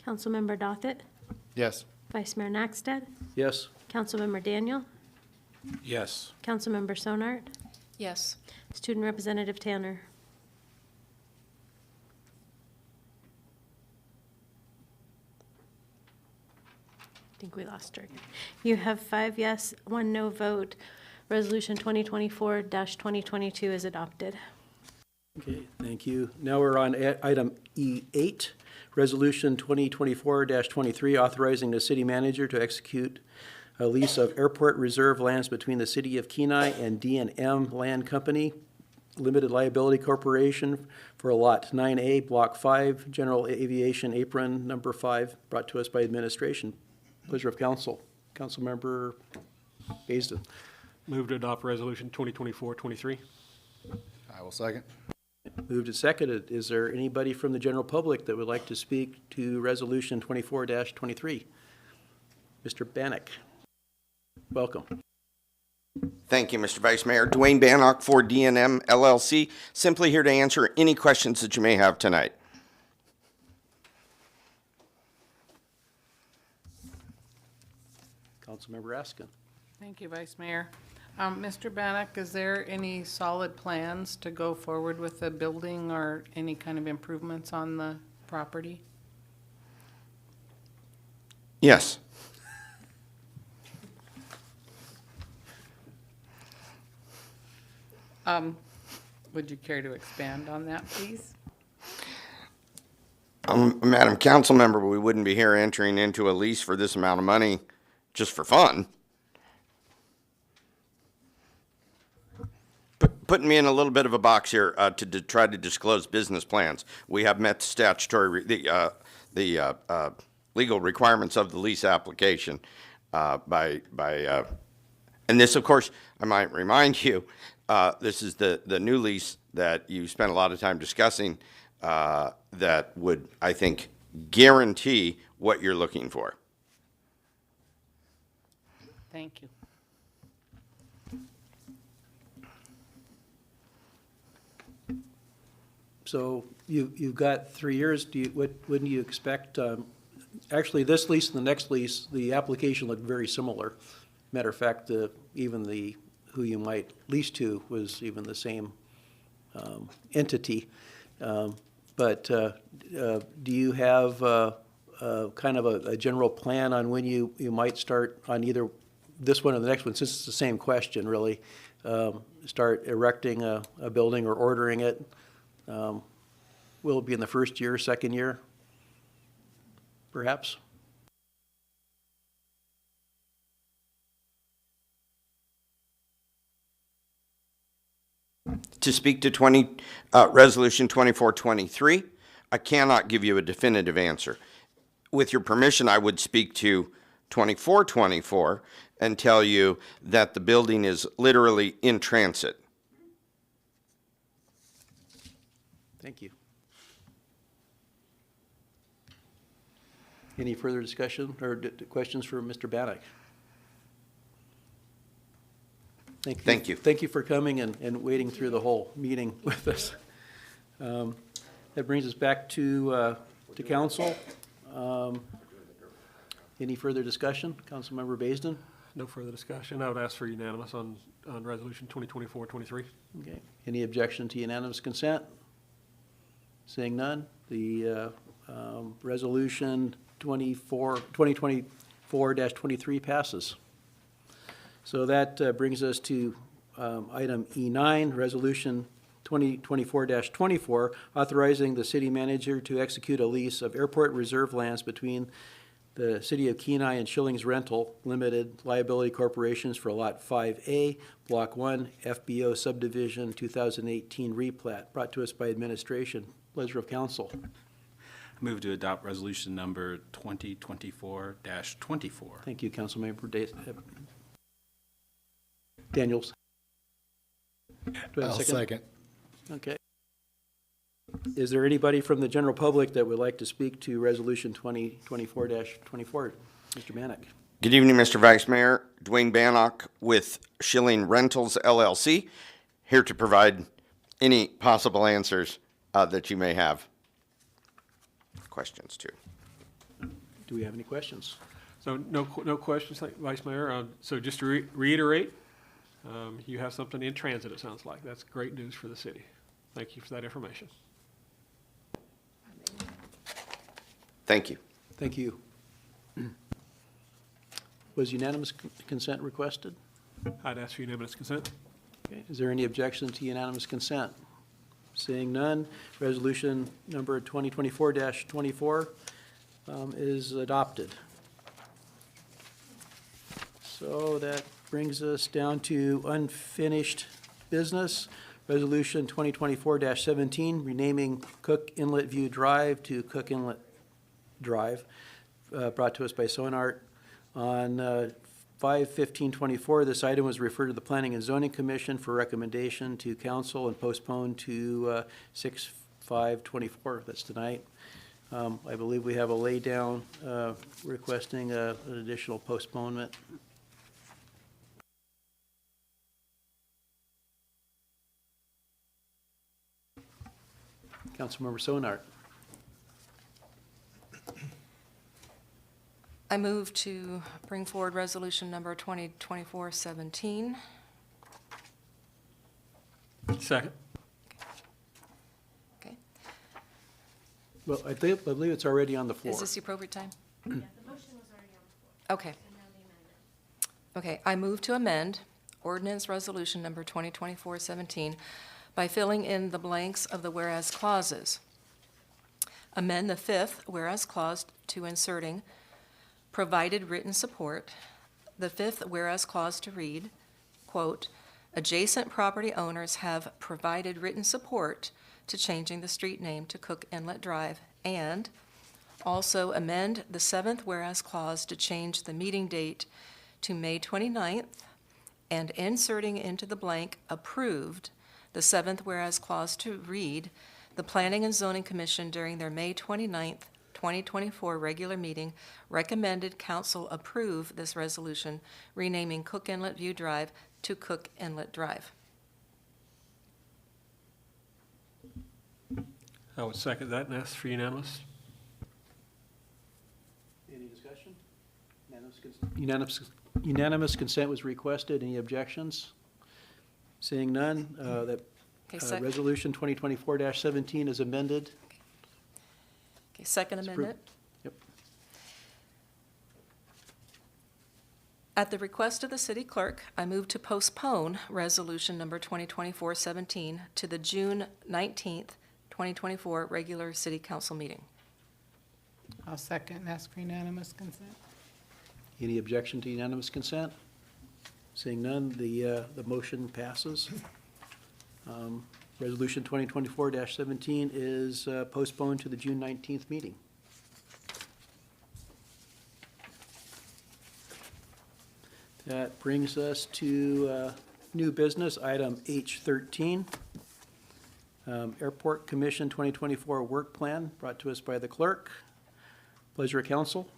Councilmember Dothit? Yes. Vice Mayor Nakstad? Yes. Councilmember Daniel? Yes. Councilmember Sonart? Yes. Student Representative Tanner? I think we lost her again. You have 5 yes, 1 no vote. Resolution 2024-2022 is adopted. Okay, thank you. Now we're on item E8, Resolution 2024-23, authorizing the city manager to execute a lease of airport reserve lands between the city of Kenai and D&M Land Company, Limited Liability Corporation, for lot 9A, Block 5, General Aviation Apron Number 5, brought to us by administration. Pleasure of council. Councilmember Baisden. Move to adopt resolution 2024-23. I will second. Moved and seconded. Is there anybody from the general public that would like to speak to Resolution 24-23? Mr. Bannock, welcome. Thank you, Mr. Vice Mayor. Dwayne Bannock for D&M LLC. Simply here to answer any questions that you may have tonight. Councilmember Askin. Thank you, Vice Mayor. Mr. Bannock, is there any solid plans to go forward with the building or any kind of improvements on the property? Yes. Would you care to expand on that, please? Madam Council Member, we wouldn't be here entering into a lease for this amount of money just for fun. Putting me in a little bit of a box here to try to disclose business plans. We have met the statutory, the legal requirements of the lease application and this, of course, I might remind you, this is the new lease that you spent a lot of time discussing that would, I think, guarantee what you're looking for. Thank you. So you've got 3 years. When do you expect? Actually, this lease and the next lease, the application looked very similar. Matter of fact, even who you might lease to was even the same entity. But do you have kind of a general plan on when you might start on either this one or the next one, since it's the same question, really, start erecting a building or ordering it? Will it be in the first year, second year, perhaps? To speak to Resolution 2423, I cannot give you a definitive answer. With your permission, I would speak to 2424 and tell you that the building is literally in transit. Thank you. Any further discussion or questions for Mr. Bannock? Thank you. Thank you for coming and waiting through the whole meeting with us. That brings us back to council. Any further discussion? Councilmember Baisden? No further discussion. I would ask for unanimous on resolution 2024-23. Okay. Any objection to unanimous consent? Seeing none, the resolution 2024-23 passes. So that brings us to item E9, resolution 2024-24, authorizing the city manager to execute a lease of airport reserve lands between the City of Kenai and Schillings Rental Limited Liability Corporations for Lot 5A, Block 1, FBO Subdivision 2018 replat, brought to us by administration. Pleasure of council. Move to adopt resolution number 2024-24. Thank you, Councilmember Daniels. Do I have a I'll second. Okay. Is there anybody from the general public that would like to speak to Resolution 2024-24? Mr. Bannock. Good evening, Mr. Vice Mayor. Dwayne Bannock with Schilling Rentals LLC, here to provide any possible answers that you may have. Questions, too. Do we have any questions? So no questions, Vice Mayor. So just to reiterate, you have something in transit, it sounds like. That's great news for the city. Thank you for that information. Thank you. Thank you. Was unanimous consent requested? I'd ask for unanimous consent. Okay. Is there any objection to unanimous consent? Seeing none, resolution number 2024-24 is adopted. So that brings us down to unfinished business. Resolution 2024-17, renaming Cook Inlet View Drive to Cook Inlet Drive, brought to us by Sonart. On 5/15/24, this item was referred to the Planning and Zoning Commission for recommendation to council and postponed to 6/5/24. That's tonight. I believe we have a laydown requesting an additional postponement. Councilmember Sonart. I move to bring forward resolution number 2024-17. Second. Okay. Well, I believe it's already on the floor. Is this the appropriate time? Yeah, the motion was already on the floor. Okay. Okay, I move to amend ordinance resolution number 2024-17 by filling in the blanks of the whereas clauses. Amend the fifth whereas clause to inserting provided written support. The fifth whereas clause to read, quote, adjacent property owners have provided written support to changing the street name to Cook Inlet Drive, and also amend the seventh whereas clause to change the meeting date to May 29th, and inserting into the blank approved the seventh whereas clause to read, the Planning and Zoning Commission during their May 29th, 2024 regular meeting recommended council approve this resolution renaming Cook Inlet View Drive to Cook Inlet Drive. I would second that and ask for unanimous. Any discussion? Unanimous consent was requested. Any objections? Seeing none, that resolution 2024-17 is amended. Okay, second amendment. Yep. At the request of the city clerk, I move to postpone resolution number 2024-17 to the June 19th, 2024 regular city council meeting. I'll second and ask for unanimous consent. Any objection to unanimous consent? Seeing none, the motion passes. Resolution 2024-17 is postponed to the June 19th meeting. That brings us to new business, item H13. Airport Commission 2024 Work Plan, brought to us by the clerk. Pleasure of council.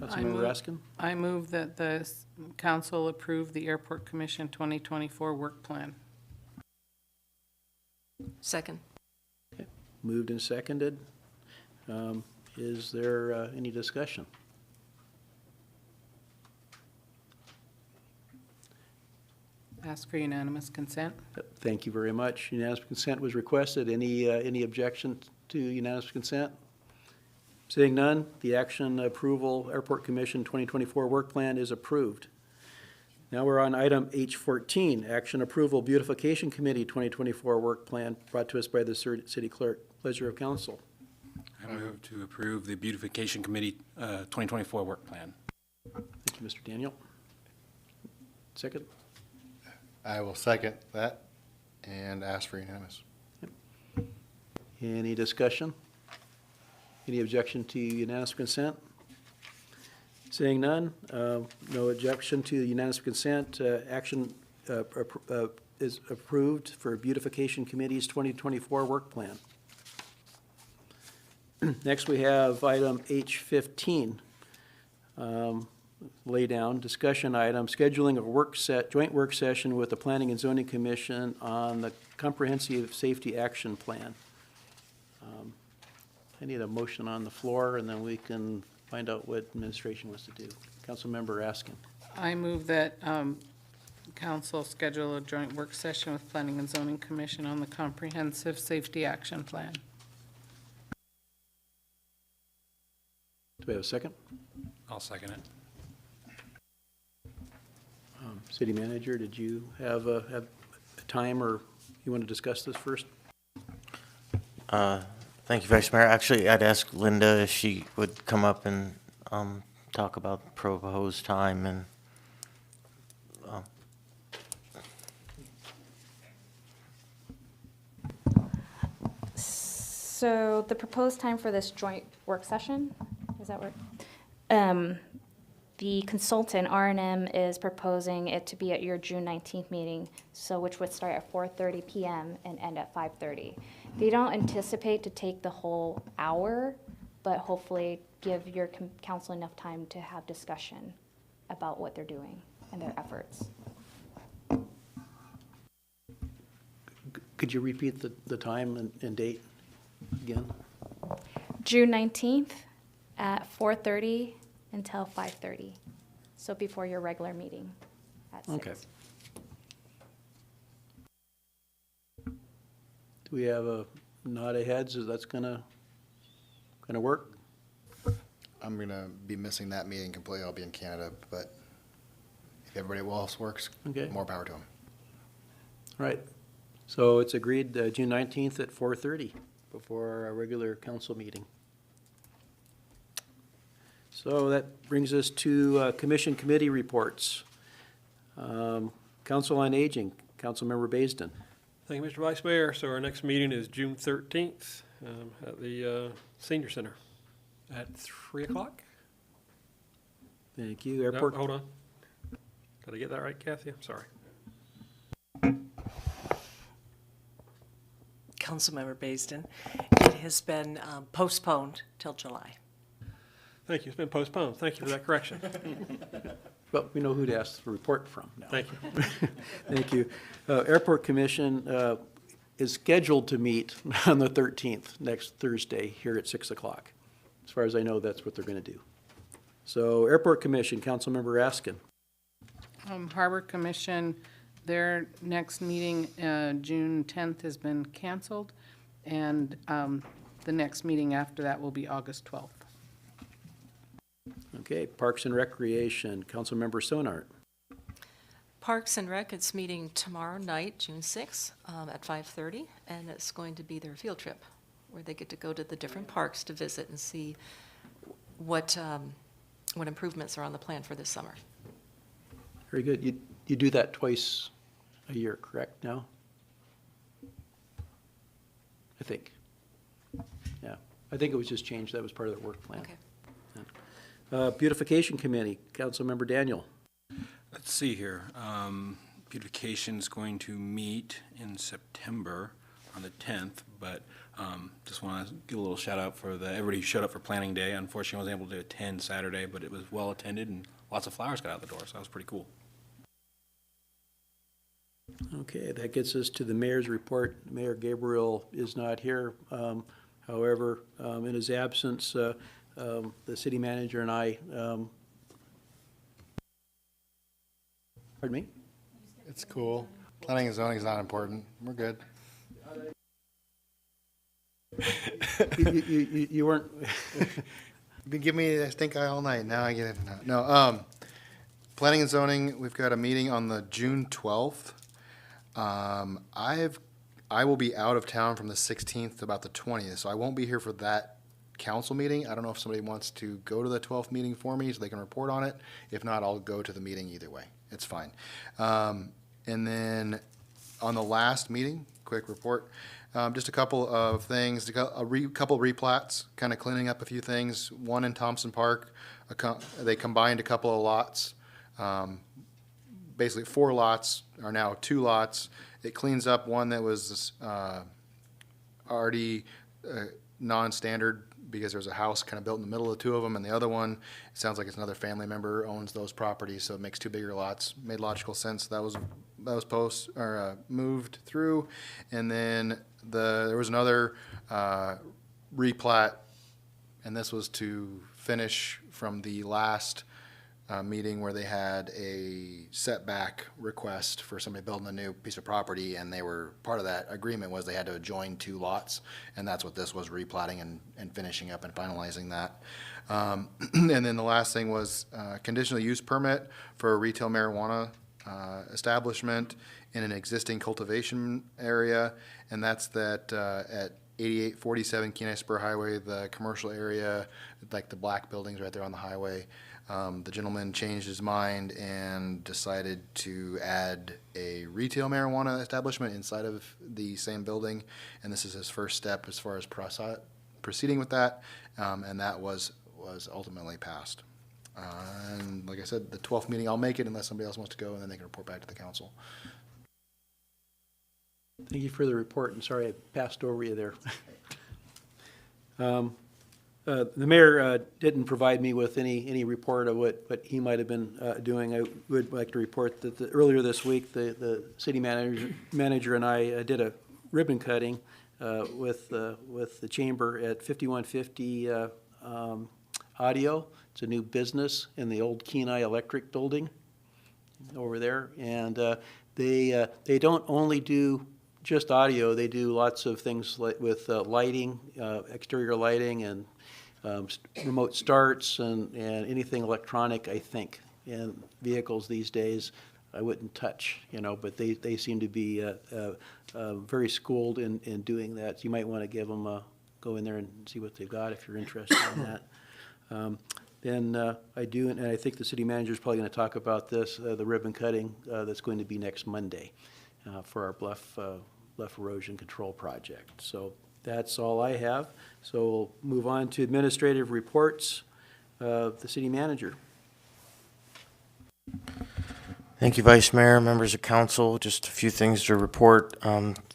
Councilmember Raskin? I move that the council approve the Airport Commission 2024 work plan. Second. Okay. Moved and seconded. Is there any discussion? Ask for unanimous consent. Thank you very much. Unanimous consent was requested. Any objection to unanimous consent? Seeing none, the action approval Airport Commission 2024 work plan is approved. Now we're on item H14, action approval Beautification Committee 2024 work plan brought to us by the city clerk. Pleasure of council. I move to approve the Beautification Committee 2024 work plan. Thank you, Mr. Daniel. Second? I will second that and ask for unanimous. Any discussion? Any objection to unanimous consent? Seeing none, no objection to unanimous consent, action is approved for Beautification Committee's 2024 work plan. Next, we have item H15, lay down, discussion item, scheduling of joint work session with the Planning and Zoning Commission on the Comprehensive Safety Action Plan. I need a motion on the floor, and then we can find out what administration wants to do. Councilmember Askin. I move that council schedule a joint work session with Planning and Zoning Commission on the Comprehensive Safety Action Plan. Do we have a second? I'll second it. City Manager, did you have a time, or you want to discuss this first? Thank you, Vice Mayor. Actually, I'd ask Linda if she would come up and talk about proposed time and So the proposed time for this joint work session, is that what? The consultant, R&M, is proposing it to be at your June 19th meeting, so which would start at 4:30 PM and end at 5:30. They don't anticipate to take the whole hour, but hopefully give your council enough time to have discussion about what they're doing and their efforts. Could you repeat the time and date again? June 19th at 4:30 until 5:30, so before your regular meeting at 6. Okay. Do we have a nod of heads? Is that's gonna work? I'm gonna be missing that meeting completely. I'll be in Canada, but if everybody else works, Okay. more power to them. All right. So it's agreed, June 19th at 4:30 before our regular council meeting. So that brings us to commission committee reports. Council on Aging, Councilmember Baisden. Thank you, Mr. Vice Mayor. So our next meeting is June 13th at the Senior Center at 3 o'clock. Thank you. No, Airport. hold on. Did I get that right, Kathy? I'm sorry. Councilmember Baisden, it has been postponed till July. Thank you. It's been postponed. Thank you for that correction. Well, we know who to ask the report from now. Thank you. Thank you. Airport Commission is scheduled to meet on the 13th, next Thursday, here at 6 o'clock. As far as I know, that's what they're going to do. So Airport Commission, Councilmember Askin. Harbor Commission, their next meeting, June 10th, has been canceled, and the next meeting after that will be August 12th. Okay, Parks and Recreation, Councilmember Sonart. Parks and Rec, it's meeting tomorrow night, June 6th, at 5:30, and it's going to be their field trip, where they get to go to the different parks to visit and see what improvements are on the plan for this summer. Very good. You do that twice a year, correct, now? I think. Yeah, I think it was just changed. That was part of their work plan. Okay. Beautification Committee, Councilmember Daniel. Let's see here. Beautification's going to meet in September on the 10th, but just want to give a little shout out for everybody who showed up for Planning Day. Unfortunately, I wasn't able to attend Saturday, but it was well attended and lots of flowers got out the door, so that was pretty cool. Okay, that gets us to the mayor's report. Mayor Gabriel is not here. However, in his absence, the city manager and I, pardon me? It's cool. Planning and zoning is not important. We're good. You weren't, You've been giving me that stink eye all night. Now I get it. No, planning and zoning, we've got a meeting on the June 12th. I will be out of town from the 16th to about the 20th, so I won't be here for that council meeting. I don't know if somebody wants to go to the 12th meeting for me so they can report on it. If not, I'll go to the meeting either way. It's fine. And then on the last meeting, quick report, just a couple of things, couple of replats, kind of cleaning up a few things. One in Thompson Park, they combined a couple of lots. Basically 4 lots are now 2 lots. It cleans up one that was already non-standard because there's a house kind of built in the middle of the 2 of them, and the other one, it sounds like it's another family member owns those properties, so it makes 2 bigger lots. Made logical sense. That was moved through, and then there was another replat, and this was to finish from the last meeting where they had a setback request for somebody building a new piece of property, and they were, part of that agreement was they had to adjoin 2 lots, and that's what this was, replatting and finishing up and finalizing that. And then the last thing was conditional use permit for a retail marijuana establishment in an existing cultivation area, and that's that at 8847 Kenai Spur Highway, the commercial area, like the black buildings right there on the highway. The gentleman changed his mind and decided to add a retail marijuana establishment inside of the same building, and this is his first step as far as proceeding with that, and that was ultimately passed. And like I said, the 12th meeting, I'll make it unless somebody else wants to go, and then they can report back to the council. thank you for the report, and sorry I passed over you there. The mayor didn't provide me with any report of what he might have been doing. I would like to report that earlier this week, the city manager and I did a ribbon cutting with the chamber at 5150 Audio. It's a new business in the old Kenai Electric building over there, and they don't only do just audio. They do lots of things like with lighting, exterior lighting, and remote starts and anything electronic, I think, in vehicles these days. I wouldn't touch, but they seem to be very schooled in doing that. So you might want to give them go in there and see what they've got if you're interested in that. Then I do, and I think the city manager is probably going to talk about this, the ribbon cutting that's going to be next Monday for our bluff erosion control project. So that's all I have. So we'll move on to administrative reports of the city manager. Thank you, Vice Mayor, members of council. Just a few things to report.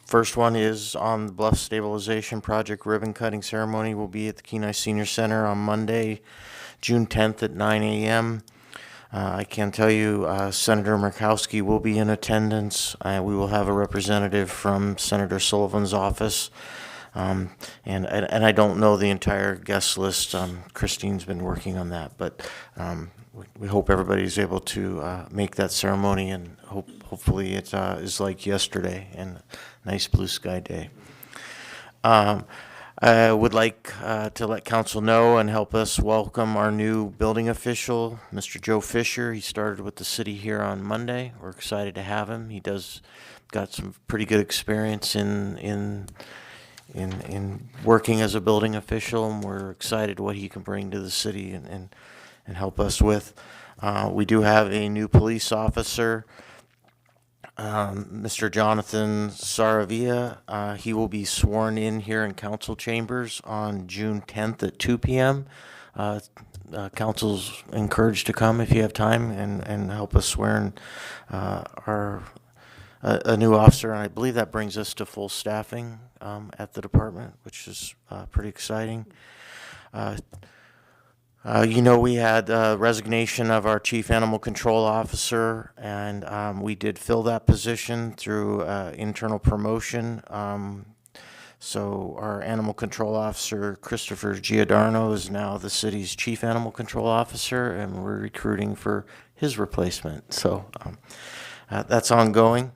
First one is on the Bluff Stabilization Project ribbon cutting ceremony will be at the Kenai Senior Center on Monday, June 10th at 9 a.m. I can tell you Senator Murkowski will be in attendance. We will have a representative from Senator Sullivan's office. And I don't know the entire guest list. Christine's been working on that, but we hope everybody's able to make that ceremony, and hopefully it is like yesterday and a nice blue sky day. I would like to let council know and help us welcome our new building official, Mr. Joe Fisher. He started with the city here on Monday. We're excited to have him. He got some pretty good experience in working as a building official, and we're excited what he can bring to the city and help us with. We do have a new police officer, Mr. Jonathan Saravia. He will be sworn in here in council chambers on June 10th at 2 p.m. Council's encouraged to come if you have time and help us swear in a new officer, and I believe that brings us to full staffing at the department, which is pretty exciting. We had resignation of our chief animal control officer, and we did fill that position through internal promotion. So our animal control officer, Christopher Giordano, is now the city's chief animal control officer, and we're recruiting for his replacement. So that's ongoing.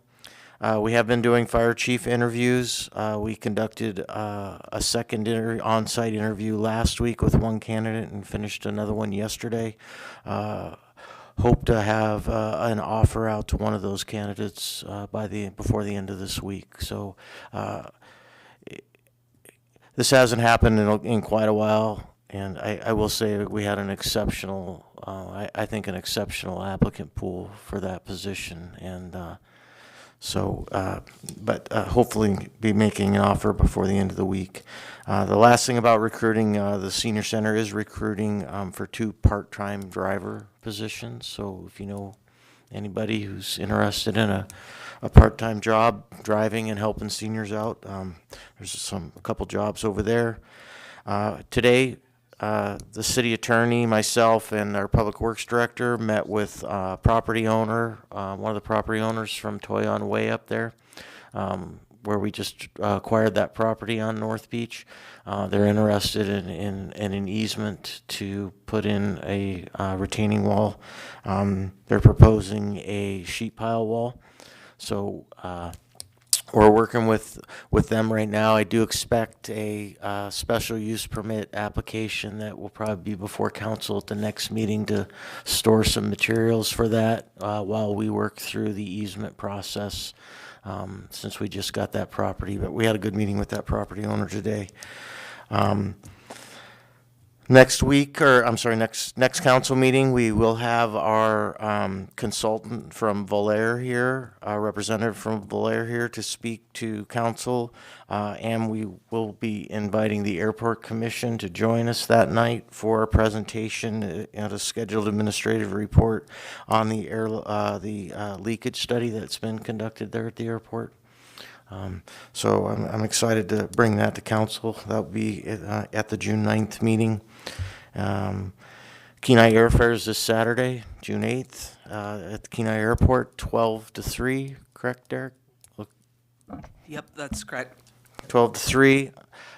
We have been doing fire chief interviews. We conducted a second on-site interview last week with one candidate and finished another one yesterday. Hope to have an offer out to one of those candidates before the end of this week. So this hasn't happened in quite a while, and I will say that we had an exceptional, I think an exceptional applicant pool for that position, and but hopefully be making an offer before the end of the week. The last thing about recruiting, the senior center is recruiting for 2 part-time driver positions. So if you know anybody who's interested in a part-time job driving and helping seniors out, there's a couple jobs over there. Today, the city attorney, myself, and our public works director met with property owner, one of the property owners from Toyon Way up there, where we just acquired that property on North Beach. They're interested in an easement to put in a retaining wall. They're proposing a sheet pile wall. So we're working with them right now. I do expect a special use permit application that will probably be before council at the next meeting to store some materials for that while we work through the easement process, since we just got that property. But we had a good meeting with that property owner today. Next week, or I'm sorry, next council meeting, we will have our consultant from Volair here, our representative from Volair here to speak to council, and we will be inviting the airport commission to join us that night for a presentation and a scheduled administrative report on the leakage study that's been conducted there at the airport. So I'm excited to bring that to council. That'll be at the June 9th meeting. Kenai Airfare is this Saturday, June 8th, at the Kenai Airport, 12 to 3, correct, Derek? Yep, that's correct. 12 to 3.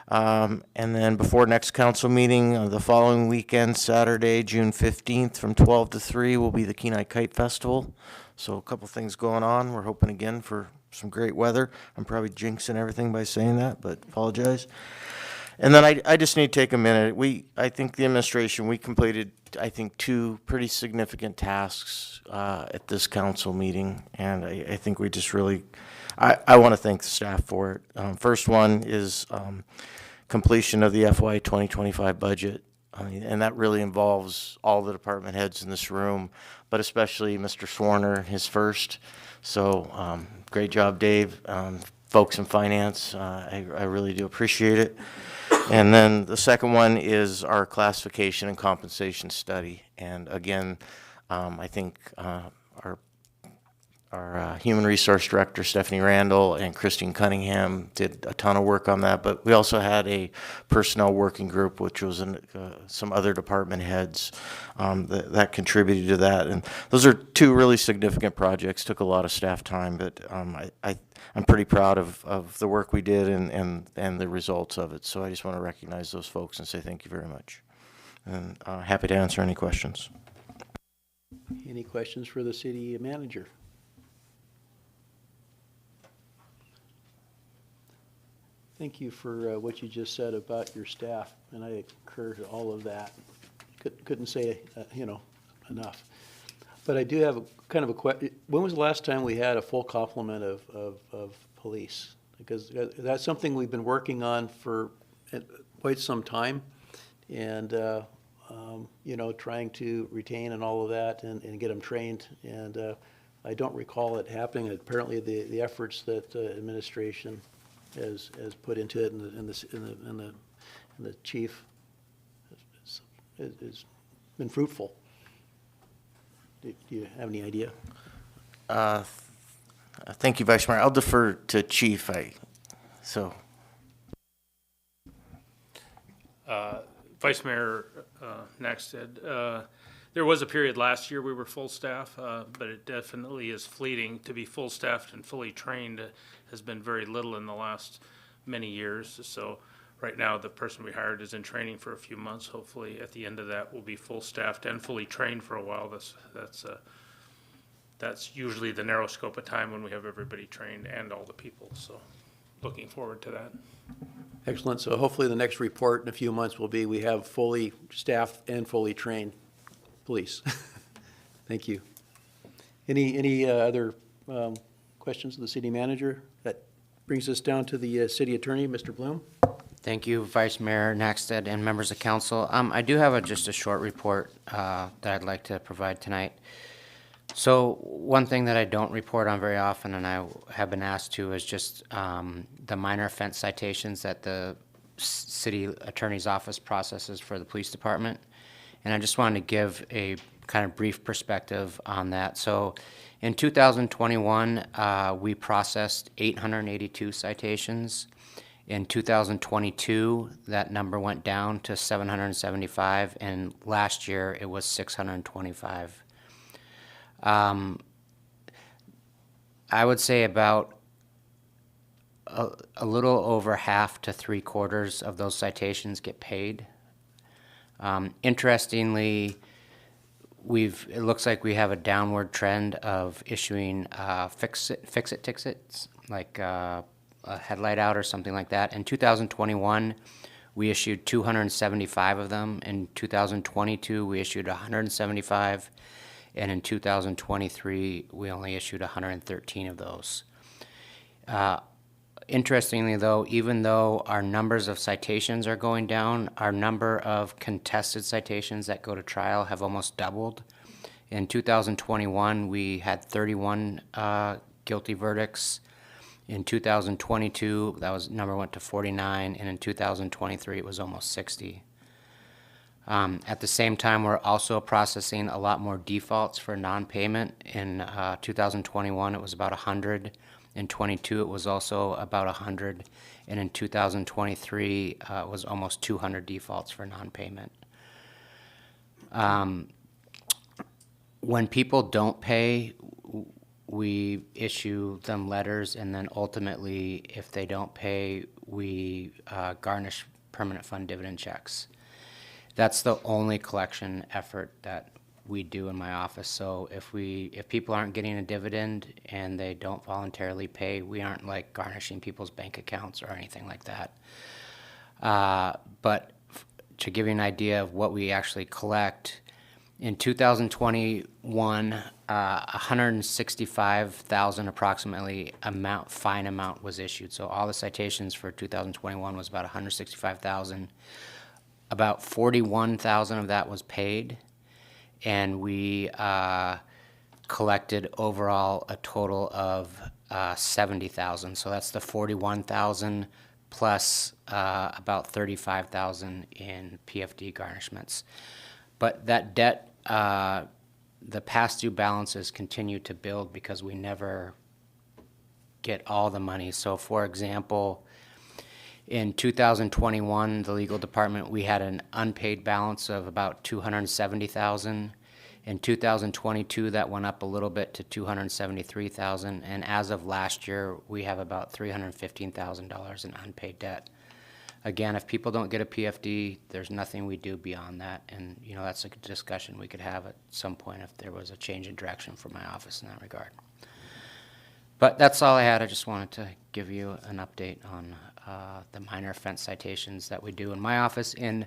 And then before next council meeting, the following weekend, Saturday, June 15th, from 12 to 3, will be the Kenai Kite Festival. So a couple things going on. We're hoping again for some great weather. I'm probably jinxing everything by saying that, but apologize. And then I just need to take a minute. I think the administration, we completed, I think, 2 pretty significant tasks at this council meeting, and I think we just really, I want to thank the staff for it. First one is completion of the FY 2025 budget, and that really involves all the department heads in this room, but especially Mr. Swarner, his first. So great job, Dave. Folks in finance, I really do appreciate it. And then the second one is our classification and compensation study. And again, I think our human resource director, Stephanie Randall, and Christine Cunningham did a ton of work on that. But we also had a personnel working group, which was some other department heads that contributed to that. And those are 2 really significant projects. Took a lot of staff time, but I'm pretty proud of the work we did and the results of it. So I just want to recognize those folks and say thank you very much. And happy to answer any questions. Any questions for the city manager? Thank you for what you just said about your staff, and I concur to all of that. Couldn't say, enough. But I do have kind of a question. When was the last time we had a full complement of police? Because that's something we've been working on for quite some time, and trying to retain and all of that, and get them trained. And I don't recall it happening. Apparently, the efforts that administration has put into it, and the chief has been fruitful. Do you have any idea? Thank you, Vice Mayor. I'll defer to Chief. Vice Mayor Nexted, there was a period last year we were full staff, but it definitely is fleeting. To be full staffed and fully trained has been very little in the last many years. So right now, the person we hired is in training for a few months. Hopefully, at the end of that, we'll be full staffed and fully trained for a while. that's usually the narrow scope of time when we have everybody trained and all the people, so looking forward to that. Excellent. So hopefully the next report in a few months will be we have fully staffed and fully trained police. Thank you. Any other questions of the city manager? That brings us down to the city attorney, Mr. Bloom. Thank you, Vice Mayor Naxted and members of council. I do have just a short report that I'd like to provide tonight. So one thing that I don't report on very often, and I have been asked to, is just the minor offense citations that the city attorney's office processes for the police department. And I just wanted to give a kind of brief perspective on that. So in 2021, we processed 882 citations. In 2022, that number went down to 775, and last year it was 625. I would say about a little over half to 3/4 of those citations get paid. Interestingly, it looks like we have a downward trend of issuing fix-it tickets, like a headlight out or something like that. In 2021, we issued 275 of them. In 2022, we issued 175. And in 2023, we only issued 113 of those. Interestingly, though, even though our numbers of citations are going down, our number of contested citations that go to trial have almost doubled. In 2021, we had 31 guilty verdicts. In 2022, number went to 49, and in 2023, it was almost 60. At the same time, we're also processing a lot more defaults for non-payment. In 2021, it was about 100. In 22, it was also about 100. And in 2023, it was almost 200 defaults for non-payment. When people don't pay, we issue them letters, and then ultimately, if they don't pay, we garnish permanent fund dividend checks. That's the only collection effort that we do in my office. So if people aren't getting a dividend and they don't voluntarily pay, we aren't like garnishing people's bank accounts or anything like that. But to give you an idea of what we actually collect, in 2021, 165,000 approximately fine amount was issued. So all the citations for 2021 was about 165,000. About 41,000 of that was paid, and we collected overall a total of 70,000. So that's the 41,000 plus about 35,000 in PFD garnishments. But that debt, the past due balances continue to build because we never get all the money. So for example, in 2021, the legal department, we had an unpaid balance of about 270,000. In 2022, that went up a little bit to 273,000. And as of last year, we have about $315,000 in unpaid debt. Again, if people don't get a PFD, there's nothing we do beyond that. And, that's a discussion we could have at some point if there was a change in direction for my office in that regard. But that's all I had. I just wanted to give you an update on the minor offense citations that we do in my office. And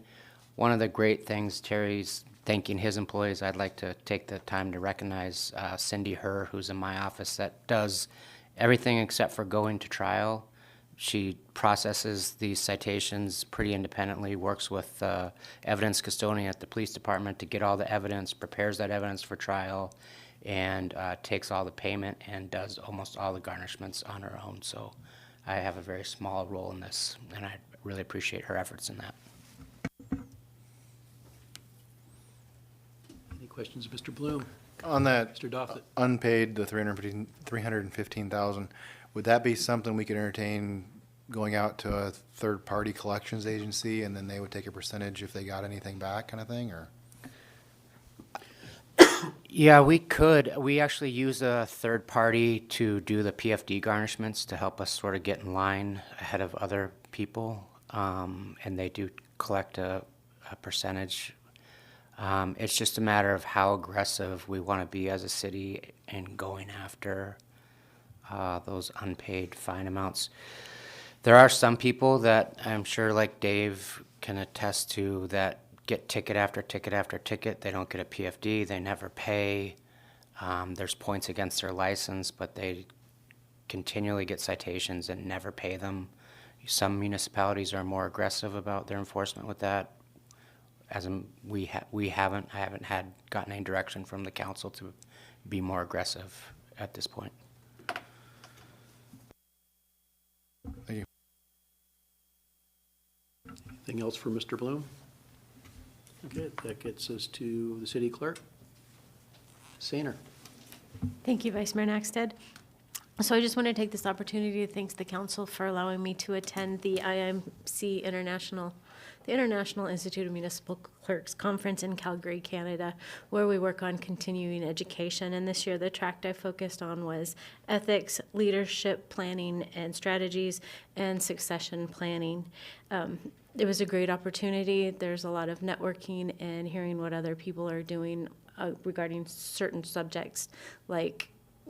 one of the great things, Terry's thanking his employees, I'd like to take the time to recognize Cindy Herr, who's in my office, that does everything except for going to trial. She processes these citations pretty independently, works with evidence custodian at the police department to get all the evidence, prepares that evidence for trial, and takes all the payment and does almost all the garnishments on her own. So I have a very small role in this, and I really appreciate her efforts in that. Any questions of Mr. Bloom? On that Mr. Doffett. unpaid, the 315,000, would that be something we could entertain going out to a third-party collections agency, and then they would take a percentage if they got anything back, kind of thing, or? Yeah, we could. We actually use a third party to do the PFD garnishments to help us sort of get in line ahead of other people, and they do collect a percentage. It's just a matter of how aggressive we want to be as a city in going after those unpaid fine amounts. There are some people that I'm sure, like Dave can attest to, that get ticket after ticket after ticket. They don't get a PFD. They never pay. There's points against their license, but they continually get citations and never pay them. Some municipalities are more aggressive about their enforcement with that. As in, I haven't gotten any direction from the council to be more aggressive at this point. Thank you. Anything else for Mr. Bloom? Okay, that gets us to the city clerk. Sainer. Thank you, Vice Mayor Naxted. So I just want to take this opportunity to thank the council for allowing me to attend the IMC International Institute of Municipal Clerks Conference in Calgary, Canada, where we work on continuing education. And this year, the track I focused on was ethics, leadership planning and strategies, and succession planning. It was a great opportunity. There's a lot of networking and hearing what other people are doing regarding certain subjects like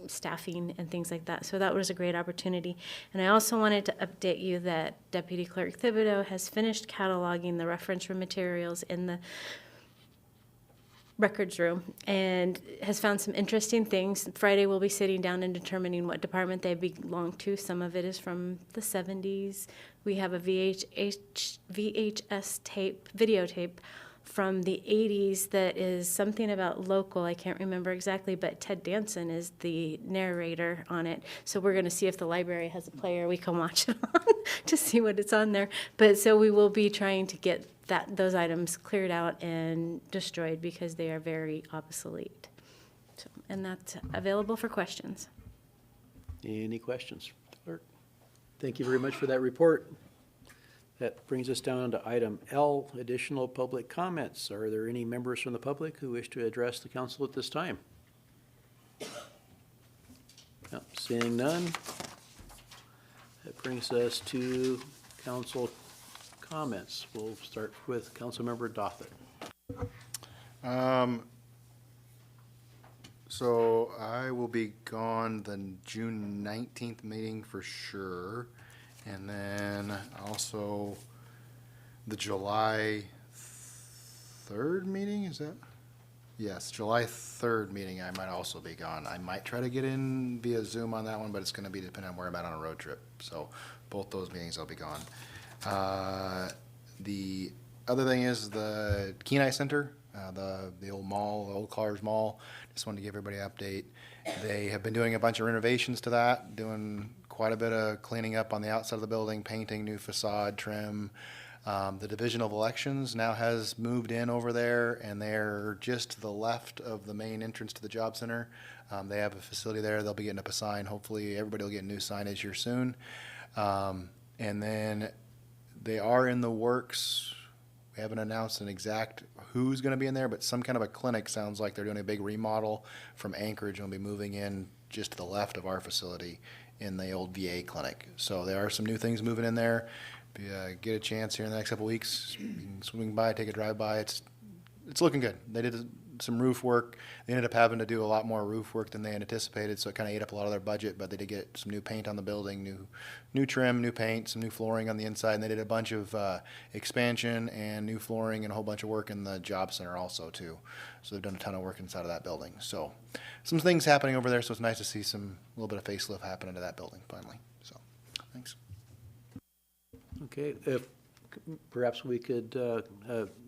staffing and things like that. So that was a great opportunity. And I also wanted to update you that Deputy Clerk Thibodeau has finished cataloging the reference room materials in the records room and has found some interesting things. Friday we'll be sitting down and determining what department they belong to. Some of it is from the 70s. We have a VHS videotape from the 80s that is something about local. I can't remember exactly, but Ted Danson is the narrator on it. So we're going to see if the library has a player we can watch it on to see what it's on there. But so we will be trying to get those items cleared out and destroyed because they are very obsolete. So, and that's available for questions. Any questions, clerk? Thank you very much for that report. That brings us down to item L, additional public comments. Are there any members from the public who wish to address the council at this time? No, seeing none. That brings us to council comments. We'll start with Councilmember Doffett. So I will be gone the June 19th meeting for sure. And then also the July 3rd meeting, is that? Yes, July 3rd meeting I might also be gone. I might try to get in via Zoom on that one, but it's going to be depending on where I'm at on a road trip. So both those meetings I'll be gone. The other thing is the Kenai Center, the old mall, the old Cars Mall. Just wanted to give everybody an update. They have been doing a bunch of renovations to that, doing quite a bit of cleaning up on the outside of the building, painting, new facade, trim. The Division of Elections now has moved in over there, and they're just to the left of the main entrance to the job center. They have a facility there. They'll be getting up a sign. Hopefully, everybody will get new signage here soon. And then they are in the works. We haven't announced an exact who's going to be in there, but some kind of a clinic sounds like they're doing a big remodel from Anchorage and will be moving in just to the left of our facility in the old VA clinic. So there are some new things moving in there. If you get a chance here in the next couple of weeks, you can swing by, take a drive by. It's looking good. They did some roof work. They ended up having to do a lot more roof work than they had anticipated, so it kind of ate up a lot of their budget, but they did get some new paint on the building, new trim, new paint, some new flooring on the inside, and they did a bunch of expansion and new flooring and a whole bunch of work in the job center also, too. So they've done a ton of work inside of that building. So some things happening over there, so it's nice to see a little bit of facelift happening to that building finally. So, thanks. Okay, if perhaps we could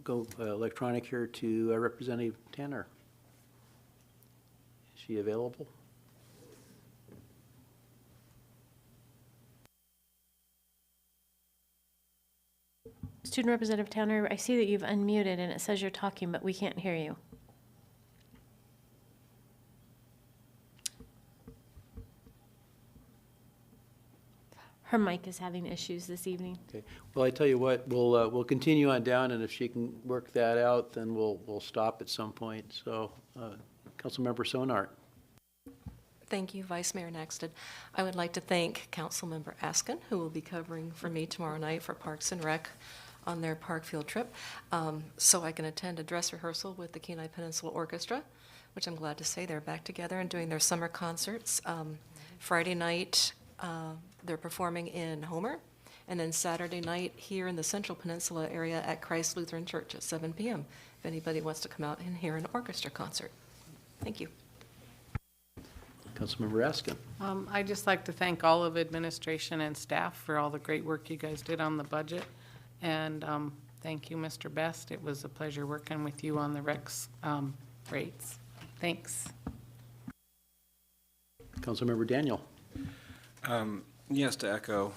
go electronic here to Representative Tanner. Is she available? Student Representative Tanner, I see that you've unmuted and it says you're talking, but we can't hear you. Her mic is having issues this evening. Okay. Well, I tell you what, we'll continue on down, and if she can work that out, then we'll stop at some point. So, Councilmember Sonart. Thank you, Vice Mayor Naxted. I would like to thank Councilmember Askin, who will be covering for me tomorrow night for Parks and Rec. on their park field trip, so I can attend a dress rehearsal with the Kenai Peninsula Orchestra, which I'm glad to say they're back together and doing their summer concerts. Friday night, they're performing in Homer, and then Saturday night here in the Central Peninsula area at Christ Lutheran Church at 7 p.m. if anybody wants to come out and hear an orchestra concert. Thank you. Councilmember Askin. I'd just like to thank all of administration and staff for all the great work you guys did on the budget. And thank you, Mr. Best. It was a pleasure working with you on the Rex rates. Thanks. Councilmember Daniel. Yes, to echo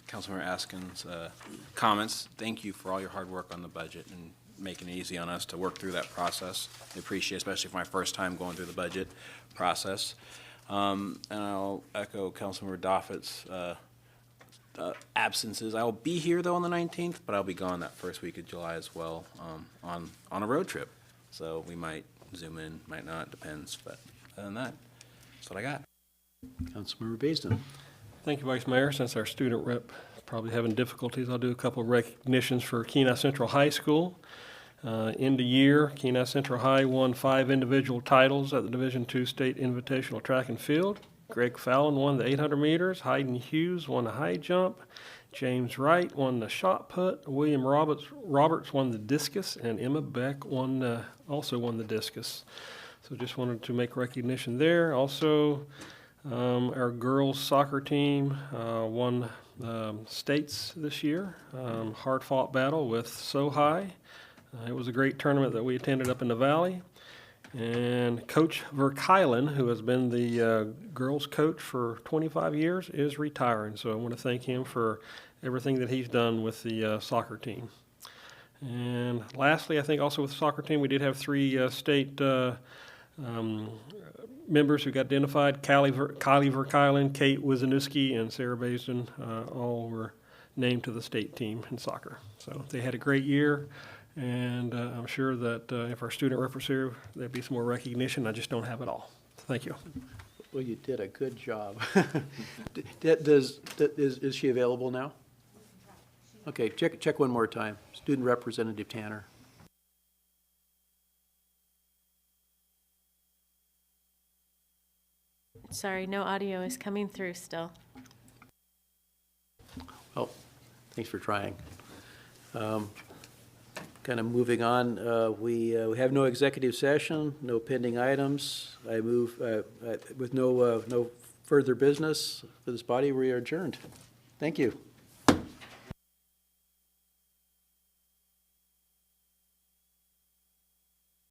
Councilmember Askin's comments, thank you for all your hard work on the budget and making it easy on us to work through that process. I appreciate it, especially for my first time going through the budget process. And I'll echo Councilmember Doffit's absences. I will be here, though, on the 19th, but I'll be gone that first week of July as well on a road trip. So we might Zoom in, might not, depends. But other than that, that's what I got. Councilmember Baisden. Thank you, Vice Mayor. Since our student rep is probably having difficulties, I'll do a couple of recognitions for Kenai Central High School. End of year, Kenai Central High won 5 individual titles at the Division II State Invitational Track and Field. Greg Fallon won the 800 meters, Hayden Hughes won the high jump, James Wright won the shot put, William Roberts won the discus, and Emma Beck also won the discus. So just wanted to make recognition there. Also, our girls soccer team won states this year. Hard-fought battle with SoHi. It was a great tournament that we attended up in the valley. And Coach Verkylen, who has been the girls' coach for 25 years, is retiring. So I want to thank him for everything that he's done with the soccer team. And lastly, I think also with the soccer team, we did have 3 state members who got identified. Kylie Verkylen, Kate Wizenowski, and Sarah Basin all were named to the state team in soccer. So they had a great year. And I'm sure that if our student rep was here, there'd be some more recognition. I just don't have it all. Thank you. Well, you did a good job. Is she available now? Okay, check one more time. Student Representative Tanner. Sorry, no audio is coming through still. Oh, thanks for trying. Kind of moving on, we have no executive session, no pending items. I move, with no further business for this body, we are adjourned. Thank you.